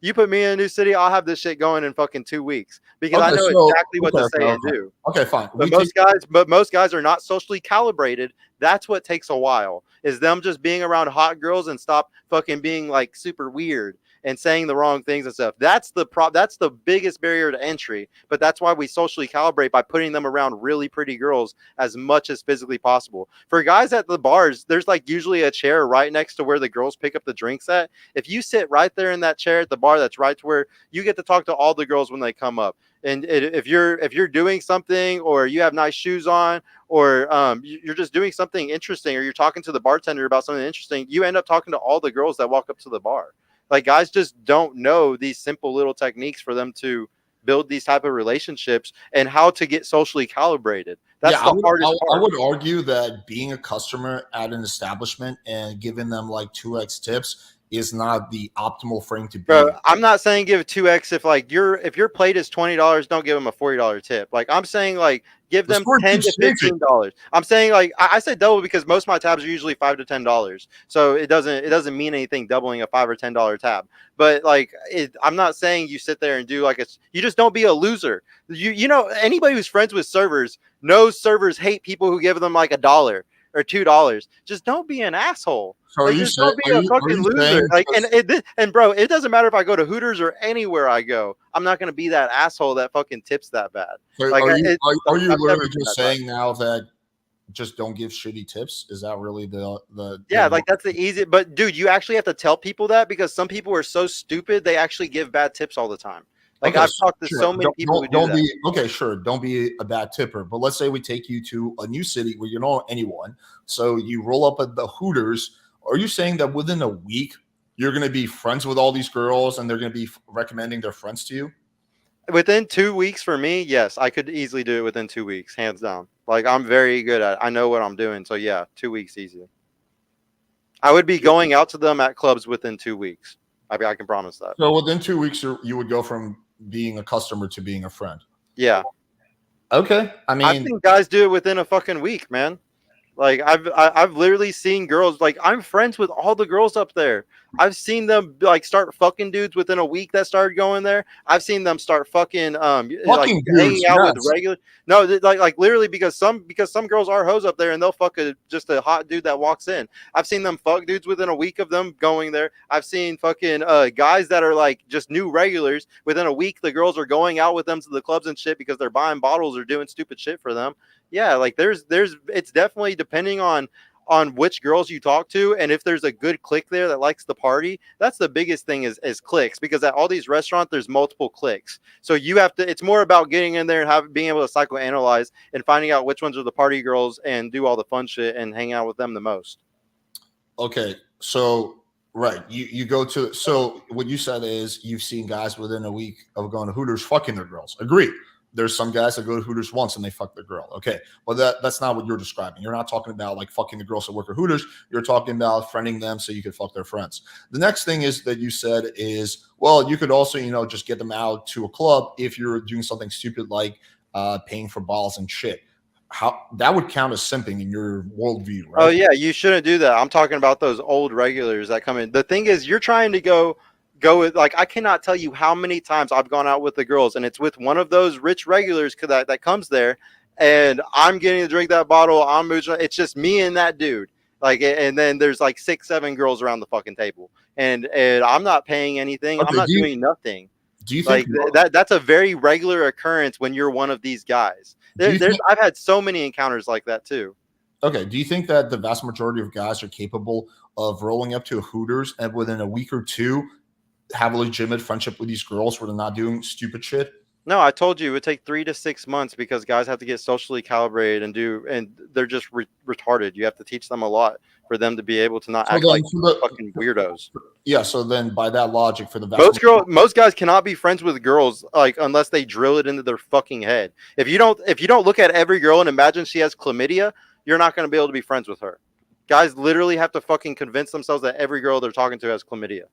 you put me in a new city, I'll have this shit going in fucking 2 weeks because I Okay, know so- exactly what to okay, say okay, and do. okay, fine. But most guys are not socially calibrated. That's what takes a while. Is them just being around hot girls and stop fucking being like super weird and saying the wrong things and stuff. That's the biggest barrier to entry. But that's why we socially calibrate by putting them around really pretty girls as much as physically possible. For guys at the bars, there's like usually a chair right next to where the girls pick up the drinks at. If you sit right there in that chair at the bar, that's right to where you get to talk to all the girls when they come up. And if you're doing something, or you have nice shoes on, or you're just doing something interesting, or you're talking to the bartender about something interesting, you end up talking to all the girls that walk up to the bar. Like guys just don't know these simple little techniques for them to build these type of relationships and how to get socially calibrated. That's the hardest I part. would argue that being a customer at an establishment and giving them like 2x tips is not the optimal frame to be. Bro, I'm not saying give 2x if your plate is $20, don't give them a $40 tip. Like I'm saying like give them $10 to $15. I'm saying like I said double because most of my tabs are usually $5 to $10. So it doesn't mean anything doubling a $5 or $10 tab. But like I'm not saying you sit there and do like you just don't be a loser. You know anybody who's friends with servers knows servers hate people who give them like $1 or $2. Just don't be an asshole. So like, just don't be a fucking loser. Like, and bro, it doesn't matter if I go to Hooters or anywhere I go. I'm not gonna be that asshole that fucking tips that bad. So like, are you literally been just saying now that just don't give shitty tips? Is that really yeah? Like that's the easy. But dude, you actually have to tell people that because some people are so stupid they actually give bad tips all the time. Like okay, I've talked to so many people who do that. Okay, sure. Don't be a bad tipper. But let's say we take you to a new city where you don't know anyone. So you roll up at the Hooters. Are you saying that within a week you're going to be friends with all these girls and they're going to be recommending their friends to you? Within 2 weeks for me, yes, I could easily do it within 2 weeks, hands down. Like I'm very good at it. I know what I'm doing. So yeah, 2 weeks easy. I would be going out to them at clubs within 2 weeks. I can promise that. So within 2 weeks, you would go from being a customer to being a friend. Yeah. Okay. I mean, I've seen guys do it within a fucking week, man. Like I've literally seen girls, like I'm friends with all the girls up there. I've seen them like start fucking dudes within a week that started going there. I've seen them start fucking like dudes, hanging out yes. with regular. No, like literally because some girls are hoes up there and they'll fuck just a hot dude that walks in. I've seen them fuck dudes within a week of them going there. I've seen fucking guys that are like just new regulars within a week. The girls are going out with them to the clubs and shit because they're buying bottles or doing stupid shit for them. Yeah, like there's it's definitely depending on which girls you talk to, and if there's a good clique there that likes the party. That's the biggest thing is cliques, because at all these restaurants there's multiple cliques, so you have to, it's more about getting in there and being able to psychoanalyze and finding out which ones are the party girls and do all the fun shit and hang out with them the most. Okay, so Right. You go to, so what you said is you've seen guys within a week of going to Hooters fucking their girls. Agree. There's some guys that go to Hooters once and they fuck their girl. Okay. But that's not what you're describing. You're not talking about like fucking the girls that work at Hooters. You're talking about friending them so you can fuck their friends. The next thing is that you said is, well, you could also, just get them out to a club if you're doing something stupid like paying for balls and shit. How that would count as simping in your worldview, right? Oh yeah, you shouldn't do that. I'm talking about those old regulars that come in. The thing is, you're trying to go with, like, I cannot tell you how many times I've gone out with the girls, and it's with one of those rich regulars that comes there, and I'm getting to drink that bottle. It's just me and that dude. Like, and then there's like 6, 7 girls around the fucking table, and I'm not paying anything. Okay, I'm not doing nothing. Do you think that's a very regular occurrence when you're one of these guys? I've had so many encounters like that too. Okay. Do you think that the vast majority of guys are capable of rolling up to a Hooters and within a week or two have a legitimate friendship with these girls where they're not doing stupid shit? No, I told you it would take 3 to 6 months because guys have to get socially calibrated and they're just retarded. You have to teach them a lot for them to be able to not act like fucking weirdos. Yeah. So then, by that logic, for the most guys cannot be friends with girls like unless they drill it into their fucking head. If you don't look at every girl and imagine she has chlamydia, you're not going to be able to be friends with her. Guys literally have to fucking convince themselves that every girl they're talking to has chlamydia.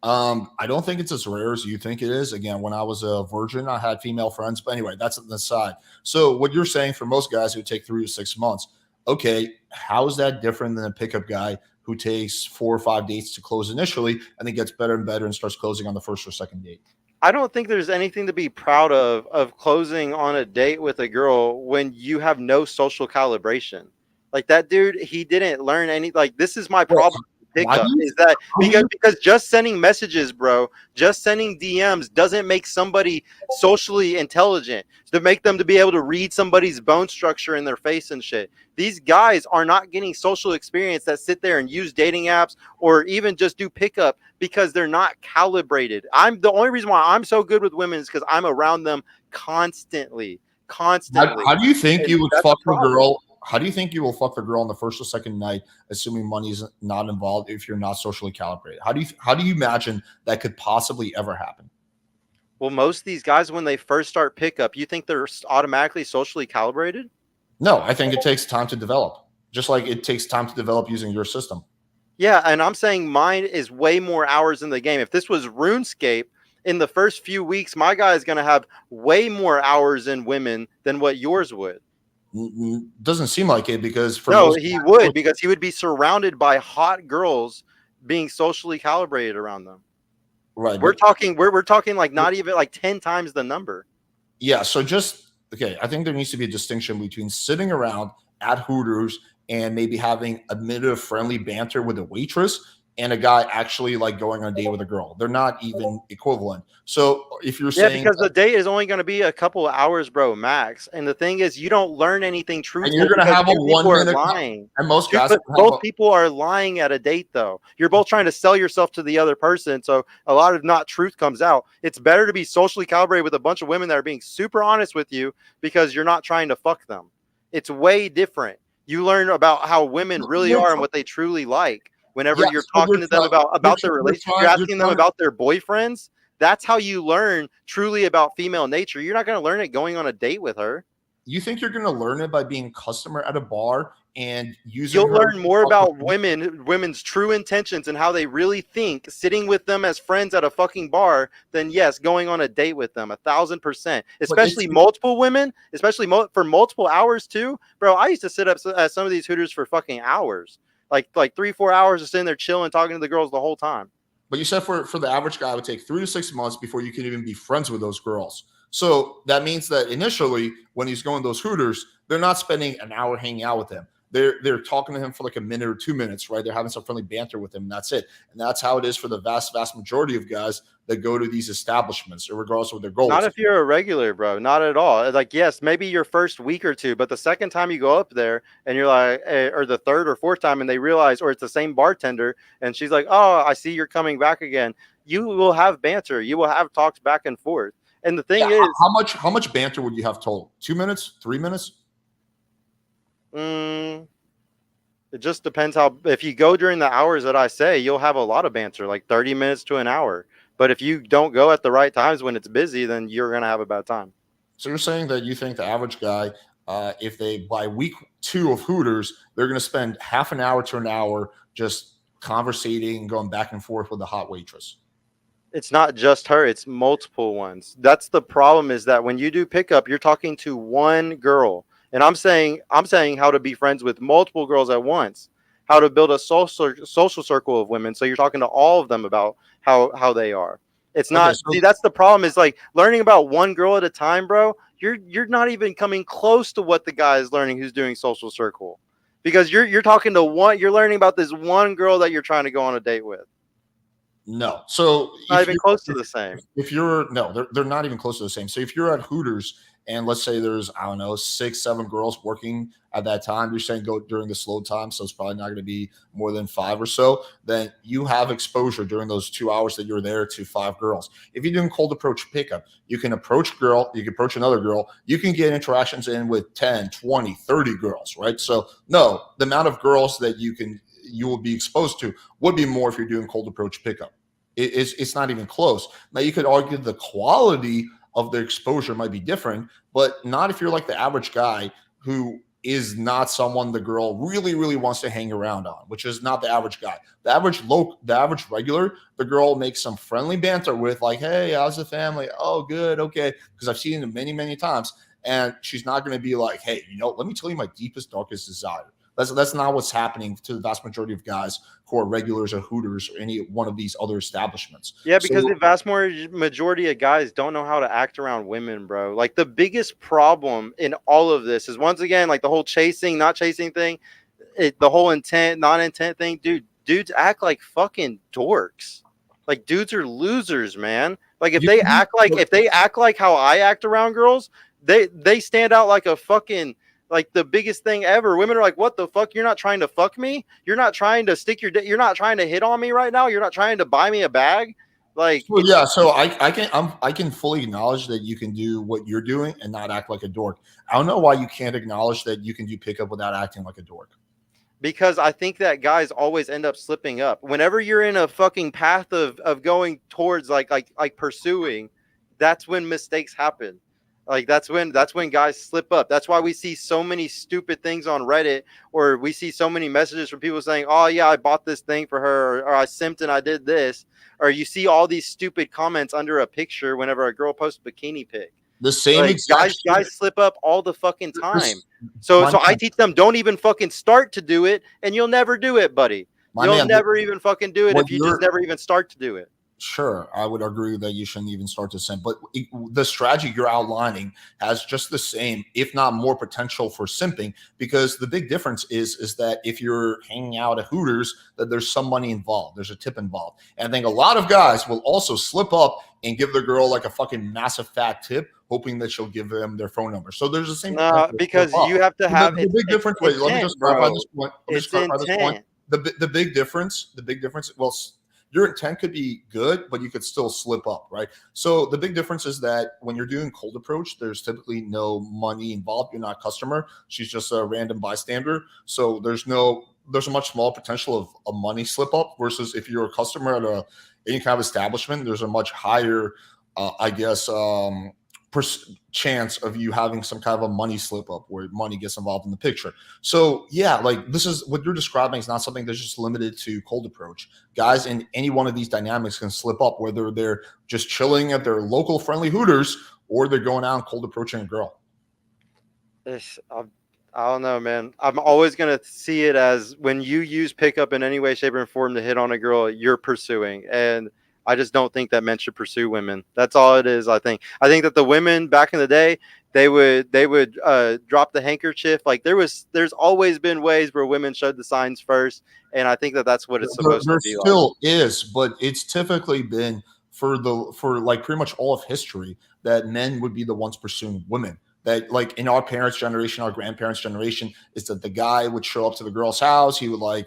I don't think it's as rare as you think it is. Again, when I was a virgin, I had female friends, but anyway, that's on the side. So what you're saying for most guys, it would take 3 to 6 months. Okay, how is that different than a pickup guy who takes 4 or 5 dates to close initially and then gets better and better and starts closing on the first or second date? I don't think there's anything to be proud of closing on a date with a girl when you have no social calibration. Like that dude, he didn't learn any. Like, this is my problem. Pickup is that because just sending messages, bro, just sending DMs doesn't make somebody socially intelligent to make them to be able to read somebody's bone structure in their face and shit. These guys are not getting social experience that sit there and use dating apps or even just do pickup because they're not calibrated. The only reason why I'm so good with women is because I'm around them constantly. How do you think you would fuck a girl? How do you think you will fuck the girl on the first or second night, assuming money is not involved, if you're not socially calibrated? How do you imagine that could possibly ever happen? Well, most of these guys, when they first start pickup, you think they're automatically socially calibrated? No, I think it takes time to develop, just like it takes time to develop using your system. Yeah, and I'm saying mine is way more hours in the game. If this was RuneScape, in the first few weeks, my guy is going to have way more hours in women than what yours would. Doesn't seem like it because he would because he would be surrounded by hot girls being socially calibrated around them. Right. We're talking like not even like 10 times the number. Yeah. So I think there needs to be a distinction between sitting around at Hooters and maybe having a minute of friendly banter with a waitress and a guy actually like going on a date with a girl. They're not even equivalent. So if you're saying because the date is only going to be a couple of hours, bro, max. And the thing is, you don't learn anything truthful. And you're going to have a 1 minute lying. And most guys, both people are lying at a date, though. You're both trying to sell yourself to the other person. So a lot of not truth comes out. It's better to be socially calibrated with a bunch of women that are being super honest with you because you're not trying to fuck them. It's way different. You learn about how women really are and what they truly like. Whenever you're talking to them about their relationship, you're asking them about their boyfriends. That's how you learn truly about female nature. You're not going to learn it going on a date with her. You think you're going to learn it by being a customer at a bar and using? You'll learn more about women's true intentions and how they really think sitting with them as friends at a fucking bar than going on a date with them 1,000%. Especially multiple women, for multiple hours too, bro. I used to sit up at some of these Hooters for fucking hours. Like 3-4 hours of sitting there chilling, talking to the girls the whole time. But you said for the average guy, it would take 3 to 6 months before you can even be friends with those girls. So that means that initially, when he's going to those Hooters, they're not spending an hour hanging out with him. They're talking to him for like a minute or 2 minutes, right? They're having some friendly banter with him, and that's it. And that's how it is for the vast majority of guys that go to these establishments, regardless of what their goals. Not if you're a regular, bro. Not at all. Like, yes, maybe your first week or two, but the second time you go up there and you're like, or the third or fourth time, and they realize, or it's the same bartender, and she's like, "Oh, I see you're coming back again." You will have banter. You will have talks back and forth. And the thing is, how much banter would you have total? 2 minutes? 3 minutes? It just depends how. If you go during the hours that I say, you'll have a lot of banter, like 30 minutes to an hour. But if you don't go at the right times when it's busy, then you're gonna have a bad time. So you're saying that you think the average guy, if they by week 2 of Hooters, they're going to spend half an hour to an hour just conversating, going back and forth with the hot waitress. It's not just her, it's multiple ones. That's the problem, is that when you do pickup, you're talking to one girl. And I'm saying how to be friends with multiple girls at once, how to build a social circle of women. So you're talking to all of them about how they are. It's Okay, not, so see, that's the problem, is like learning about one girl at a time, bro. You're not even coming close to what the guy is learning who's doing social circle. Because you're talking to one, you're learning about this one girl that you're trying to go on a date with. no. So Not even close to the same. if you're no, they're not even close to the same. So if you're at Hooters and let's say there's, I don't know, 6, 7 girls working at that time, you're saying go during the slow time, so it's probably not going to be more than 5 or so. Then you have exposure during those 2 hours that you're there to 5 girls. If you're doing cold approach pickup, you can approach girl, you can approach another girl, you can get interactions in with 10, 20, 30 girls, right? So no, the amount of girls that you will be exposed to would be more if you're doing cold approach pickup. It's not even close. Now you could argue the quality of the exposure might be different, but not if you're like the average guy who is not someone the girl really, really wants to hang around on, which is not the average guy. The average regular, the girl makes some friendly banter with, like, hey, how's the family? Oh, good, okay. Because I've seen it many, many times. And she's not going to be like, hey, let me tell you my deepest, darkest desire. That's not what's happening to the vast majority of guys who are regulars or Hooters or any one of these other establishments. Yeah, because So the vast majority of guys don't know how to act around women, bro. Like the biggest problem in all of this is, once again, like the whole chasing, not chasing thing, the whole intent, non-intent thing, dude. Dudes act like fucking dorks. Like dudes are losers, man. Like you, if they act like how I act around girls, they stand out like a fucking, like the biggest thing ever. Women are like, "What the fuck? You're not trying to fuck me? You're not trying to stick your you're not trying to hit on me right now? You're not trying to buy me a bag?" Like so yeah, so I can fully acknowledge that you can do what you're doing and not act like a dork. I don't know why you can't acknowledge that you can do pickup without acting like a dork. because I think that guys always end up slipping up. Whenever you're in a fucking path of going towards like pursuing, that's when mistakes happen. Like that's when guys slip up. That's why we see so many stupid things on Reddit, or we see so many messages from people saying, "Oh yeah, I bought this thing for her," or "I simped and I did this," or you see all these stupid comments under a picture whenever a girl posts a bikini pic. The same Like exact guys slip up all the fucking time. this, So my so I man, teach them, don't even fucking start to do it, and you'll never do it, buddy. my You'll man, never even fucking do it what if you just you're never even start to do it. sure, I would agree that you shouldn't even start to simp, but the strategy you're outlining has just the same, if not more, potential for simping. Because the big difference is that if you're hanging out at Hooters, that there's some money involved, there's a tip involved, and I think a lot of guys will also slip up and give the girl like a fucking massive fat tip, hoping that she'll give them their phone number. So there's the same potential No, to slip because up. you have to have The big it's difference. Wait, let me intent, just clarify bro. this point. Let me just It's clarify this point. intent. The big difference. The big difference. Well, your intent could be good, but you could still slip up, right? So the big difference is that when you're doing cold approach, there's typically no money involved. You're not a customer. She's just a random bystander. So there's a much smaller potential of a money slip up versus if you're a customer at any kind of establishment, there's a much higher, I guess, chance of you having some kind of a money slip up where money gets involved in the picture. So yeah, like this is what you're describing is not something that's just limited to cold approach. Guys in any one of these dynamics can slip up, whether they're just chilling at their local friendly Hooters or they're going out and cold approaching a girl. I don't know, man. I'm always gonna see it as when you use pickup in any way, shape, or form to hit on a girl, you're pursuing, and I just don't think that men should pursue women. That's all it is. I think that the women back in the day, they would drop the handkerchief. Like there's always been ways where women showed the signs first, and I think that that's what it's supposed There to be like. still is, but it's typically been for like pretty much all of history that men would be the ones pursuing women. That like in our parents' generation, our grandparents' generation, is that the guy would show up to the girl's house, he would like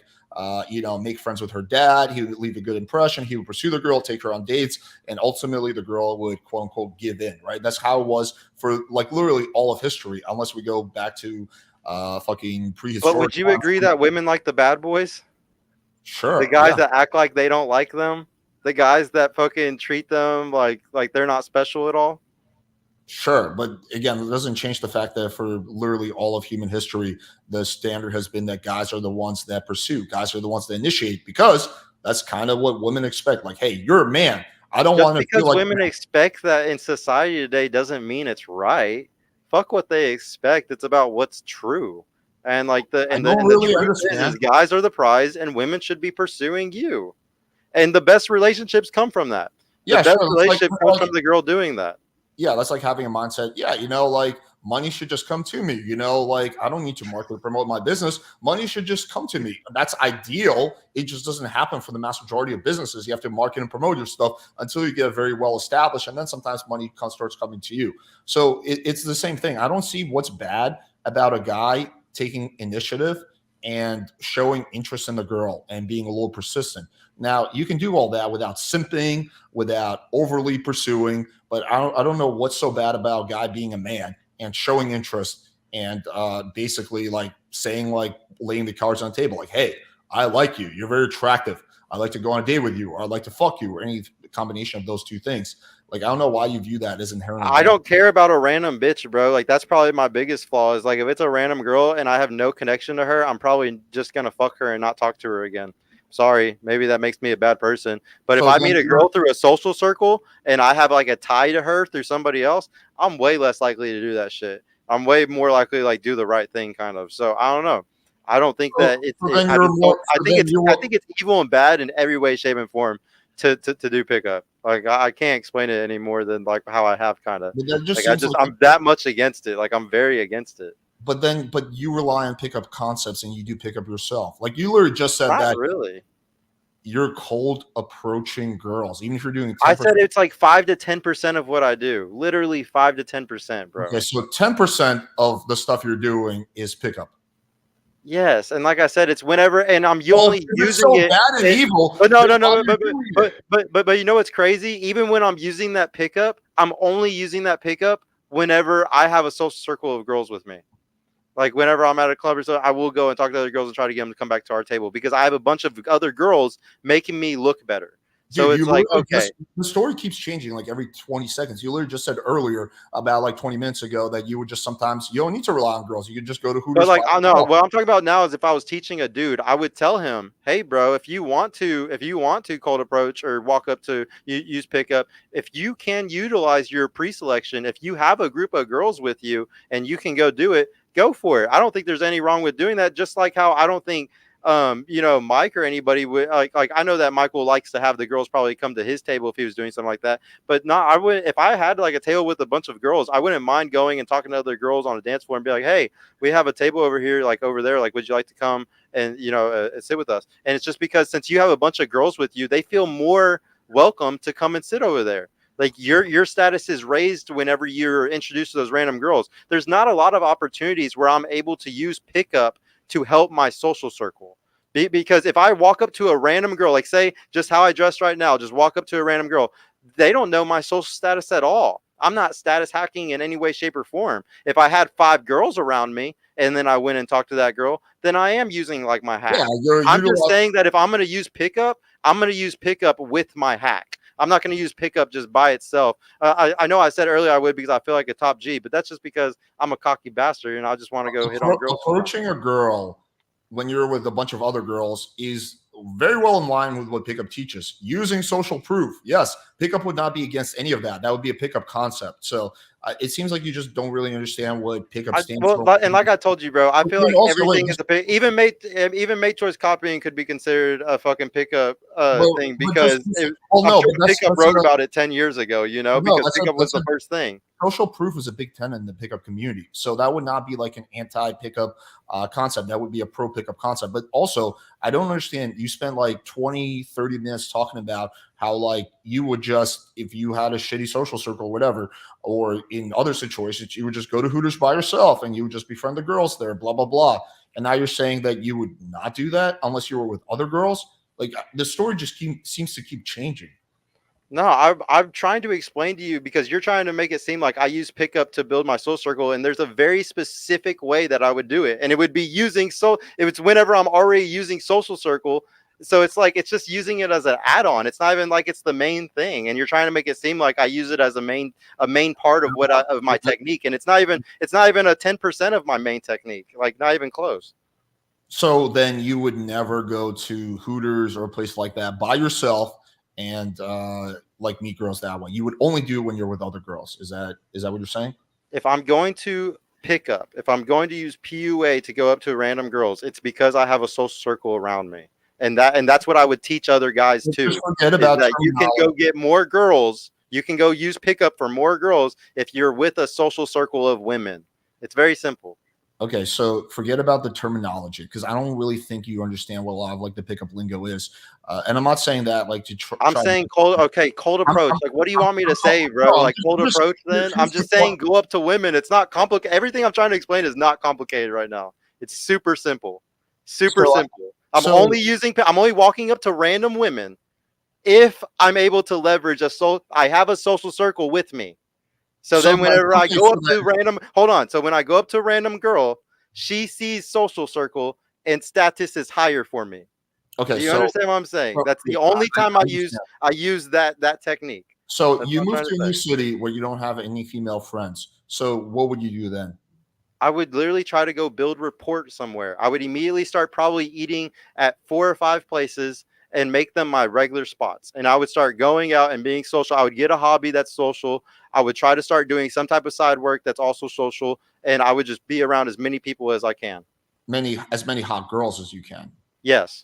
make friends with her dad, he would leave a good impression, he would pursue the girl, take her on dates, and ultimately the girl would quote unquote give in, right? That's how it was for like literally all of history, unless we go back to fucking But prehistoric. would you agree that women like the bad boys? Sure. The guys Yeah. that act like they don't like them? The guys that fucking treat them like they're not special at all? Sure, but again, it doesn't change the fact that for literally all of human history, the standard has been that guys are the ones that pursue, guys are the ones that initiate, because that's kind of what women expect. Like, hey, you're a man. I don't Just want to feel because like women expect that in society today doesn't mean it's right. Fuck what they expect. It's about what's true. And like I the don't really truth is understand. guys are the prize and women should be pursuing you. And the best relationships come from that. The Yeah, best sure. relationship comes from the girl doing that. Yeah, that's like having a mindset. Yeah, like money should just come to me. Like I don't need to market or promote my business. Money should just come to me. That's ideal. It just doesn't happen for the mass majority of businesses. You have to market and promote your stuff until you get very well established, and then sometimes money starts coming to you. So it's the same thing. I don't see what's bad about a guy taking initiative and showing interest in the girl and being a little persistent. Now, you can do all that without simping, without overly pursuing, but I don't know what's so bad about a guy being a man and showing interest and basically like saying, like, laying the cards on the table, like, hey, I like you. You're very attractive. I'd like to go on a date with you, or I'd like to fuck you, or any combination of those two things. Like, I don't know why you view that as inherently I bad. don't care about a random bitch, bro. Like that's probably my biggest flaw is like if it's a random girl and I have no connection to her, I'm probably just gonna fuck her and not talk to her again. Sorry, maybe that makes me a bad person. But if So I then meet a girl through a social circle and I have like a tie to her through somebody else, I'm way less likely to do that shit. I'm way more likely to like do the right thing, kind of. So I don't know. I don't think that it's. so then I you're just more. don't. I So think then it's. you I think it's evil and bad in every way, shape, and form to do pickup. Like I can't explain it any more than like how I have kind of. but that just Like I seems just like. I'm that much against it. Like I'm very against it. But you rely on pickup concepts and you do pickup yourself. Like you literally just said Not that really. you're cold approaching girls, even if you're doing I 10%. said it's like 5 to 10% of what I do. Literally 5 to 10%, bro. Okay, so 10% of the stuff you're doing is pickup. Yes, and like I said, it's whenever, and I'm Well, only if it's using so it. bad and evil, But no, then no, why no, are you doing it? but you know what's crazy? Even when I'm using that pickup, I'm only using that pickup whenever I have a social circle of girls with me. Like whenever I'm at a club or so, I will go and talk to other girls and try to get them to come back to our table because I have a bunch of other girls making me look better. So Dude, it's you like, literally okay, the story keeps changing like every 20 seconds. You literally just said earlier about like 20 minutes ago that you would just sometimes you don't need to rely on girls. You could just go to Hooters. but like, by I know yourself. what I'm talking about now is if I was teaching a dude, I would tell him, "Hey, bro, if you want to cold approach or walk up to use pickup, if you can utilize your pre-selection, if you have a group of girls with you and you can go do it, go for it. I don't think there's any wrong with doing that. Just like how I don't think Mike or anybody would like I know that Michael likes to have the girls probably come to his table if he was doing something like that, but not I would if I had like a table with a bunch of girls, I wouldn't mind going and talking to other girls on a dance floor and be like, hey, we have a table over here, like over there, like would you like to come and sit with us? And it's just because since you have a bunch of girls with you, they feel more welcome to come and sit over there. Like your status is raised whenever you're introduced to those random girls. There's not a lot of opportunities where I'm able to use pickup to help my social circle. Because if I walk up to a random girl, like say just how I dress right now, just walk up to a random girl, they don't know my social status at all. I'm not status hacking in any way, shape, or form. If I had 5 girls around me and then I went and talked to that girl, then I am using like my hack. Yeah, you're I'm just utilizing. saying that if I'm going to use pickup, I'm going to use pickup with my hack. I'm not going to use pickup just by itself. I know I said earlier I would because I feel like a top G, but that's just because I'm a cocky bastard and I just want to go hit on girls. Approaching a girl when you're with a bunch of other girls is very well in line with what pickup teaches. Using social proof. Yes, pickup would not be against any of that. That would be a pickup concept. So it seems like you just don't really understand what pickup stands for. And like I told you, bro, I feel like Also, everything is a pick. Even mate choice copying could be considered a fucking pickup thing because I'm no, sure but pickup wrote about it 10 years ago. Because that's pickup was the first thing. Social proof is a big tenet in the pickup community. So that would not be like an anti-pickup concept. That would be a pro-pickup concept. But also, I don't understand. You spent like 20, 30 minutes talking about how like you would just, if you had a shitty social circle or whatever, or in other situations, you would just go to Hooters by yourself and you would just befriend the girls there, blah, blah, blah. And now you're saying that you would not do that unless you were with other girls. Like the story just seems to keep changing. No, I'm trying to explain to you because you're trying to make it seem like I use pickup to build my soul circle, and there's a very specific way that I would do it, and it would be using if it's whenever I'm already using social circle. So it's like it's just using it as an add-on. It's not even like it's the main thing, and you're trying to make it seem like I use it as a main part of of my technique, and it's not even a 10% of my main technique, like not even close. So then you would never go to Hooters or a place like that by yourself and like meet girls that way. You would only do it when you're with other girls. Is that what you're saying? If I'm going to pick up, if I'm going to use PUA to go up to random girls, it's because I have a social circle around me. And that's what I would teach other guys too. Just forget Is about that you can go get more girls. You can go use pickup for more girls if you're with a social circle of women. It's very simple. Okay, so forget about the terminology because I don't really think you understand what a lot of like the pickup lingo is. And I'm not saying that like to I'm try. saying cold. Okay, cold approach. I'm, Like, what do you want me to I'm, say, bro? no, Like, cold approach. Then I'm here's the just saying, point. go up to women. It's not complicated. Everything I'm trying to explain is not complicated right now. It's super simple. Super So, simple. I'm so only walking up to random women if I'm able to leverage I have a social circle with me. So then whenever I go up to random, hold on. So when I go up to a random girl, she sees social circle and status is higher for me. okay, Do you so understand what I'm saying? well, That's the yeah, only time I understand. use that technique. So That's you what I'm move trying to to a new say. city where you don't have any female friends. So what would you do then? I would literally try to go build rapport somewhere. I would immediately start probably eating at 4 or 5 places and make them my regular spots. And I would start going out and being social. I would get a hobby that's social. I would try to start doing some type of side work that's also social. And I would just be around as many people as I can. As many hot girls as you can. Yes.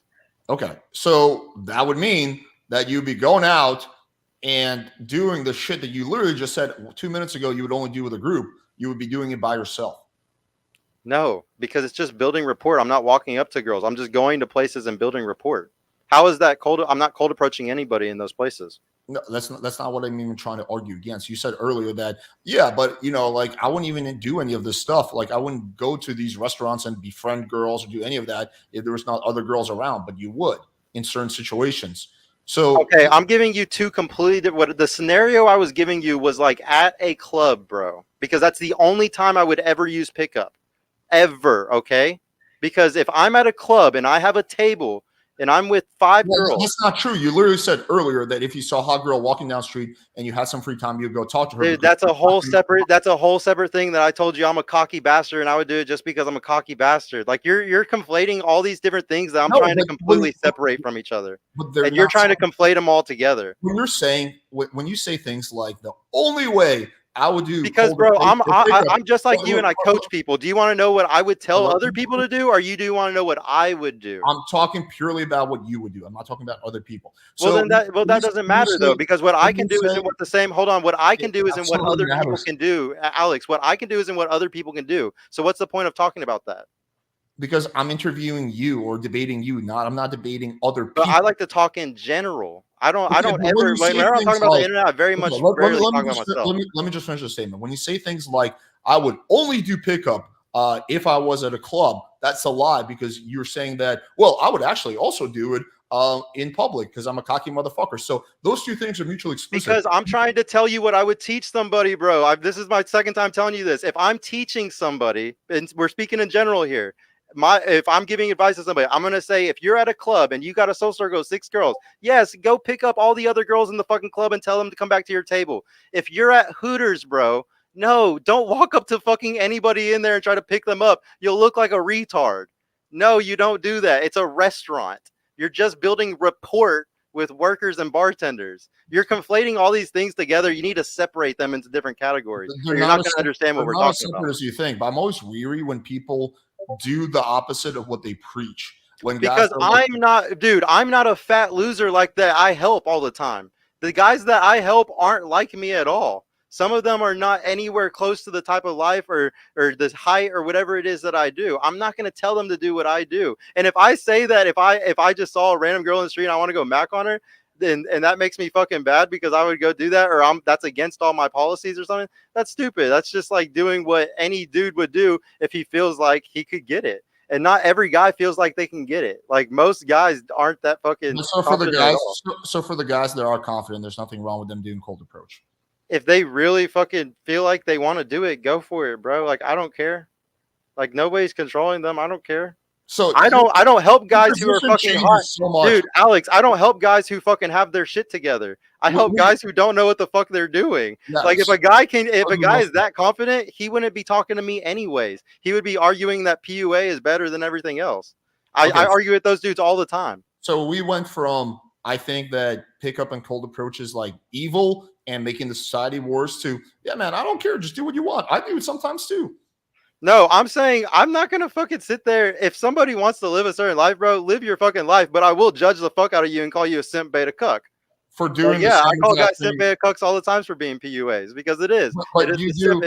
Okay, so that would mean that you'd be going out and doing the shit that you literally just said 2 minutes ago you would only do with a group. You would be doing it by yourself. No, because it's just building rapport. I'm not walking up to girls. I'm just going to places and building rapport. How is that cold? I'm not cold approaching anybody in those places. No, that's not what I'm even trying to argue against. You said earlier that yeah, but like I wouldn't even do any of this stuff. Like I wouldn't go to these restaurants and befriend girls or do any of that if there was not other girls around. But you would in certain situations. So Okay, I'm giving you two completely what the scenario I was giving you was like at a club, bro, because that's the only time I would ever use pickup. Ever, okay? Because if I'm at a club and I have a table and I'm with 5 girls, that's not true. You literally said earlier that if you saw a hot girl walking down the street and you had some free time, you'd go talk to her. dude, that's a whole separate thing that I told you I'm a cocky bastard and I would do it just because I'm a cocky bastard. Like you're conflating all these different things that I'm trying to completely separate from each other. And you're trying to conflate them all together. When you're saying when you say things like the only way I would do because bro, I'm just like you and I coach people. Do you want to know what I would tell other people to do, or do you want to know what I would do? I'm talking purely about what you would do. I'm not talking about other people. Well, then that doesn't matter though, because what I can do isn't what the same. Hold on, what I can do isn't what other people can do, Alex. What I can do isn't what other people can do. So what's the point of talking about that? Because I'm interviewing you or debating you. I'm not debating other people. But I like to talk in general. I don't ever. Whenever I'm talking about the internet, I very much rarely talk about myself. Let me just finish the statement. When you say things like "I would only do pickup if I was at a club," that's a lie because you're saying that. Well, I would actually also do it in public because I'm a cocky motherfucker. So those two things are mutually exclusive. Because I'm trying to tell you what I would teach somebody, bro. This is my second time telling you this. If I'm teaching somebody, and we're speaking in general here. If I'm giving advice to somebody, I'm gonna say if you're at a club and you got a social circle of 6 girls, yes, go pick up all the other girls in the fucking club and tell them to come back to your table. If you're at Hooters, bro, no, don't walk up to fucking anybody in there and try to pick them up. You'll look like a retard. No, you don't do that. It's a restaurant. You're just building rapport with workers and bartenders. You're conflating all these things together. You need to separate them into different categories. You're not going to understand what we're talking about. As you think, but I'm always weary when people do the opposite of what they preach. Because I'm not a fat loser like that. I help all the time. The guys that I help aren't like me at all. Some of them are not anywhere close to the type of life or the height or whatever it is that I do. I'm not going to tell them to do what I do. And if I say that if I just saw a random girl in the street and I want to go mac on her, and that makes me fucking bad because I would go do that, or that's against all my policies or something. That's stupid. That's just like doing what any dude would do if he feels like he could get it. and not every guy feels like they can get it. Like most guys aren't that fucking So for the confident at guys, all. so for the guys that are confident, there's nothing wrong with them doing cold approach. If they really fucking feel like they want to do it, go for it, bro. Like I don't care. Like nobody's controlling them. I don't care. So I don't help guys who are position fucking changes hot. so much. Dude, Alex, I don't help guys who fucking have their shit together. I help We- guys who don't know what the fuck they're doing. Yes. Like if a guy is that confident, he wouldn't be talking to me anyways. He would be arguing that PUA is better than everything else. I argue with those dudes all the time. So we went from I think that pickup and cold approach is like evil and making the society worse to yeah, man, I don't care, just do what you want. I do it sometimes too. No, I'm saying I'm not gonna fucking sit there. If somebody wants to live a certain life, bro, live your fucking life. But I will judge the fuck out of you and call you a simp beta cuck. For doing Yeah, I call guys thing. simp beta cucks all the times for being PUAs because it is. But It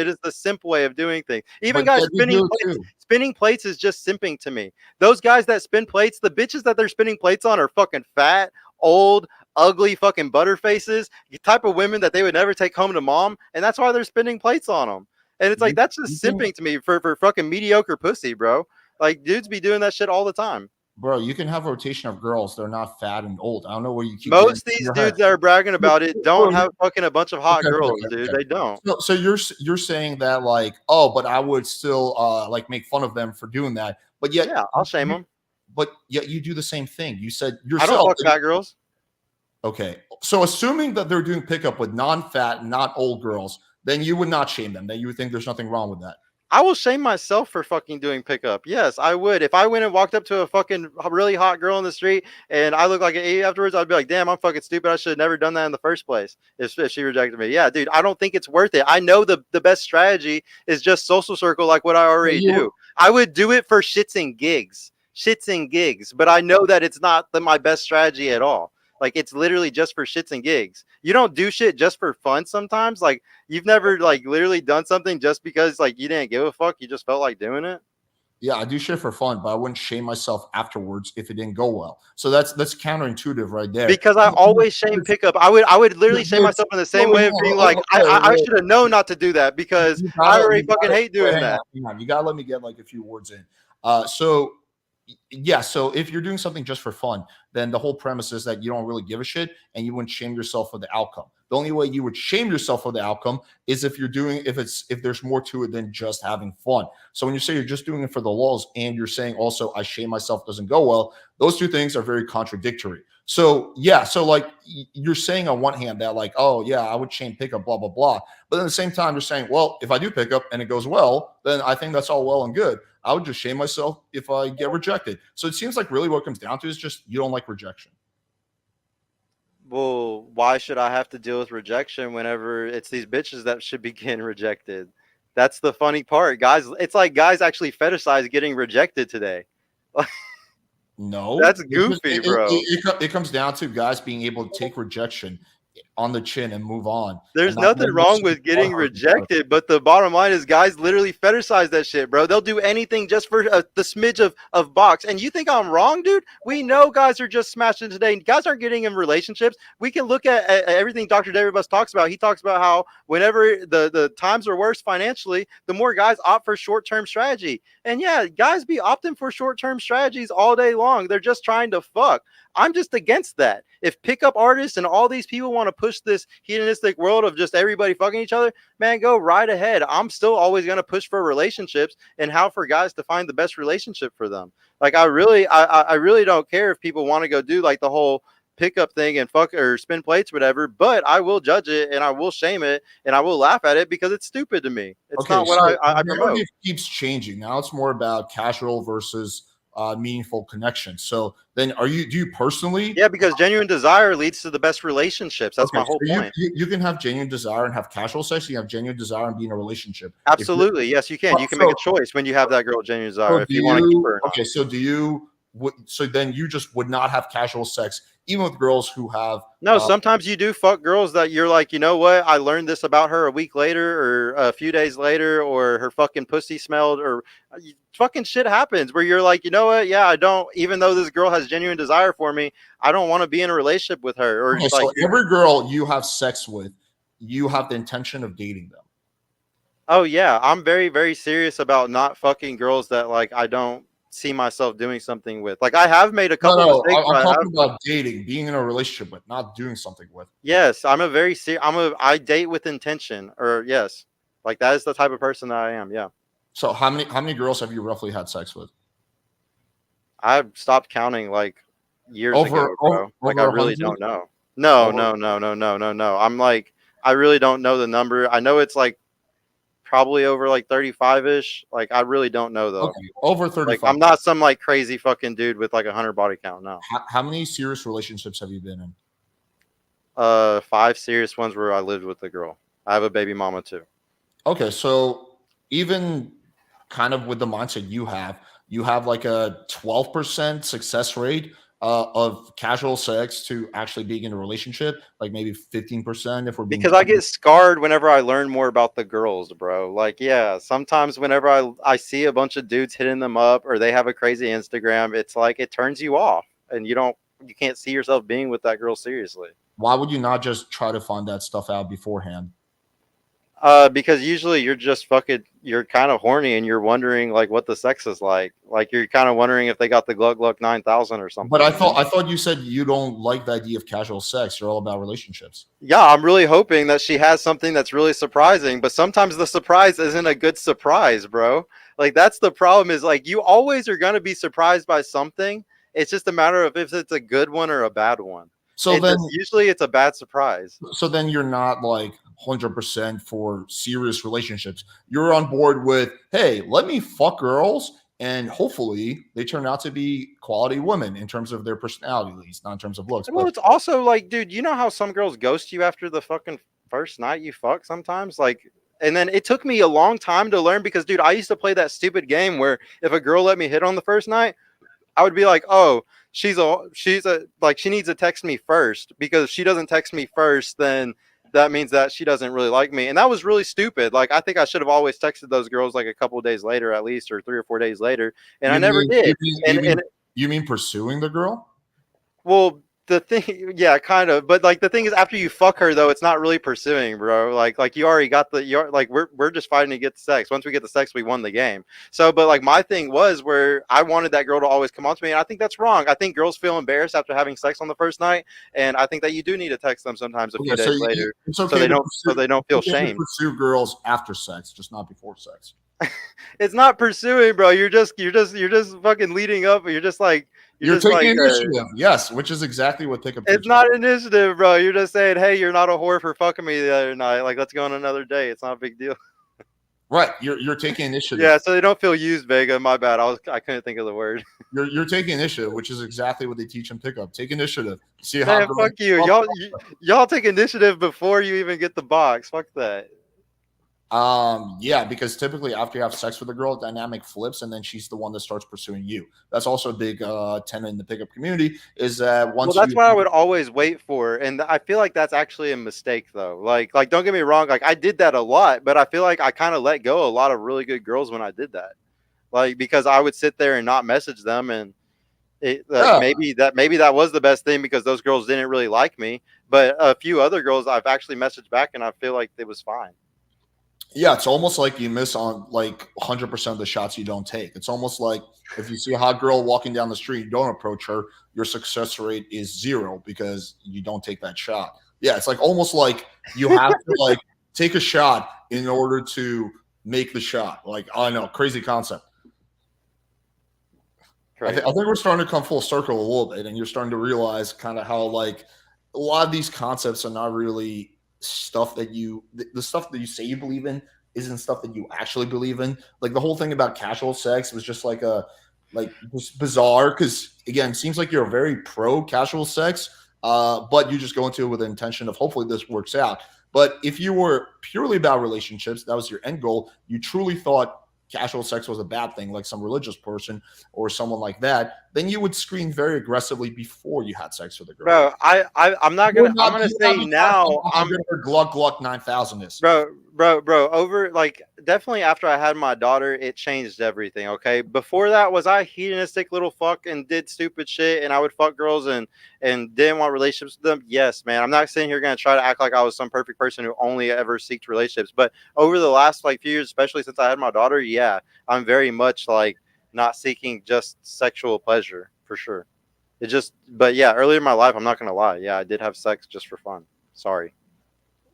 is the simp way of doing things. Even but guys yeah, you spinning do it plates, too. spinning plates is just simping to me. Those guys that spin plates, the bitches that they're spinning plates on are fucking fat, old, ugly fucking butterfaces, the type of women that they would never take home to mom, and that's why they're spinning plates on them. And it's like that's just simping to me for fucking mediocre pussy, bro. Like dudes be doing that shit all the time. Bro, you can have a rotation of girls. They're not fat and old. I don't know where you keep Most getting these your dudes head. that are bragging about it don't have fucking a bunch of hot Okay, girls, okay, dude. okay. They don't. So you're saying that like, oh, but I would still like make fun of them for doing that. But yet, Yeah, I'll shame them. but yet you do the same thing. You said I yourself. don't fuck fat girls. Okay. So assuming that they're doing pickup with non-fat, not old girls, then you would not shame them. Then you would think there's nothing wrong with that. I will shame myself for fucking doing pickup. Yes, I would. If I went and walked up to a fucking really hot girl in the street and I look like an idiot afterwards, I'd be like, damn, I'm fucking stupid. I should have never done that in the first place if she rejected me. Yeah, dude, I don't think it's worth it. I know the best strategy is just social circle like what I already do. I would do it for shits and gigs. But I know that it's not my best strategy at all. Like it's literally just for shits and gigs. You don't do shit just for fun sometimes. Like you've never like literally done something just because like you didn't give a fuck. You just felt like doing it. Yeah, I do shit for fun, but I wouldn't shame myself afterwards if it didn't go well. So that's counterintuitive right there. Because I always shame pickup. I would literally shame myself in the same way of being like, I should have known not to do that because I already fucking hate doing that. Hang on. You gotta let me get like a few words in. So yeah, so if you're doing something just for fun, then the whole premise is that you don't really give a shit and you wouldn't shame yourself for the outcome. The only way you would shame yourself for the outcome is if there's more to it than just having fun. So when you say you're just doing it for the lulz and you're saying also I shame myself doesn't go well, those two things are very contradictory. So yeah, so like you're saying on one hand that like, oh yeah, I would shame pickup, blah blah blah, but at the same time you're saying, well, if I do pick up and it goes well, then I think that's all well and good. I would just shame myself if I get rejected. So it seems like really what it comes down to is just you don't like rejection. Well, why should I have to deal with rejection whenever it's these bitches that should be getting rejected? That's the funny part, guys. It's like guys actually fetishize getting rejected today. No, that's goofy, bro. It comes down to guys being able to take rejection on the chin and move on. There's nothing wrong with getting rejected, but the bottom line is guys literally fetishize that shit, bro. They'll do anything just for the smidge of box. And you think I'm wrong, dude? We know guys are just smashing today. Guys aren't getting in relationships. We can look at everything Dr. David Buss talks about. He talks about how whenever the times are worse financially, the more guys opt for short-term strategy. And yeah, guys be opting for short-term strategies all day long. They're just trying to fuck. I'm just against that. If pickup artists and all these people want to push this hedonistic world of just everybody fucking each other, man, go right ahead. I'm still always going to push for relationships and how for guys to find the best relationship for them. Like I really don't care if people want to go do like the whole pickup thing and fuck or spin plates, whatever, but I will judge it and I will shame it and I will laugh at it because it's stupid to me. It's not what I promote. It keeps changing. Now it's more about casual versus meaningful connection. So then do you personally? Yeah, because genuine desire leads to the best relationships. That's my whole point. You can have genuine desire and have casual sex. You have genuine desire and be in a relationship. Absolutely. Yes, you can. You can make a choice when you have that girl genuine desire if you want to keep her. Okay, so so then you just would not have casual sex even with girls who have no, sometimes you do fuck girls that you're like, you know what, I learned this about her a week later or a few days later, or her fucking pussy smelled, or fucking shit happens where you're like, you know what, yeah, I don't, even though this girl has genuine desire for me, I don't want to be in a relationship with her. Or okay, like, so every girl you have sex with, you have the intention of dating them. Oh yeah, I'm very, very serious about not fucking girls that like I don't see myself doing something with. Like I have made a No, couple no, mistakes. I'm Where I have, talking about dating, being in a relationship, but not doing something with. yes, I'm a very I date with intention, or yes, like that is the type of person that I am. Yeah, So how many girls have you roughly had sex with? I stopped counting like years Over ago, over, bro. Like I over a really hundred? don't know. No, Over no, no, no, no, no, no. I'm like I really don't know the number. I know it's like probably over like 35 ish. Like I really don't know though. okay, over Like 35. I'm not some like crazy fucking dude with like 100 body count. No. How many serious relationships have you been in? 5 serious ones where I lived with the girl. I have a baby mama too. Okay, so even kind of with the mindset you have like a 12% success rate of casual sex to actually being in a relationship, like maybe 15% if we're being Because I get scarred whenever I learn more about the girls, bro. Like, yeah, sometimes whenever I see a bunch of dudes hitting them up or they have a crazy Instagram, it's like it turns you off and you can't see yourself being with that girl seriously. why would you not just try to find that stuff out beforehand? Because usually you're kind of horny and you're wondering like what the sex is like. Like you're kind of wondering if they got the Glug Glug 9000 or But something. I thought you said you don't like the idea of casual sex. You're all about relationships. Yeah, I'm really hoping that she has something that's really surprising, but sometimes the surprise isn't a good surprise, bro. Like that's the problem is like you always are going to be surprised by something. It's just a matter of if it's a good one or a bad one. So then Usually it's a bad surprise. so then you're not like 100% for serious relationships. You're on board with, hey, let me fuck girls and hopefully they turn out to be quality women in terms of their personality, at least not in terms of looks. Well, But it's also like, dude, you know how some girls ghost you after the fucking first night you fuck sometimes? Like, and then it took me a long time to learn because, dude, I used to play that stupid game where if a girl let me hit on the first night, I would be like, oh, like she needs to text me first because if she doesn't text me first, then that means that she doesn't really like me. And that was really stupid. Like, I think I should have always texted those girls like a couple of days later, at least, or 3 or 4 days later. And I you never mean you did. mean you And, mean and you mean pursuing the girl? well, the thing, yeah, kind of. But like the thing is, after you fuck her, though, it's not really pursuing, bro. Like you already got you're like we're just fighting to get the sex. Once we get the sex, we won the game. So, but like my thing was where I wanted that girl to always come on to me, and I think that's wrong. I think girls feel embarrassed after having sex on the first night, and I think that you do need to text them sometimes a few Okay, so days later, it's so okay they to don't pursue, feel it's okay to shame. pursue girls after sex, just not before sex. It's not pursuing, bro. You're just fucking leading up. You're You're just taking like initiative, yes, which is exactly what pickup it's teaches. not initiative, bro. You're just saying, hey, you're not a whore for fucking me the other night. Like, let's go on another day. It's not a big deal. Right, you're taking initiative. Yeah, so they don't feel used, Vega. My bad. I couldn't think of the word. You're taking initiative, which is exactly what they teach in pickup. Take initiative. See how Man, girls. fuck you. Y'all take initiative before you even get the box. Fuck that. Yeah, because typically after you have sex with a girl, dynamic flips, and then she's the one that starts pursuing you. That's also a big tenet in the pickup community. Is that Well, once that's you what I would always wait for, and I feel like that's actually a mistake, though. Like don't get me wrong. Like I did that a lot, but I feel like I kind of let go a lot of really good girls when I did that. Like because I would sit there and not message them, and yeah, maybe that was the best thing because those girls didn't really like me. But a few other girls I've actually messaged back, and I feel like it was fine. yeah, it's almost like you miss on like 100% of the shots you don't take. It's almost like if you see a hot girl walking down the street, don't approach her. Your success rate is zero because you don't take that shot. Yeah, it's like almost like you have to like take a shot in order to make the shot. Like I know, crazy concept. Crazy. I think we're starting to come full circle a little bit, and you're starting to realize kind of how like a lot of these concepts are not really stuff that the stuff that you say you believe in isn't stuff that you actually believe in. Like the whole thing about casual sex was just like a like just bizarre because again, it seems like you're very pro casual sex, but you just go into it with the intention of hopefully this works out. But if you were purely about relationships, that was your end goal. You truly thought casual sex was a bad thing, like some religious person or someone like that, then you would screen very aggressively before you had sex with a girl. Bro, I'm not gonna. I'm gonna You would not say be talking now. about how good her Gluck Gluck 9000 is. Bro. Over like definitely after I had my daughter, it changed everything. Okay, before that, was I hedonistic little fuck and did stupid shit, and I would fuck girls and didn't want relationships with them. Yes, man. I'm not sitting here gonna try to act like I was some perfect person who only ever seeked relationships. But over the last like few years, especially since I had my daughter, yeah, I'm very much like not seeking just sexual pleasure for sure. It just, but yeah, earlier in my life, I'm not gonna lie. Yeah, I did have sex just for fun. Sorry,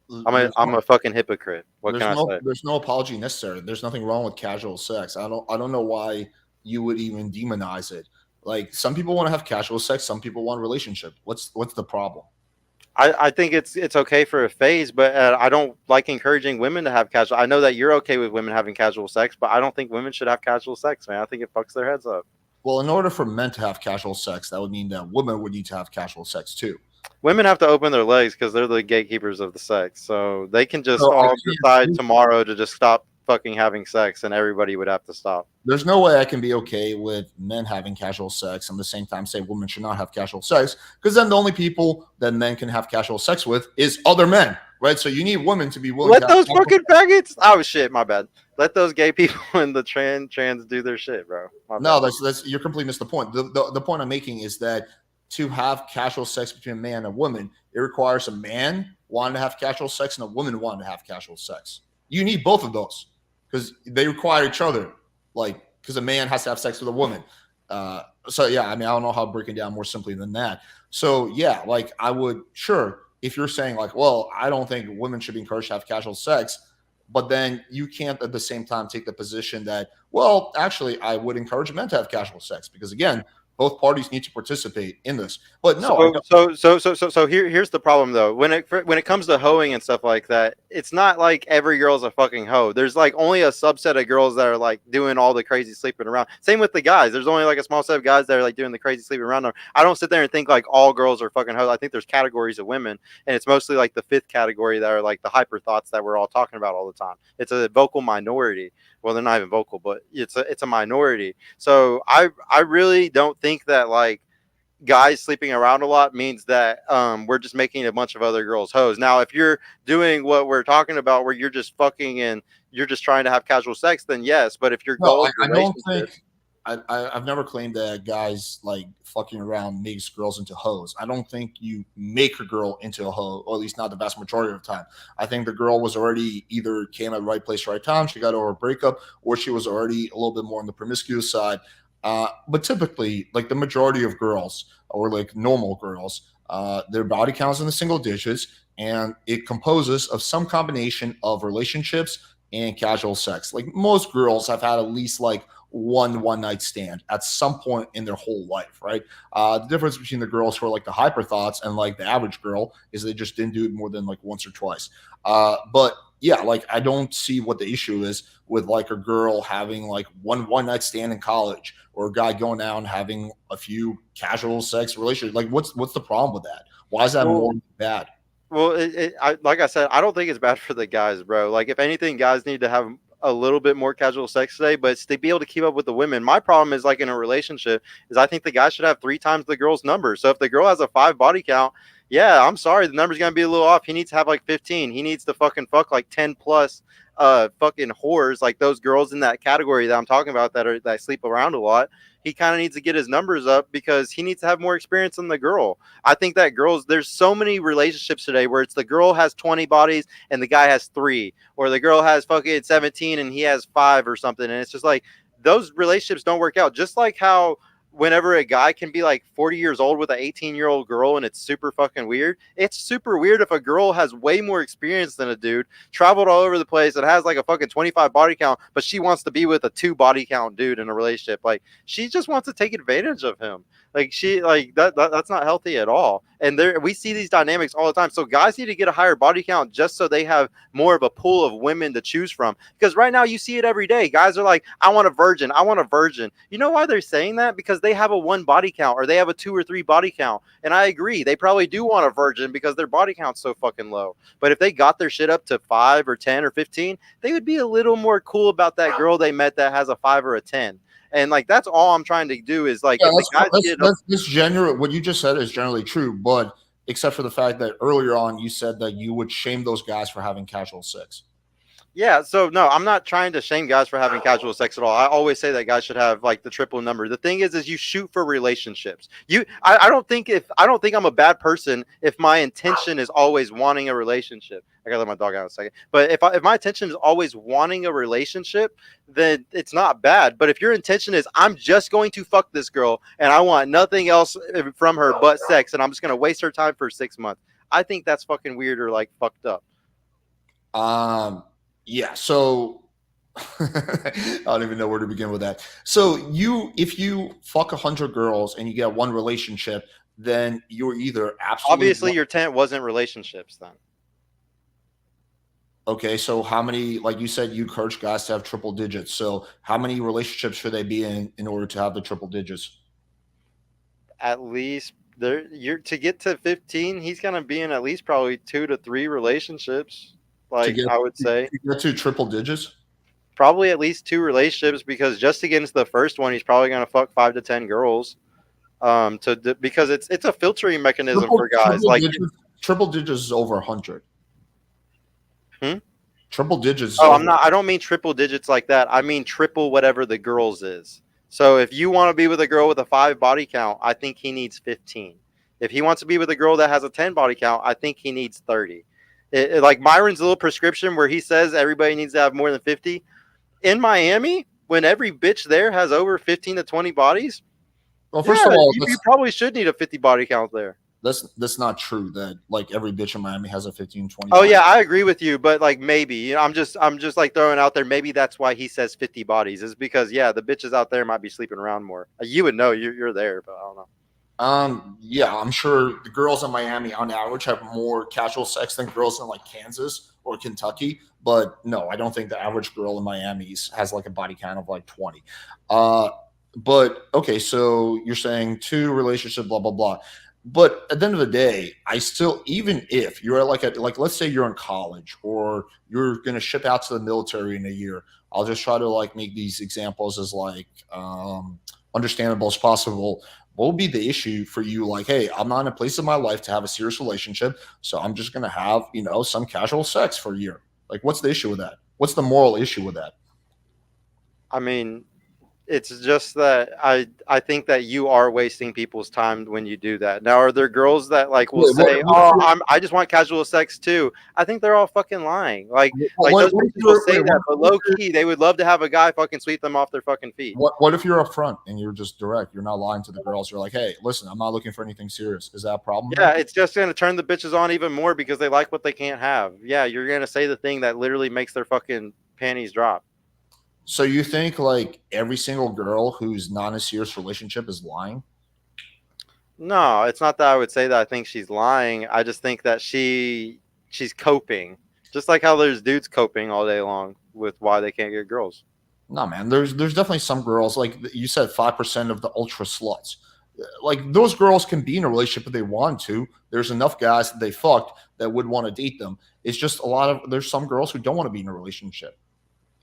There's I'm a fucking hypocrite. What can I say? there's no apology necessary. There's nothing wrong with casual sex. I don't know why you would even demonize it. Like some people want to have casual sex, some people want a relationship. What's the problem? I think it's okay for a phase, but I don't like encouraging women to have casual. I know that you're okay with women having casual sex, but I don't think women should have casual sex, man. I think it fucks their heads up. Well, in order for men to have casual sex, that would mean that women would need to have casual sex too. Women have to open their legs because they're the gatekeepers of the sex, so they can just So I all can't decide tomorrow to just stop fucking having sex, and everybody would have to stop. There's no way I can be okay with men having casual sex and at the same time say women should not have casual sex, because then the only people that men can have casual sex with is other men, right? So you need women to be willing Let to those fucking faggots. Oh shit, my bad. Let those gay people and the trans do their shit, bro. No, that's you're completely missed the point. The point I'm making is that to have casual sex between a man and a woman, it requires a man wanting to have casual sex and a woman wanting to have casual sex. You need both of those because they require each other. Like, because a man has to have sex with a woman. So yeah, I mean, I don't know how to break it down more simply than that. So yeah, like I would sure if you're saying like, well, I don't think women should be encouraged to have casual sex, but then you can't at the same time take the position that, well, actually, I would encourage men to have casual sex because again, both parties need to participate in this. But no, so here's the problem though. When it comes to hoeing and stuff like that, it's not like every girl's a fucking hoe. There's like only a subset of girls that are like doing all the crazy sleeping around. Same with the guys. There's only like a small set of guys that are like doing the crazy sleeping around. I don't sit there and think like all girls are fucking hoes. I think there's categories of women, and it's mostly like the fifth category that are like the hyper thoughts that we're all talking about all the time. It's a vocal minority. Well, they're not even vocal, but it's a minority. So I really don't think that like guys sleeping around a lot means that we're just making a bunch of other girls hoes. Now, if you're doing what we're talking about, where you're just fucking and you're just trying to have casual sex, then yes. But if your goal, I don't think I've never claimed that guys like fucking around makes girls into hoes. I don't think you make a girl into a hoe, or at least not the vast majority of the time. I think the girl was already either came at the right place, right time, she got over a breakup, or she was already a little bit more on the promiscuous side. But typically, like the majority of girls or like normal girls, their body count's in the single digits, and it composes of some combination of relationships and casual sex. Like most girls have had at least like one night stand at some point in their whole life, right? The difference between the girls who are like the hyper thoughts and like the average girl is they just didn't do it more than like once or twice. But yeah, like I don't see what the issue is with like a girl having like one night stand in college or a guy going out and having a few casual sex relationships. Like what's the problem with that? Why is that more bad? Well, like I said, I don't think it's bad for the guys, bro. Like, if anything, guys need to have a little bit more casual sex today, but to be able to keep up with the women. My problem is like in a relationship is I think the guy should have 3 times the girl's number. So if the girl has a 5 body count, yeah, I'm sorry, the number's gonna be a little off. He needs to have like 15. He needs to fucking fuck like 10 plus fucking whores, like those girls in that category that I'm talking about that sleep around a lot. He kind of needs to get his numbers up because he needs to have more experience than the girl. I think that there's so many relationships today where it's the girl has 20 bodies and the guy has 3, or the girl has fucking 17 and he has 5 or something. And it's just like those relationships don't work out. Just like how whenever a guy can be like 40 years old with an 18-year-old girl and it's super fucking weird. It's super weird if a girl has way more experience than a dude, traveled all over the place, and has like a fucking 25 body count, but she wants to be with a 2 body count dude in a relationship. Like she just wants to take advantage of him. Like she like that's not healthy at all. And we see these dynamics all the time. So guys need to get a higher body count just so they have more of a pool of women to choose from. Because right now you see it every day. Guys are like, I want a virgin. I want a virgin. You know why they're saying that? Because they have a 1 body count or they have a 2 or 3 body count. And I agree. They probably do want a virgin because their body count's so fucking low. But if they got their shit up to 5 or 10 or 15, they would be a little more cool about that girl they met that has a 5 or a 10. And like that's all I'm trying to do is like this general what you just said is generally true, but except for the fact that earlier on you said that you would shame those guys for having casual sex. Yeah, so no, I'm not trying to shame guys for having casual sex at all. I always say that guys should have like the triple number. The thing is you shoot for relationships. I don't think I'm a bad person if my intention is always wanting a relationship. I gotta let my dog out in a second. But if my intention is always wanting a relationship, then it's not bad. But if your intention is I'm just going to fuck this girl and I want nothing else from her but sex, and I'm just gonna waste her time for 6 months, I think that's fucking weird or like fucked up. Yeah, so I don't even know where to begin with that. So if you fuck 100 girls and you get one relationship, then you're either absolutely Obviously, your tent wasn't relationships then. okay. So how many, like you said, you encourage guys to have triple digits. So how many relationships should they be in order to have the triple digits? At least there, you're to get to 15. He's gonna be in at least probably 2 to 3 relationships. To Like get I would say, to get to triple digits? probably at least 2 relationships because just to get into the first one, he's probably gonna fuck 5 to 10 girls. Because it's a filtering mechanism for guys. Like, Triple digits is over 100. hmm? Triple digits. Is Oh, over. I don't mean triple digits like that. I mean triple whatever the girls is. So if you want to be with a girl with a 5 body count, I think he needs 15. If he wants to be with a girl that has a 10 body count, I think he needs 30. Like Myron's little prescription where he says everybody needs to have more than 50. In Miami, when every bitch there has over 15 to 20 bodies, Well, first of all, you probably should need a 50 body count there. that's not true. That like every bitch in Miami has a 15, 20. Oh yeah, I agree with you, but like maybe, you know, I'm just like throwing out there. Maybe that's why he says 50 bodies is because yeah, the bitches out there might be sleeping around more. You would know, you're there, but I don't know. Yeah, I'm sure the girls in Miami on average have more casual sex than girls in like Kansas or Kentucky. But no, I don't think the average girl in Miami has like a body count of like 20. Uh, but okay, so you're saying two relationship, blah blah blah. But at the end of the day, I still, even if you're like let's say you're in college or you're gonna ship out to the military in a year, I'll just try to like make these examples as like understandable as possible. What will be the issue for you? Like, hey, I'm not in a place in my life to have a serious relationship, so I'm just gonna have some casual sex for a year. Like, what's the issue with that? What's the moral issue with that? I mean, it's just that I think that you are wasting people's time when you do that. Now, are there girls that like will Wait, say, "Oh, I just want casual sex too"? I think they're all fucking lying. Like those bitches will say that, but low key, they would love to have a guy fucking sweep them off their fucking feet. What if you're upfront and you're just direct? You're not lying to the girls. You're like, hey, listen, I'm not looking for anything serious. Is that a problem? Yeah, it's just gonna turn the bitches on even more because they like what they can't have. Yeah, you're gonna say the thing that literally makes their fucking panties drop. So you think like every single girl who's not in a serious relationship is lying? No, it's not that I would say that I think she's lying. I just think that she's coping. Just like how there's dudes coping all day long with why they can't get girls. No, man. There's definitely some girls like you said, 5% of the ultra sluts. Like those girls can be in a relationship if they want to. There's enough guys that they fucked that would want to date them. It's just there's some girls who don't want to be in a relationship.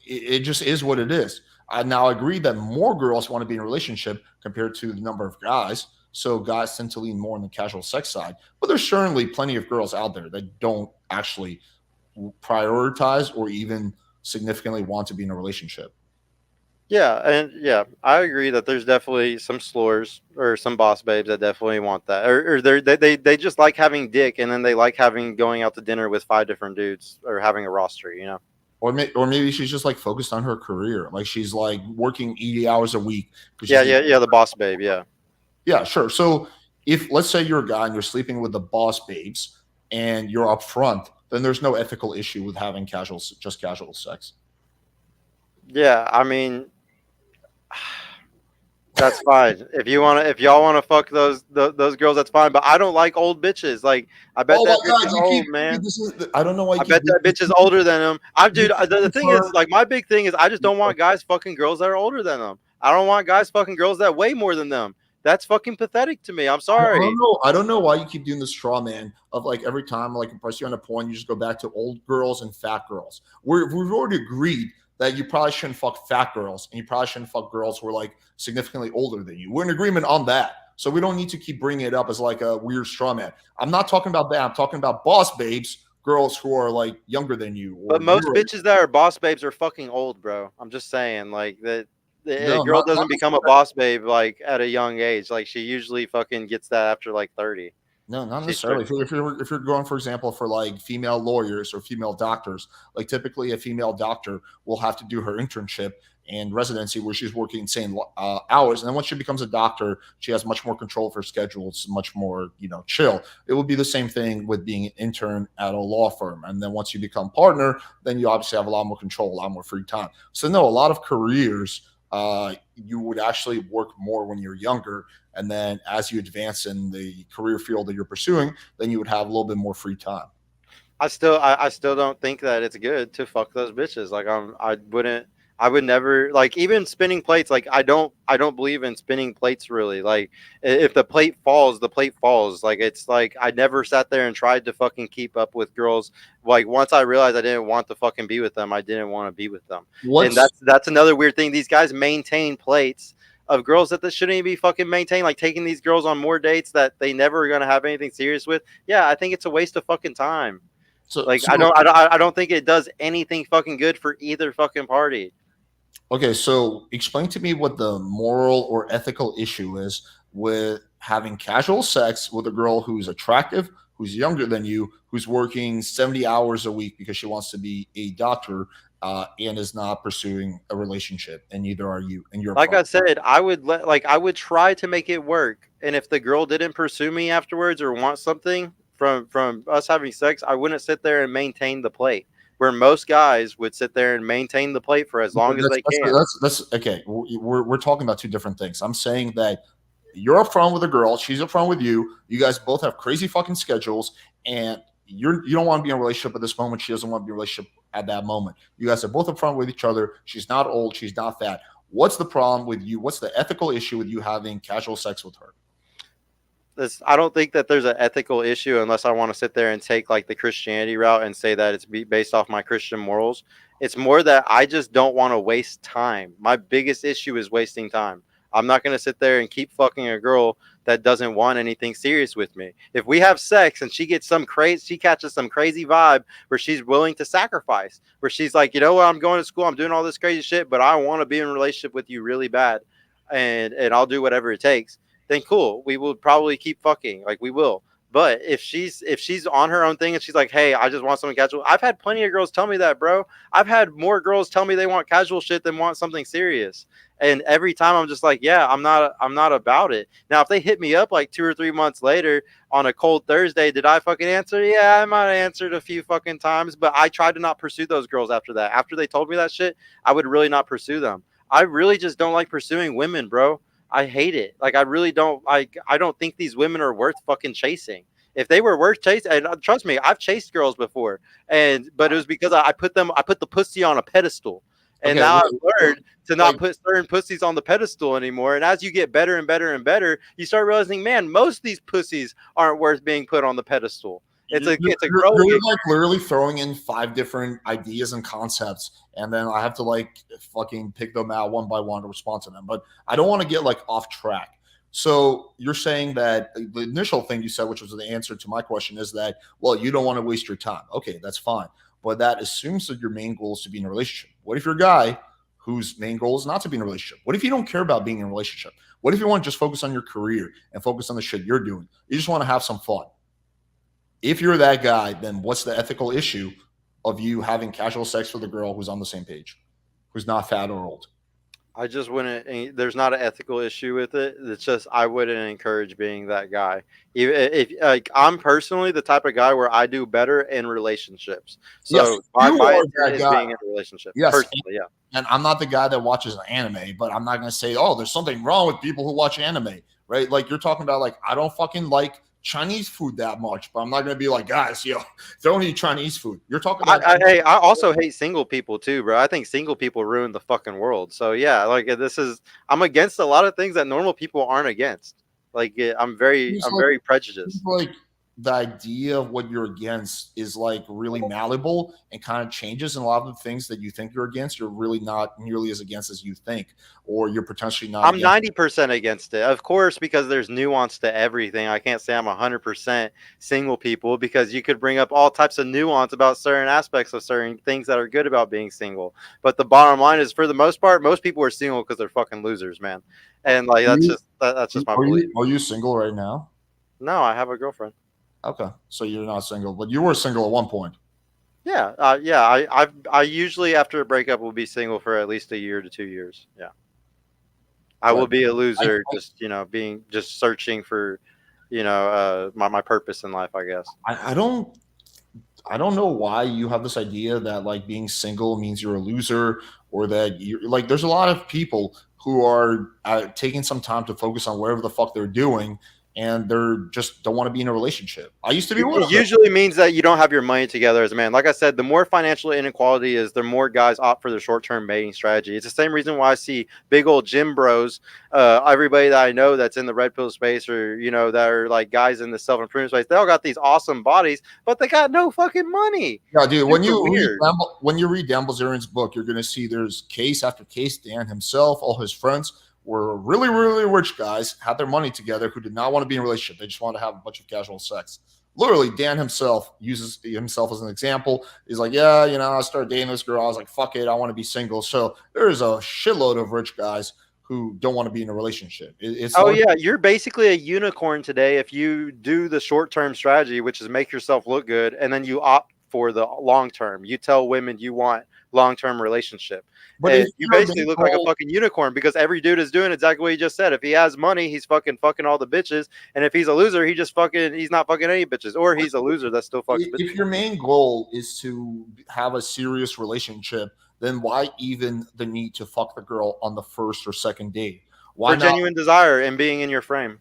It just is what it is. I now agree that more girls want to be in a relationship compared to the number of guys. So guys tend to lean more on the casual sex side. But there's certainly plenty of girls out there that don't actually prioritize or even significantly want to be in a relationship. Yeah, and yeah, I agree that there's definitely some slurs or some boss babes that definitely want that, or they just like having dick, and then they like having going out to dinner with 5 different dudes or having a roster, you know. Or maybe she's just like focused on her career. Like she's like working 80 hours a week. Yeah, the boss babe, yeah. Yeah, sure. So if let's say you're a guy and you're sleeping with the boss babes and you're up front, then there's no ethical issue with having just casual sex. Yeah, I mean, that's fine. If y'all wanna fuck those girls, that's fine. But I don't like old bitches. Like I bet that bitch is old, man. I don't know why. I bet that bitch is older than him. Dude. The thing is, like, my big thing is, I just don't want guys fucking girls that are older than them. I don't want guys fucking girls that weigh more than them. That's fucking pathetic to me. I'm sorry. I don't know why you keep doing this straw man of like every time like I press you on a point, you just go back to old girls and fat girls. We've already agreed that you probably shouldn't fuck fat girls and you probably shouldn't fuck girls who are like significantly older than you. We're in agreement on that. So we don't need to keep bringing it up as like a weird straw man. I'm not talking about that. I'm talking about boss babes, girls who are like younger than you or But most your age. bitches that are boss babes are fucking old, bro. I'm just saying, like that. A No, girl not doesn't become a necessarily. boss babe like at a young age. Like she usually fucking gets that after like 30. No, not She necessarily. starts. If you're going, for example, for like female lawyers or female doctors, like typically a female doctor will have to do her internship and residency where she's working insane hours, and then once she becomes a doctor, she has much more control of her schedule. It's much more chill. It would be the same thing with being an intern at a law firm, and then once you become partner, then you obviously have a lot more control, a lot more free time. So no, a lot of careers. You would actually work more when you're younger, and then as you advance in the career field that you're pursuing, then you would have a little bit more free time. I still don't think that it's good to fuck those bitches. Like I wouldn't. I would never like even spinning plates. Like I don't believe in spinning plates really. Like if the plate falls, the plate falls. Like it's like I never sat there and tried to fucking keep up with girls. Like once I realized I didn't want to fucking be with them, I didn't want to be with them. And What's that's another weird thing. These guys maintain plates of girls that shouldn't even be fucking maintained. Like taking these girls on more dates that they never are gonna have anything serious with. Yeah, I think it's a waste of fucking time. so Like so I don't think it does anything fucking good for either fucking party. okay, so explain to me what the moral or ethical issue is with having casual sex with a girl who's attractive, who's younger than you, who's working 70 hours a week because she wants to be a doctor, and is not pursuing a relationship, and neither are you and your Like I partner. said, I would try to make it work. And if the girl didn't pursue me afterwards or want something from us having sex, I wouldn't sit there and maintain the plate. Where most guys would sit there and maintain the plate for as long as That's they can. that's okay. We're talking about two different things. I'm saying that you're upfront with a girl, she's upfront with you. You guys both have crazy fucking schedules, and you don't want to be in a relationship at this moment. She doesn't want to be in a relationship at that moment. You guys are both upfront with each other. She's not old, she's not fat. What's the problem with you? What's the ethical issue with you having casual sex with her? I don't think that there's an ethical issue unless I want to sit there and take like the Christianity route and say that it's based off my Christian morals. It's more that I just don't want to waste time. My biggest issue is wasting time. I'm not going to sit there and keep fucking a girl that doesn't want anything serious with me. If we have sex and she catches some crazy vibe where she's willing to sacrifice, where she's like, you know what, I'm going to school, I'm doing all this crazy shit, but I want to be in a relationship with you really bad, and I'll do whatever it takes, then cool. We will probably keep fucking. Like we will. But if she's on her own thing and she's like, hey, I just want something casual. I've had plenty of girls tell me that, bro. I've had more girls tell me they want casual shit than want something serious. And every time I'm just like, yeah, I'm not about it. Now, if they hit me up like 2 or 3 months later on a cold Thursday, did I fucking answer? Yeah, I might have answered a few fucking times, but I tried to not pursue those girls after that. After they told me that shit, I would really not pursue them. I really just don't like pursuing women, bro. I hate it. Like I really don't like. I don't think these women are worth fucking chasing. If they were worth chasing, and trust me, I've chased girls before, but it was because I put the pussy on a pedestal, and Okay, now I've learned to not like put certain pussies on the pedestal anymore. And as you get better and better and better, you start realizing, man, most of these pussies aren't worth being put on the pedestal. It's a growing. you're like literally throwing in five different ideas and concepts, and then I have to like fucking pick them out one by one to respond to them. But I don't want to get like off track. So you're saying that the initial thing you said, which was the answer to my question, is that well, you don't want to waste your time. Okay, that's fine, but that assumes that your main goal is to be in a relationship. What if you're a guy whose main goal is not to be in a relationship? What if you don't care about being in a relationship? What if you want to just focus on your career and focus on the shit you're doing? You just want to have some fun. If you're that guy, then what's the ethical issue of you having casual sex with a girl who's on the same page, who's not fat or old? I just wouldn't. There's not an ethical issue with it. It's just I wouldn't encourage being that guy. Even if like I'm personally the type of guy where I do better in relationships. Yes, So you my are intent that is guy. being in a relationship. Yes, Personally, yeah. and I'm not the guy that watches anime, but I'm not going to say, oh, there's something wrong with people who watch anime, right? Like you're talking about, like I don't fucking like Chinese food that much, but I'm not going to be like, guys, yo, don't eat Chinese food. You're talking about, Hey, I also hate single people too, bro. I think single people ruin the fucking world. So yeah, like I'm against a lot of things that normal people aren't against. Like I'm it's I'm like, very it's prejudiced. like the idea of what you're against is like really malleable and kind of changes. And a lot of the things that you think you're against, you're really not nearly as against as you think, or you're potentially not I'm against. 90% against it. Of course, because there's nuance to everything. I can't say I'm 100% single people because you could bring up all types of nuance about certain aspects of certain things that are good about being single. But the bottom line is, for the most part, most people are single because they're fucking losers, man. And like that's just my belief. Are you single right now? No, I have a girlfriend. Okay, so you're not single, but you were single at one point. Yeah, yeah. I usually after a breakup will be single for at least a year to 2 years. Yeah, I Right. will be a I, loser, just being just searching for, my purpose in life, I guess. I I don't know why you have this idea that like being single means you're a loser, or that you like. There's a lot of people who are taking some time to focus on whatever the fuck they're doing, and they're just don't want to be in a relationship. I used to be one It of them. usually means that you don't have your money together as a man. Like I said, the more financial inequality is, the more guys opt for the short-term mating strategy. It's the same reason why I see big old gym bros. Everybody that I know that's in the red pill space, or that are like guys in the self-improvement space, they all got these awesome bodies, but they got no fucking money. Yeah, dude. Super weird. When you read Dan Bilzerian's book, you're gonna see there's case after case. Dan himself, all his friends were really, really rich guys, had their money together, who did not want to be in a relationship. They just want to have a bunch of casual sex. Literally, Dan himself uses himself as an example. He's like, yeah, I started dating this girl. I was like, fuck it, I want to be single. So there's a shitload of rich guys who don't want to be in a relationship. It's Oh large. yeah, you're basically a unicorn today if you do the short-term strategy, which is make yourself look good, and then you opt for the long term. You tell women you want long-term relationship. But And if you your basically main look like a goal, fucking unicorn because every dude is doing exactly what you just said. If he has money, he's fucking all the bitches. And if he's a loser, he's not fucking any bitches. Or he's a loser that still fucks bitches. if your main goal is to have a serious relationship, then why even the need to fuck the girl on the first or second date? Why For not? genuine desire and being in your frame.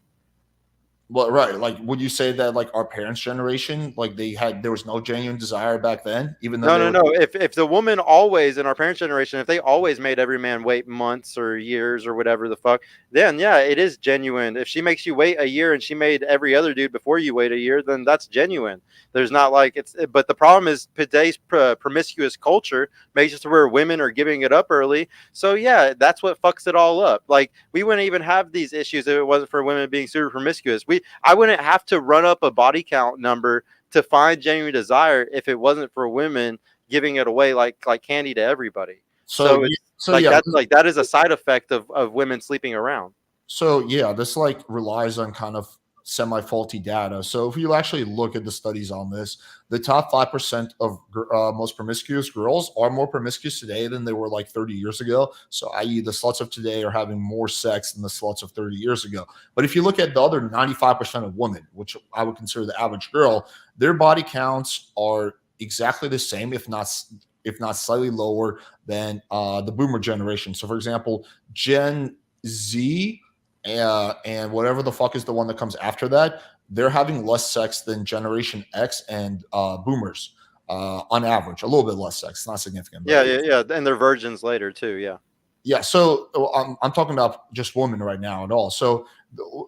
Well, right. Like, would you say that like our parents' generation, like there was no genuine desire back then, even though No, they no, were. no. If the woman always in our parents' generation, if they always made every man wait months or years or whatever the fuck, then yeah, it is genuine. If she makes you wait a year and she made every other dude before you wait a year, then that's genuine. There's not like it's. But the problem is today's promiscuous culture makes it to where women are giving it up early. So yeah, that's what fucks it all up. Like we wouldn't even have these issues if it wasn't for women being super promiscuous. I wouldn't have to run up a body count number to find genuine desire if it wasn't for women giving it away like candy to everybody. So, So it's so like yeah, that is a side effect of women sleeping around. So yeah, this like relies on kind of semi-faulty data. So if you actually look at the studies on this, the top 5% of most promiscuous girls are more promiscuous today than they were like 30 years ago. So i.e. the sluts of today are having more sex than the sluts of 30 years ago. But if you look at the other 95% of women, which I would consider the average girl, their body counts are exactly the same, if not slightly lower than the boomer generation. So for example, Gen Z and whatever the fuck is the one that comes after that, they're having less sex than Generation X and Boomers on average. A little bit less sex, not significant, but Yeah, yeah, yeah. And they're virgins later too. Yeah. yeah. So I'm talking about just women right now at all. So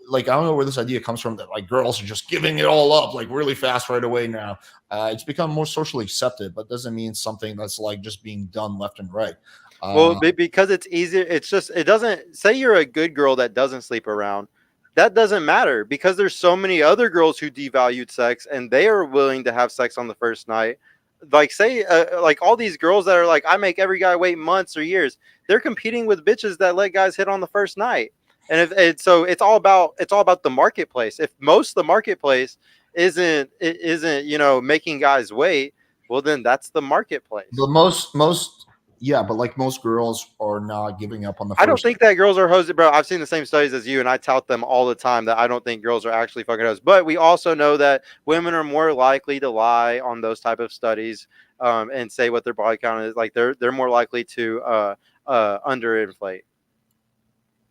like I don't know where this idea comes from that like girls are just giving it all up like really fast right away now. It's become more socially accepted, but doesn't mean something that's like just being done left and right. Well, Uh, because it's easier. It's just it doesn't say you're a good girl that doesn't sleep around. That doesn't matter because there's so many other girls who devalued sex and they are willing to have sex on the first night. Like say like all these girls that are like I make every guy wait months or years. They're competing with bitches that let guys hit on the first night. And if it's so it's all about the marketplace. If most of the marketplace isn't making guys wait, well then that's the marketplace. but yeah, but like most girls are not giving up on the I don't first. think that girls are hosed, bro. I've seen the same studies as you, and I tout them all the time that I don't think girls are actually fucking hoes. But we also know that women are more likely to lie on those type of studies and say what their body count is. Like they're more likely to underinflate.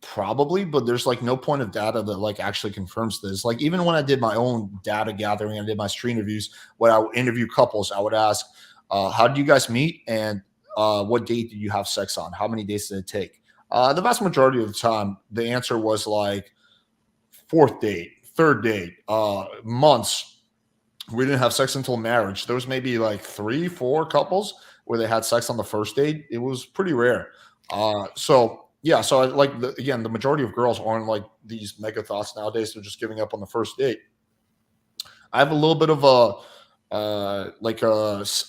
Probably, but there's like no point of data that like actually confirms this. Like even when I did my own data gathering, I did my stream reviews. When I would interview couples, I would ask, "How did you guys meet? And what date did you have sex on? How many days did it take?" The vast majority of the time, the answer was like fourth date, third date, months. we didn't have sex until marriage. There was maybe like 3, 4 couples where they had sex on the first date. It was pretty rare. So yeah, so I like again, the majority of girls aren't like these mega thoughts nowadays. They're just giving up on the first date. I have a little bit of a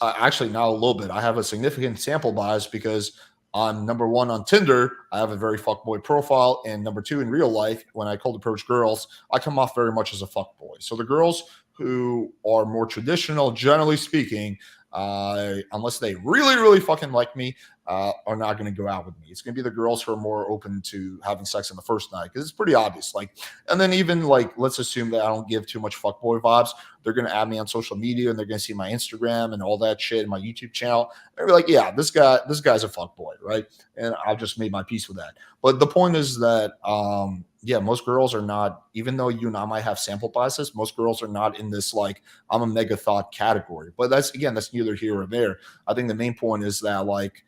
actually not a little bit. I have a significant sample bias because on number one on Tinder, I have a very fuckboy profile, and number two in real life, when I cold approach girls, I come off very much as a fuckboy. So the girls who are more traditional, generally speaking, unless they really, really fucking like me, are not going to go out with me. It's going to be the girls who are more open to having sex on the first night because it's pretty obvious. Like, and then even like, let's assume that I don't give too much fuckboy vibes. They're going to add me on social media and they're going to see my Instagram and all that shit and my YouTube channel. They're like, yeah, this guy's a fuckboy, right? And I've just made my peace with that. But the point is that, yeah, most girls are not, even though you and I might have sample biases, most girls are not in this like I'm a mega thought category. But that's neither here or there. I think the main point is that like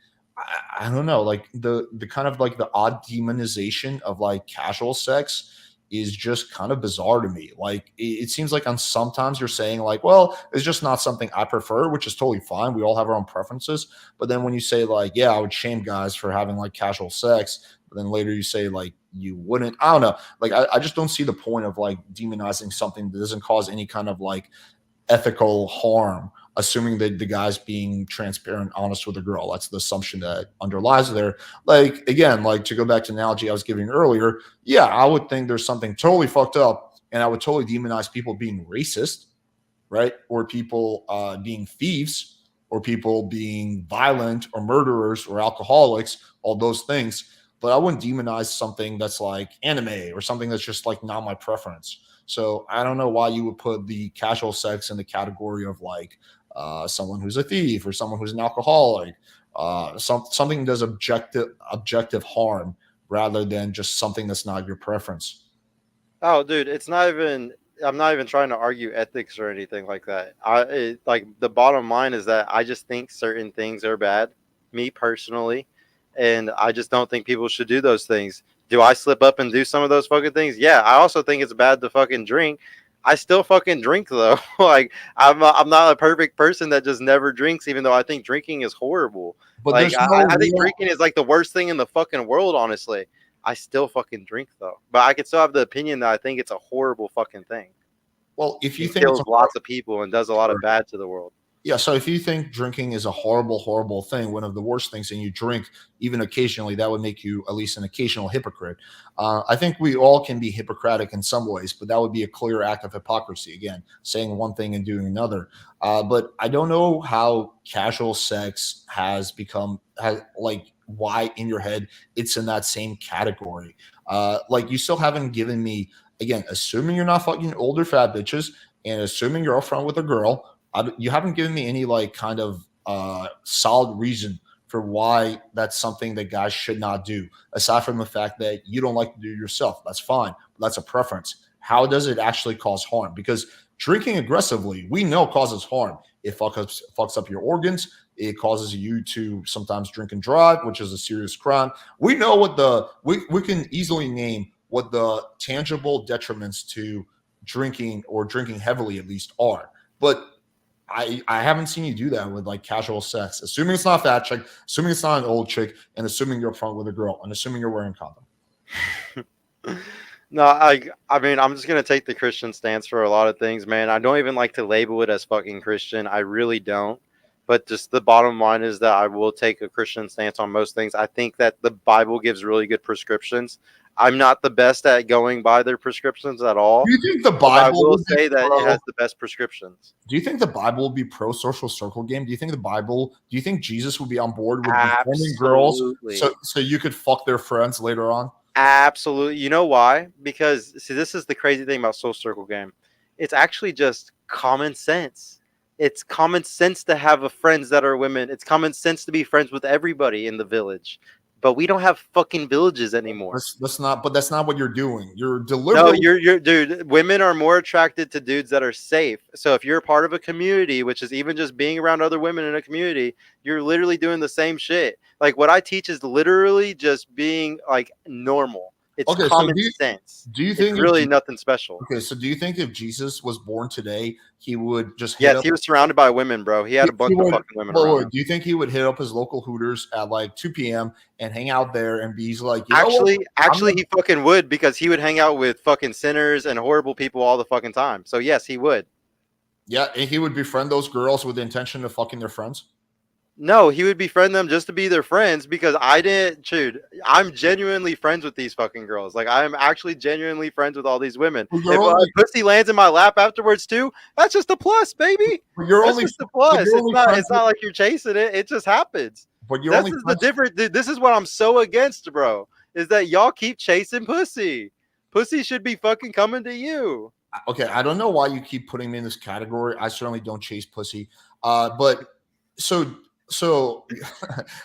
I don't know, like the kind of like the odd demonization of like casual sex is just kind of bizarre to me. Like it seems like on sometimes you're saying like, well, it's just not something I prefer, which is totally fine. We all have our own preferences. But then when you say like, yeah, I would shame guys for having like casual sex, but then later you say like you wouldn't. I don't know. Like I just don't see the point of like demonizing something that doesn't cause any kind of like ethical harm, assuming that the guy's being transparent, honest with the girl. That's the assumption that underlies there. Like, again, like to go back to the analogy I was giving earlier, yeah, I would think there's something totally fucked up, and I would totally demonize people being racist, right? Or people being thieves, or people being violent, or murderers, or alcoholics, all those things. But I wouldn't demonize something that's like anime or something that's just like not my preference. So I don't know why you would put the casual sex in the category of like someone who's a thief or someone who's an alcoholic, something that does objective harm rather than just something that's not your preference. Oh, dude, it's not even. I'm not even trying to argue ethics or anything like that. Like the bottom line is that I just think certain things are bad, me personally, and I just don't think people should do those things. Do I slip up and do some of those fucking things? Yeah, I also think it's bad to fucking drink. I still fucking drink though. Like I'm not a perfect person that just never drinks, even though I think drinking is horrible. But Like there's no I think real drinking is like the worst thing in the fucking world, honestly. I still fucking drink though, but I can still have the opinion that I think it's a horrible fucking thing. well, if you It think it's kills a lots of people and does a lot of bad to the world. yeah, so if you think drinking is a horrible, horrible thing, one of the worst things, and you drink even occasionally, that would make you at least an occasional hypocrite. I think we all can be hypocritic in some ways, but that would be a clear act of hypocrisy. Again, saying one thing and doing another. But I don't know how casual sex has like why in your head it's in that same category. Like you still haven't given me again, assuming you're not fucking older fat bitches, and assuming you're upfront with a girl. You haven't given me any like kind of solid reason for why that's something that guys should not do, aside from the fact that you don't like to do it yourself. That's fine. That's a preference. How does it actually cause harm? Because drinking aggressively, we know causes harm. It fucks up your organs. It causes you to sometimes drink and drive, which is a serious crime. We know what we can easily name what the tangible detriments to drinking or drinking heavily at least are. But I haven't seen you do that with like casual sex. Assuming it's not a fat chick, assuming it's not an old chick, and assuming you're upfront with a girl, and assuming you're wearing condom. No, I mean I'm just gonna take the Christian stance for a lot of things, man. I don't even like to label it as fucking Christian. I really don't. But just the bottom line is that I will take a Christian stance on most things. I think that the Bible gives really good prescriptions. I'm not the best at going by their prescriptions at Do all, you think the but I Bible will would be say that it pro? has the best prescriptions. Do you think the Bible would be pro social circle game? Do you think the Bible? Do you think Jesus would be on board with befriending girls Absolutely. so you could fuck their friends later on? Absolutely. You know why? Because see, this is the crazy thing about Soul Circle game. It's actually just common sense. It's common sense to have a friends that are women. It's common sense to be friends with everybody in the village. But we don't have fucking villages anymore. That's not. But that's not what you're doing. You're No, deliberately. you're dude. Women are more attracted to dudes that are safe. So if you're a part of a community, which is even just being around other women in a community, you're literally doing the same shit. Like what I teach is literally just being like normal. It's Okay, so common sense. do you It's think really nothing special. okay, so do you think if Jesus was born today, he would just hit Yes, up he was surrounded by women, bro. He had a bunch he of would fucking women wait, around wait, him. do you think he would hit up his local Hooters at like 2 p.m. and hang out there and be like, you know what? Actually, he fucking would, because he would hang out with fucking sinners and horrible people all the fucking time. So yes, he would. Yeah, and he would befriend those girls with the intention of fucking their friends. No, he would befriend them just to be their friends, because I didn't, dude. I'm genuinely friends with these fucking girls. Like, I'm actually genuinely friends with all these women. But If pussy lands in my lap afterwards too, that's just a plus, baby. you're That's only just a plus. you're It's only not. friends It's not like you're chasing it. It just happens. but you're This only is the friends. different. This is what I'm so against, bro. Is that y'all keep chasing pussy? Pussy should be fucking coming to you. Okay, I don't know why you keep putting me in this category. I certainly don't chase pussy. But so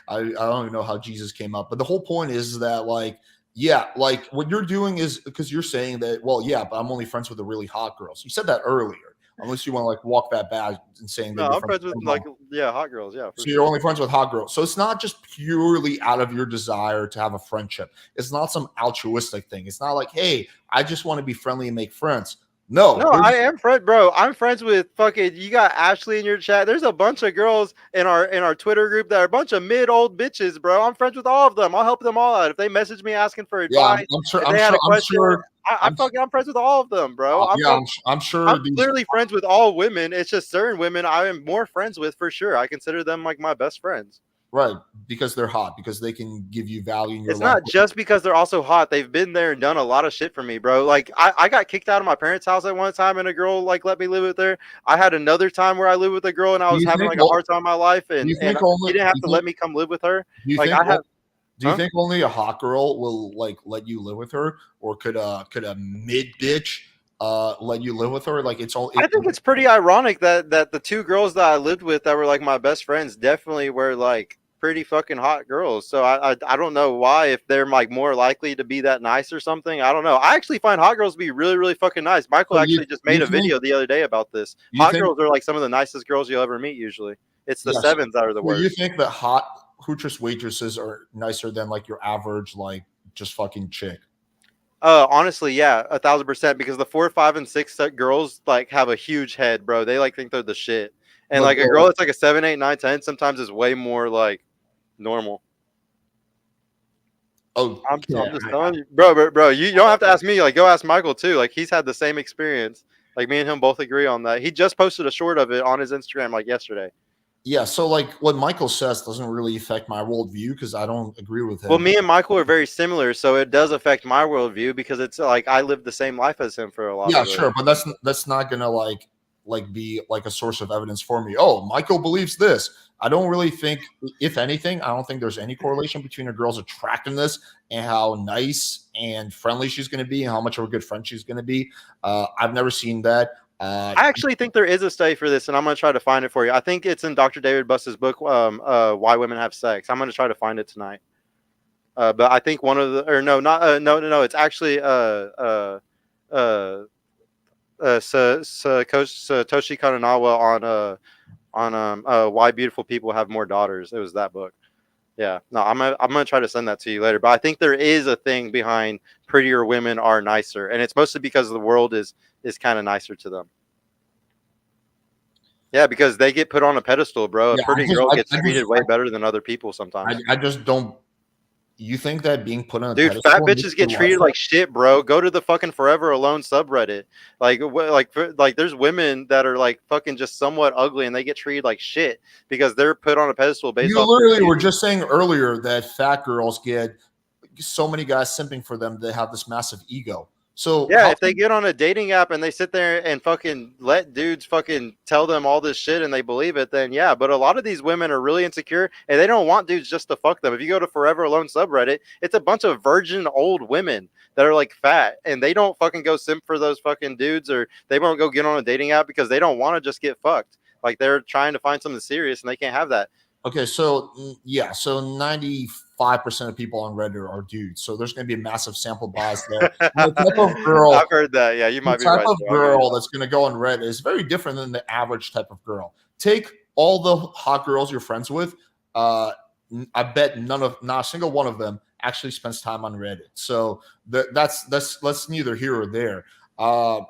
I don't even know how Jesus came up, but the whole point is that like, yeah, like what you're doing is because you're saying that, well, yeah, but I'm only friends with the really hot girls. You said that earlier, unless you want to like walk that back and saying that No, you're I'm friends with like hot girls. Yeah. so you're only friends with hot girls. So it's not just purely out of your desire to have a friendship. It's not some altruistic thing. It's not like, hey, I just want to be friendly and make friends. No, I am friend, bro. I'm friends with fucking. You got Ashley in your chat. There's a bunch of girls in our Twitter group that are a bunch of mid-old bitches, bro. I'm friends with all of them. I'll help them all out if they message me asking for advice. I'm sure. If I'm they had sure. a question, I'm sure. I'm friends with all of them, bro. I'm sure. I'm clearly friends with all women. It's just certain women I am more friends with for sure. I consider them like my best friends. Right, because they're hot, because they can give you value in your It's life. not just because they're also hot. They've been there and done a lot of shit for me, bro. Like I got kicked out of my parents' house at one time and a girl like let me live with her. I had another time where I lived with a girl and I was having like a hard time in my life and he didn't have to let me come live with her. Like do you think only a hot girl will like let you live with her, or could a mid bitch let you live with her? Like I think it's pretty ironic that the two girls that I lived with that were like my best friends definitely were like pretty fucking hot girls. So I don't know why, if they're like more likely to be that nice or something. I don't know. I actually find hot girls to be really, really fucking nice. Michael actually just made a video the other day about this. Hot girls are like some of the nicest girls you'll ever meet usually. It's the sevens that are the worst. You think that hot hootress waitresses are nicer than like your average like just fucking chick? Honestly, yeah, 1,000%. Because the 4, 5, and 6 girls like have a huge head, bro. They like think they're the shit. And like a girl that's like a 7, 8, 9, 10 sometimes is way more like normal. Oh, I'm just telling you, bro. You don't have to ask me. Like, go ask Michael too. Like, he's had the same experience. Like, me and him both agree on that. He just posted a short of it on his Instagram like yesterday. Yeah, so like what Michael says doesn't really affect my worldview because I don't agree with him. Well, me and Michael are very similar, so it does affect my worldview because it's like I lived the same life as him for a lot. Yeah, sure, but that's not gonna like be like a source of evidence for me. Oh, Michael believes this. I don't really think, if anything, I don't think there's any correlation between a girl's attractiveness and how nice and friendly she's going to be and how much of a good friend she's going to be. I've never seen that. I actually think there is a study for this, and I'm going to try to find it for you. I think it's in Dr. David Buss's book, Why Women Have Sex. I'm going to try to find it tonight. But I think one of the, or no, not, no, it's actually Satoshi Kananawa on Why Beautiful People Have More Daughters. It was that book. Yeah, no, I'm gonna try to send that to you later. But I think there is a thing behind prettier women are nicer, and it's mostly because the world is kind of nicer to them. Yeah, because they get put on a pedestal, bro. A pretty girl gets treated way better than other people sometimes. I just don't. You think that being put on a pedestal, fat bitches get treated like shit, bro. Go to the fucking Forever Alone subreddit. Like there's women that are like fucking just somewhat ugly and they get treated like shit because they're put on a pedestal based off. You literally were just saying earlier that fat girls get so many guys simping for them. They have this massive ego. So yeah, if they get on a dating app and they sit there and fucking let dudes fucking tell them all this shit and they believe it, then yeah. But a lot of these women are really insecure and they don't want dudes just to fuck them. If you go to Forever Alone subreddit, it's a bunch of virgin old women that are like fat and they don't fucking go simp for those fucking dudes, or they won't go get on a dating app because they don't want to just get fucked. Like they're trying to find something serious and they can't have that. Okay, so yeah, so 95% of people on Reddit are dudes, so there's going to be a massive sample bias there. The type of girl, I've heard that. Yeah, you might be right. The type of girl that's going to go on Reddit is very different than the average type of girl. Take all the hot girls you're friends with. I bet not a single one of them actually spends time on Reddit. So that's neither here or there.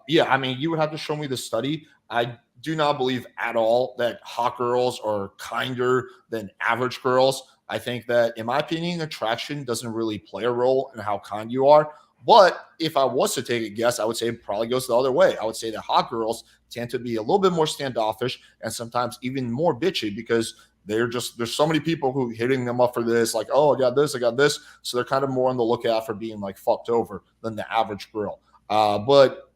Yeah, I mean, you would have to show me the study. I do not believe at all that hot girls are kinder than average girls. I think that, in my opinion, attraction doesn't really play a role in how kind you are. But if I was to take a guess, I would say it probably goes the other way. I would say that hot girls tend to be a little bit more standoffish and sometimes even more bitchy because there's so many people who hitting them up for this, like, oh, I got this, I got this. So they're kind of more on the lookout for being like fucked over than the average girl. But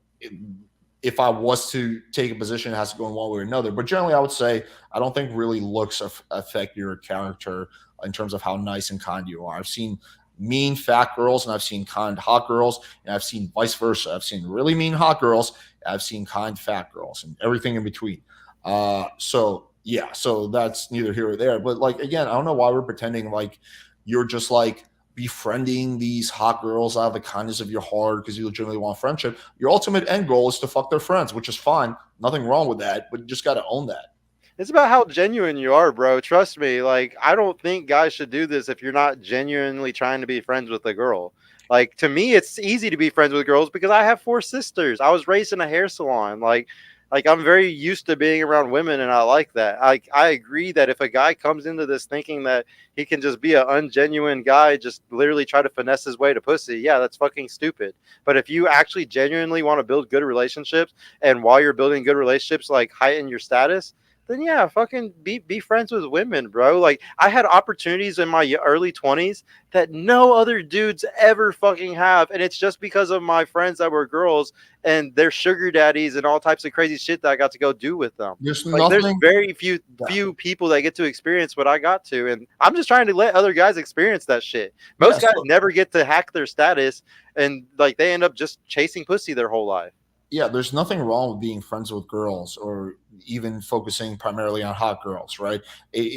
if I was to take a position, it has to go in one way or another. But generally, I would say I don't think really looks affect your character in terms of how nice and kind you are. I've seen mean fat girls and I've seen kind hot girls, and I've seen vice versa. I've seen really mean hot girls, and I've seen kind fat girls, and everything in between. So yeah, so that's neither here or there. But like again, I don't know why we're pretending like you're just like befriending these hot girls out of the kindness of your heart because you legitimately want friendship. Your ultimate end goal is to fuck their friends, which is fine. Nothing wrong with that, but you just got to own that. It's about how genuine you are, bro. Trust me. Like, I don't think guys should do this if you're not genuinely trying to be friends with a girl. Like, to me, it's easy to be friends with girls because I have 4 sisters. I was raised in a hair salon. Like I'm very used to being around women, and I like that. I agree that if a guy comes into this thinking that he can just be an ungenuine guy, just literally try to finesse his way to pussy, yeah, that's fucking stupid. But if you actually genuinely want to build good relationships, and while you're building good relationships, like heighten your status, then yeah, fucking be friends with women, bro. Like I had opportunities in my early 20s that no other dudes ever fucking have, and it's just because of my friends that were girls and their sugar daddies and all types of crazy shit that I got to go do with them. There's Like there's nothing. very Yeah, few people that get to experience what I got to, and I'm just trying to let other guys experience that shit. yeah. Most guys So never get to hack their status, and like they end up just chasing pussy their whole life. yeah, there's nothing wrong with being friends with girls or even focusing primarily on hot girls, right?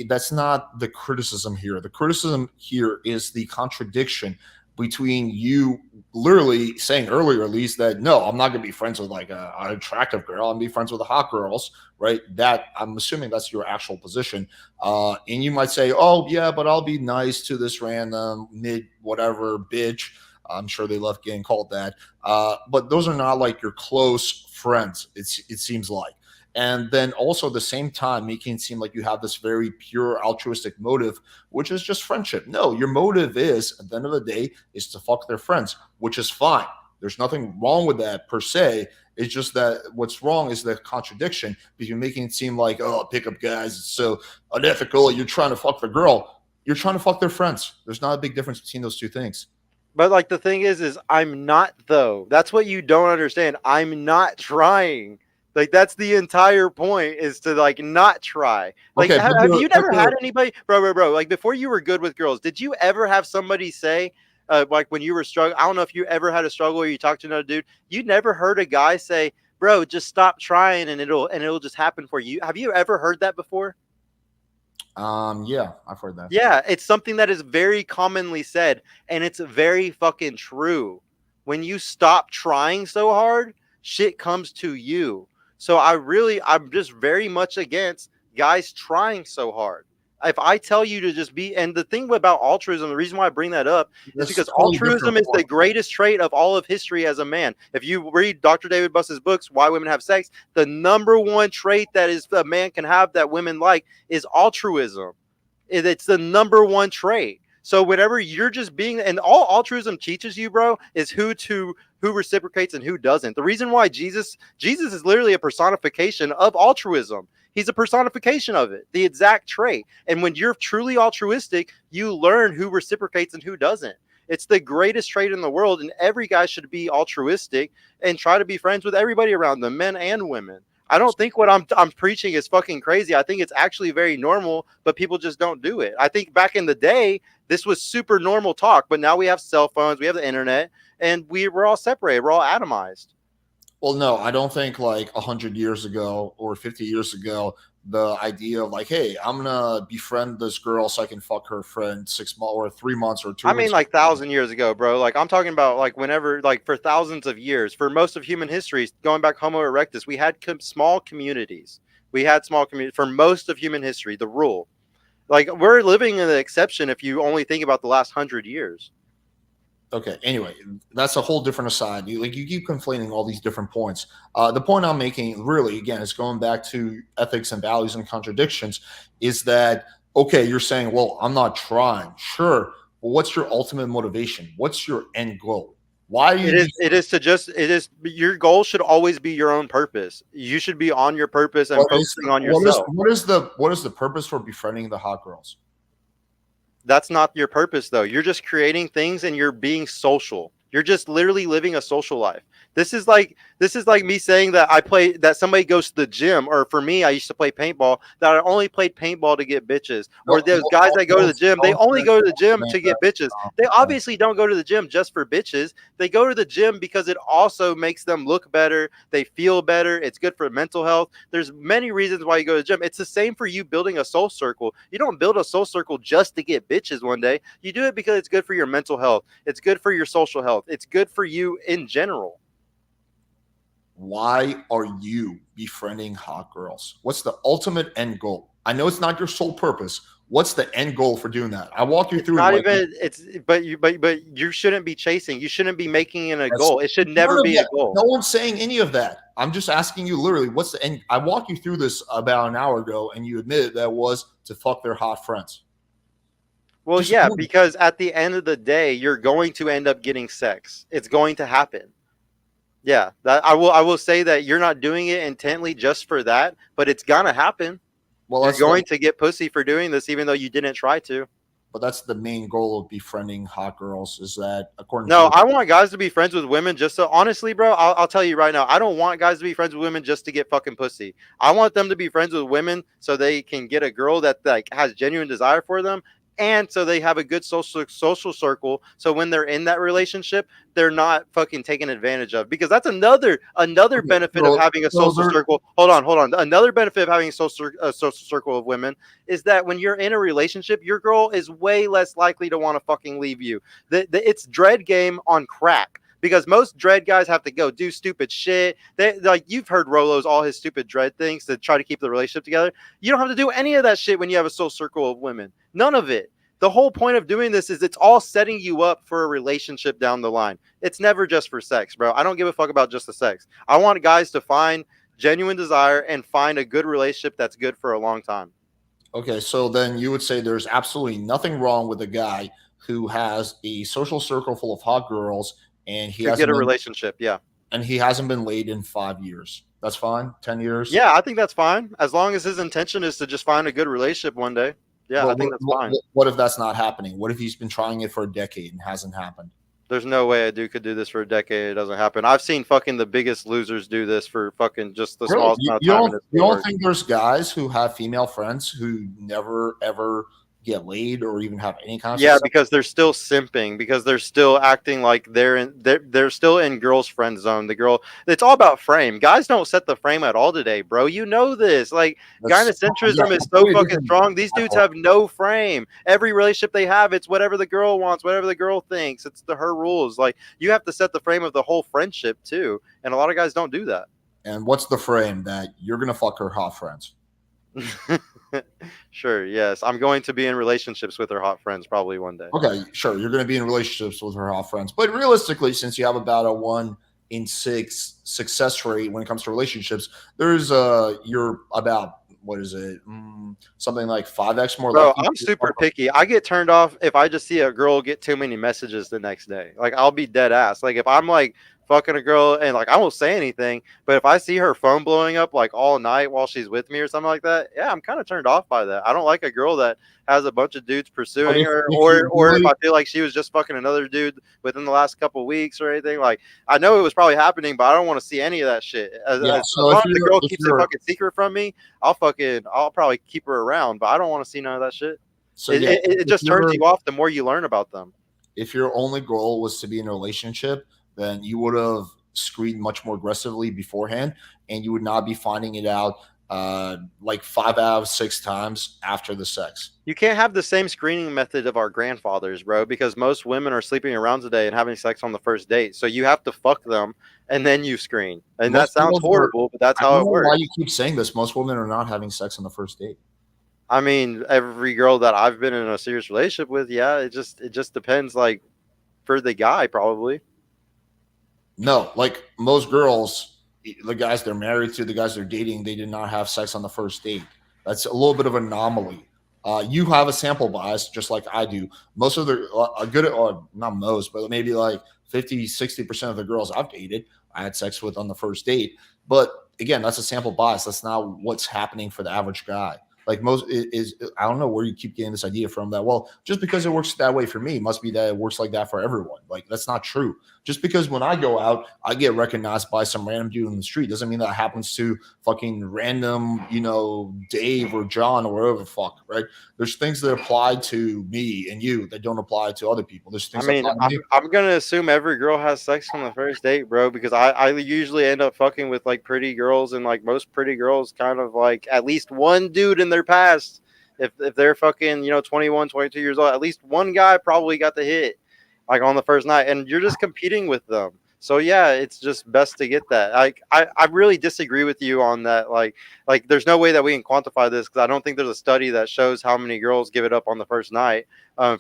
That's not the criticism here. The criticism here is the contradiction between you literally saying earlier, at least, that no, I'm not going to be friends with like an attractive girl. I'm going to be friends with the hot girls, right? That I'm assuming that's your actual position. And you might say, oh, yeah, but I'll be nice to this random mid whatever bitch. I'm sure they love getting called that, but those are not like your close friends. It seems like, and then also at the same time making it seem like you have this very pure altruistic motive, which is just friendship. No, your motive is at the end of the day is to fuck their friends, which is fine. There's nothing wrong with that per se. It's just that what's wrong is the contradiction between making it seem like, oh, pickup guys, it's so unethical. You're trying to fuck the girl. You're trying to fuck their friends. There's not a big difference between those two things. But like the thing is I'm not though. That's what you don't understand. I'm not trying. Like that's the entire point is to like not try. Like Okay, have you but never had anybody, bro? Like before you were good with girls, did you ever have somebody say, like when you were struggling? I don't know if you ever had a struggle where you talked to another dude. You never heard a guy say, "Bro, just stop trying and it'll just happen for you." Have you ever heard that before? Yeah, I've heard that. Yeah, it's something that is very commonly said, and it's very fucking true. When you stop trying so hard, shit comes to you. So I'm just very much against guys trying so hard. If I tell you to just be, and the thing about altruism, the reason why I bring that up is That's because totally altruism different is the point. greatest trait of all of history as a man. If you read Dr. David Buss's books, Why Women Have Sex, the number one trait that is a man can have that women like is altruism. It's the number one trait. So whenever you're just being, and all altruism teaches you, bro, is who reciprocates and who doesn't. The reason why Jesus is literally a personification of altruism. He's a personification of it, the exact trait. And when you're truly altruistic, you learn who reciprocates and who doesn't. It's the greatest trait in the world, and every guy should be altruistic and try to be friends with everybody around them, men and women. I don't think what I'm preaching is fucking crazy. I think it's actually very normal, but people just don't do it. I think back in the day, this was super normal talk, but now we have cell phones, we have the internet, and we're all separated. We're all atomized. Well, no, I don't think like 100 years ago or 50 years ago, the idea of like, hey, I'm gonna befriend this girl so I can fuck her friend 6 months or 3 months or two I mean, weeks. like 1,000 years ago, bro. Like I'm talking about, like whenever, like for thousands of years, for most of human history, going back Homo erectus, we had small communities. We had small communities for most of human history. The rule, like we're living in the exception if you only think about the last 100 years. Okay. Anyway, that's a whole different aside. You keep conflating all these different points. The point I'm making, really, again, is going back to ethics and values and contradictions. Is that okay? You're saying, well, I'm not trying. Sure, but what's your ultimate motivation? What's your end goal? Why are It you? is. It is to just. It is. Your goal should always be your own purpose. You should be on your purpose and What is focusing on what is yourself. what is the purpose for befriending the hot girls? That's not your purpose though. You're just creating things and you're being social. You're just literally living a social life. This is like me saying that I play that somebody goes to the gym, or for me, I used to play paintball, that I only played paintball to get bitches. Or No, there's no, guys no, that go to the gym, they don't only say go to the that, gym man. to get bitches. They No. obviously don't go to the gym just for bitches. They go to the gym because it also makes them look better. They feel better. It's good for mental health. There's many reasons why you go to the gym. It's the same for you building a soul circle. You don't build a soul circle just to get bitches one day. You do it because it's good for your mental health. It's good for your social health. It's good for you in general. Why are you befriending hot girls? What's the ultimate end goal? I know it's not your sole purpose. What's the end goal for doing that? I walk you It's through not like even it's but you shouldn't be chasing. You shouldn't be making it a that's goal. It should none never of be a that. goal. No one's saying any of that. I'm just asking you literally what's the end. I walked you through this about an hour ago, and you admitted that was to fuck their hot friends. Well, Just yeah, admit it. because at the end of the day, you're going to end up getting sex. It's going to happen. Yeah, that I will say that you're not doing it intently just for that, but it's gonna happen. Well, You're that's the going to get pussy for doing this, even though you didn't try to. but that's the main goal of befriending hot girls is that according to No, your I want guys to be friends with women just so honestly, bro. I'll tell you right now, I don't want guys to be friends with women just to get fucking pussy. I want them to be friends with women so they can get a girl that like has genuine desire for them, and so they have a good social circle. So when they're in that relationship, they're not fucking taken advantage of. Because that's another okay, benefit of having a so social there, circle. Hold on. Another benefit of having a social circle of women is that when you're in a relationship, your girl is way less likely to want to fucking leave you. It's dread game on crack, because most dread guys have to go do stupid shit. They like, you've heard Rolo's all his stupid dread things to try to keep the relationship together. You don't have to do any of that shit when you have a social circle of women. None of it. The whole point of doing this is it's all setting you up for a relationship down the line. It's never just for sex, bro. I don't give a fuck about just the sex. I want guys to find genuine desire and find a good relationship that's good for a long time. okay, so then you would say there's absolutely nothing wrong with a guy who has a social circle full of hot girls and he To get hasn't a been relationship, yeah. laid in 5 years. That's fine. 10 years. Yeah, I think that's fine. As long as his intention is to just find a good relationship one day. Yeah, I But think that's fine. what if that's not happening? What if he's been trying it for a decade and hasn't happened? There's no way a dude could do this for a decade. It doesn't happen. I've seen fucking the biggest losers do this for fucking just the Really? smallest You, amount of you time don't in this you don't work. think there's guys who have female friends who never ever get laid or even have any kind of Yeah, success? because they're still simping, because they're still acting like they're still in girls' friend zone. The girl, it's all about frame. Guys don't set the frame at all today, bro. You know this. Like, That's yeah, gynocentrism is so completely fucking different. strong. These dudes have no frame. Every relationship they have, it's whatever the girl wants, whatever the girl thinks. It's her rules. Like, you have to set the frame of the whole friendship too, and a lot of guys don't do that. And what's the frame that you're gonna fuck her hot friends? Sure, yes. I'm going to be in relationships with her hot friends probably one day. Okay, sure, you're going to be in relationships with her hot friends, but realistically, since you have about a 1 in 6 success rate when it comes to relationships, there's you're about what is it, something like 5x more Bro, likely. I'm super picky. I get turned off if I just see a girl get too many messages the next day. Like, I'll be dead ass. Like, if I'm like fucking a girl and like I won't say anything, but if I see her phone blowing up like all night while she's with me or something like that, yeah, I'm kind of turned off by that. I don't like a girl that has a bunch of dudes But pursuing her, if you or if really, I feel like she was just fucking another dude within the last couple weeks or anything. Like, I know it was probably happening, but I don't want to see any of that shit. yeah. As So long if as the you're girl if keeps it you're fucking secret from me, I'll probably keep her around, but I don't want to see none of that shit. so It, yeah, it, it if just turns you're you off the more you learn about them. if your only goal was to be in a relationship, then you would have screened much more aggressively beforehand, and you would not be finding it out like 5 out of 6 times after the sex. You can't have the same screening method of our grandfathers, bro, because most women are sleeping around today and having sex on the first date. So you have to fuck them and then you screen. And that Most sounds girls are. horrible, but that's I how don't it know why works. you keep saying this. Most women are not having sex on the first date. I mean, every girl that I've been in a serious relationship with, yeah, it just depends. Like, for the guy, probably. No, like most girls, the guys they're married to, the guys they're dating, they did not have sex on the first date. That's a little bit of an anomaly. You have a sample bias just like I do. Most of the a good, or not most, but maybe like 50, 60% of the girls I've dated, I had sex with on the first date. But again, that's a sample bias. That's not what's happening for the average guy. Like most is I don't know where you keep getting this idea from that. Well, just because it works that way for me must be that it works like that for everyone. Like that's not true. Just because when I go out, I get recognized by some random dude in the street doesn't mean that happens to fucking random, Dave or John or whatever the fuck, right? There's things that apply to me and you that don't apply to other people. There's I things that mean, apply to I'm, me. I'm gonna assume every girl has sex on the first date, bro, because I usually end up fucking with like pretty girls, and like most pretty girls kind of like at least one dude in their past. If they're fucking 21, 22 years old, at least one guy probably got the hit like on the first night, and you're just competing with them. So yeah, it's just best to get that. Like I really disagree with you on that. Like there's no way that we can quantify this because I don't think there's a study that shows how many girls give it up on the first night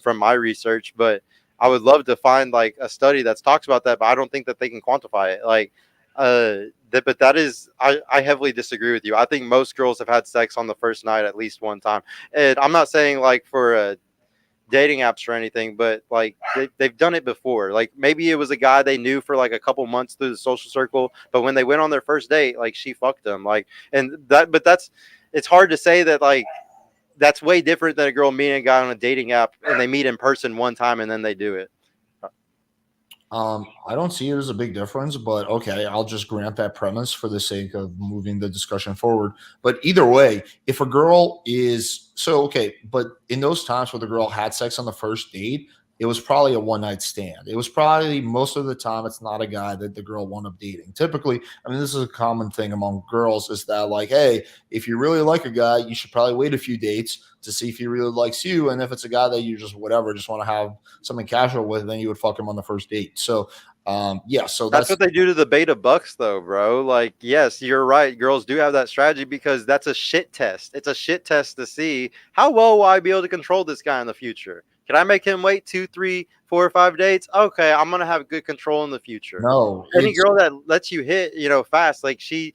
from my research, but I would love to find like a study that talks about that, but I don't think that they can quantify it. Like, but that is, I heavily disagree with you. I think most girls have had sex on the first night at least one time. And I'm not saying like for dating apps or anything, but like they've done it before. Like maybe it was a guy they knew for like a couple months through the social circle, but when they went on their first date, like she fucked them. Like, but it's hard to say that like, that's way different than a girl meeting a guy on a dating app and they meet in person one time and then they do it. I don't see it as a big difference, but okay, I'll just grant that premise for the sake of moving the discussion forward. But either way, if a girl is so okay, but in those times where the girl had sex on the first date, it was probably a one night stand. It was probably most of the time it's not a guy that the girl wound up dating. Typically, I mean, this is a common thing among girls is that like, hey, if you really like a guy, you should probably wait a few dates to see if he really likes you. And if it's a guy that you just whatever, just want to have something casual with, then you would fuck him on the first date. So yeah, so That's that's what they do to the beta bucks, though, bro. Like, yes, you're right. Girls do have that strategy because that's a shit test. It's a shit test to see how well will I be able to control this guy in the future. Can I make him wait 2, 3, 4, or 5 dates? Okay, I'm gonna have good control in the future. no, Any it's girl that lets you hit, fast, like she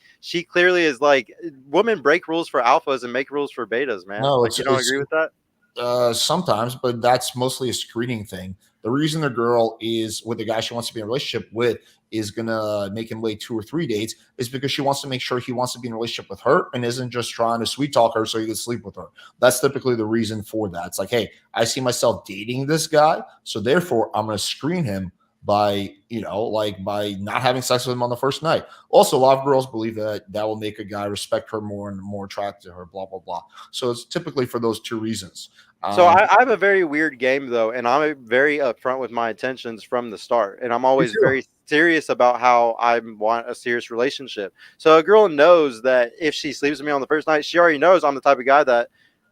clearly is like women break rules for alphas and make rules for betas, man. no, Like, you don't agree with that? sometimes, but that's mostly a screening thing. The reason the girl is with the guy she wants to be in a relationship with is gonna make him wait 2 or 3 dates is because she wants to make sure he wants to be in a relationship with her and isn't just trying to sweet talk her so he can sleep with her. That's typically the reason for that. It's like, hey, I see myself dating this guy, so therefore I'm gonna screen him by like by not having sex with him on the first night. Also, a lot of girls believe that that will make a guy respect her more and more attracted to her, blah blah blah. So it's typically for those two reasons. So um I have a very weird game though, and I'm very upfront with my intentions from the start, and I'm Me always too. very serious about how I want a serious relationship. So a girl knows that if she sleeps with me on the first night, she already knows I'm the type of guy that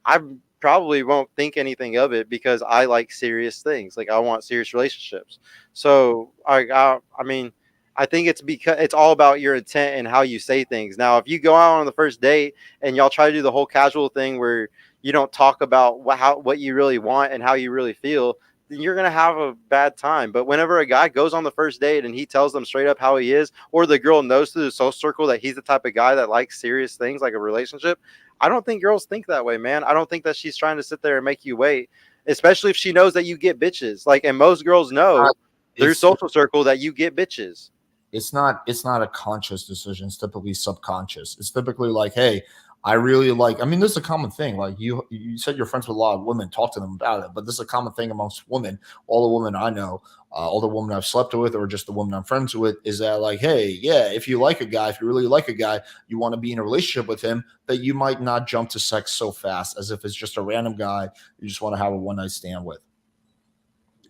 I probably won't think anything of it because I like serious things. Like I want serious relationships. So I mean, I think it's because it's all about your intent and how you say things. Now, if you go out on the first date and y'all try to do the whole casual thing where you don't talk about what you really want and how you really feel, then you're gonna have a bad time. But whenever a guy goes on the first date and he tells them straight up how he is, or the girl knows through the social circle that he's the type of guy that likes serious things like a relationship, I don't think girls think that way, man. I don't think that she's trying to sit there and make you wait, especially if she knows that you get bitches. Like, and most girls know through it's social circle that you get bitches. it's not a conscious decision. It's typically subconscious. It's typically like, hey, I really like. I mean, this is a common thing. Like you said, you're friends with a lot of women. Talk to them about it. But this is a common thing amongst women. All the women I know, all the women I've slept with, or just the women I'm friends with, is that like, hey, yeah, if you like a guy, if you really like a guy, you want to be in a relationship with him, that you might not jump to sex so fast as if it's just a random guy you just want to have a one night stand with.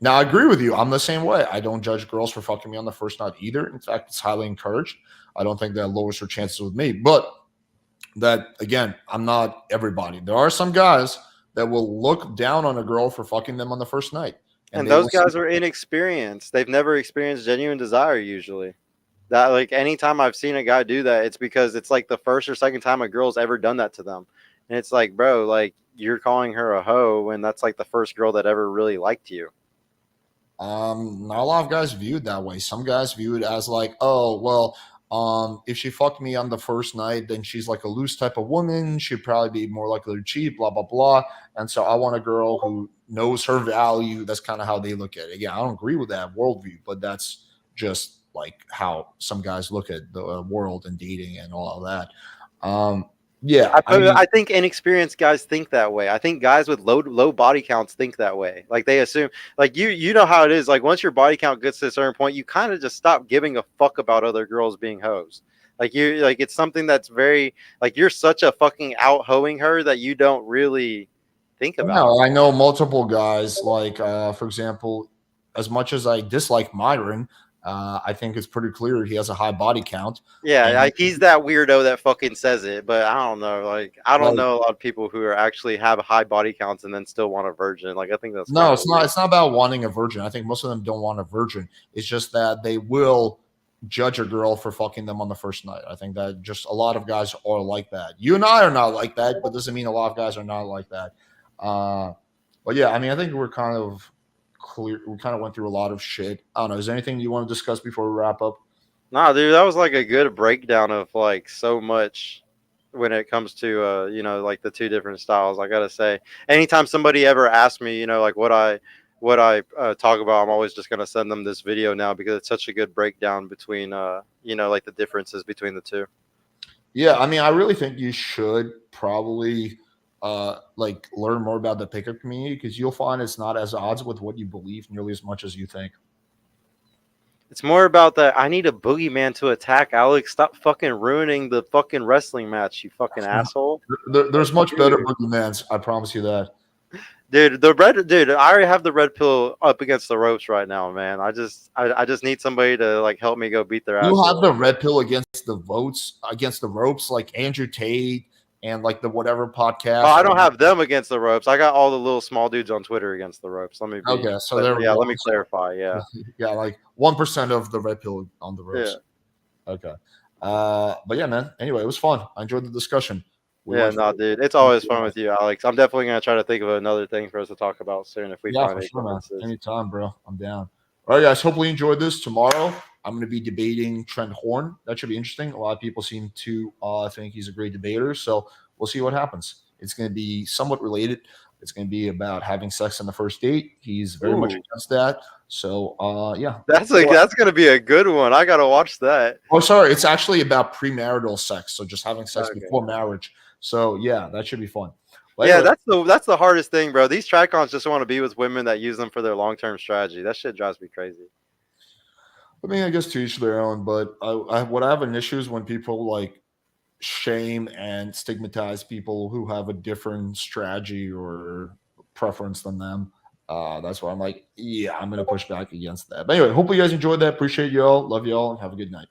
Now, I agree with you. I'm the same way. I don't judge girls for fucking me on the first night either. In fact, it's highly encouraged. I don't think that lowers her chances with me. But that, again, I'm not everybody. There are some guys that will look down on a girl for fucking them on the first night. And And they those will see. guys are inexperienced. They've never experienced genuine desire usually. That like anytime I've seen a guy do that, it's because it's like the first or second time a girl's ever done that to them. And it's like, bro, like you're calling her a hoe when that's like the first girl that ever really liked you. Not a lot of guys view it that way. Some guys view it as like, oh, well, if she fucked me on the first night, then she's like a loose type of woman. She'd probably be more likely to cheat, blah, blah, blah. And so I want a girl who knows her value. That's kind of how they look at it. Yeah, I don't agree with that worldview, but that's just like how some guys look at the world and dating and all of that. Yeah, I mean, I think inexperienced guys think that way. I think guys with low body counts think that way. Like they assume, like you know how it is. Like once your body count gets to a certain point, you kind of just stop giving a fuck about other girls being hoes. Like it's something that's very like you're such a fucking out hoeing her that you don't really think about no, I know multiple guys. Like, for example, as much as I dislike Myron, I think it's pretty clear he has a high body count. Yeah, And like he's that weirdo that fucking says it, but I don't know. Like I don't like, know a lot of people who are actually have high body counts and then still want a virgin. Like I think that's no, kinda it's not. weird. It's not about wanting a virgin. I think most of them don't want a virgin. It's just that they will judge a girl for fucking them on the first night. I think that just a lot of guys are like that. You and I are not like that, but doesn't mean a lot of guys are not like that. But yeah, I mean, I think we're kind of clear. We kind of went through a lot of shit. I don't know. Is there anything you want to discuss before we wrap up? Nah, dude, that was like a good breakdown of like so much when it comes to like the two different styles. I gotta say, anytime somebody ever asks me, like what I talk about, I'm always just gonna send them this video now because it's such a good breakdown between like the differences between the two. Yeah, I mean, I really think you should probably like learn more about the pickup community because you'll find it's not as odds with what you believe nearly as much as you think. It's more about that. I need a boogeyman to attack Alex. Stop fucking ruining the fucking wrestling match, you fucking asshole. There's much better boogeyman's. I promise you that. Dude, I already have the red pill up against the ropes right now, man. I just need somebody to like help me go beat their ass. You have the red pill against the votes, against the ropes, like Andrew Tate and like the whatever podcast. Oh, I don't have them against the ropes. I got all the little small dudes on Twitter against the ropes. Let me be, Okay, so there we yeah, go. let me clarify. Yeah. Yeah, like 1% of the red pill on the ropes. Yeah. Okay. But yeah, man. Anyway, it was fun. I enjoyed the discussion. Yeah, no, dude. It's always fun with you, Alex. I'm definitely gonna try to think of another thing for us to talk about soon if we Yeah, find for any sure, man. differences. Anytime, bro. I'm down. All right, guys. Hopefully you enjoyed this. Tomorrow, I'm going to be debating Trent Horn. That should be interesting. A lot of people seem to think he's a great debater. So we'll see what happens. It's going to be somewhat related. It's going to be about having sex on the first date. He's very much against that. So, yeah. That's gonna be a good one. I gotta watch that. Oh, sorry. It's actually about premarital sex. So just having sex Okay. before marriage. So, yeah, that should be fun. But Yeah, anyway, that's the hardest thing, bro. These tricons just want to be with women that use them for their long term strategy. That shit drives me crazy. I mean, I guess to each their own. But what I have an issue is when people like shame and stigmatize people who have a different strategy or preference than them. That's why I'm like, yeah, I'm gonna push back against that. But anyway, hopefully you guys enjoyed that. Appreciate y'all. Love y'all, and have a good night.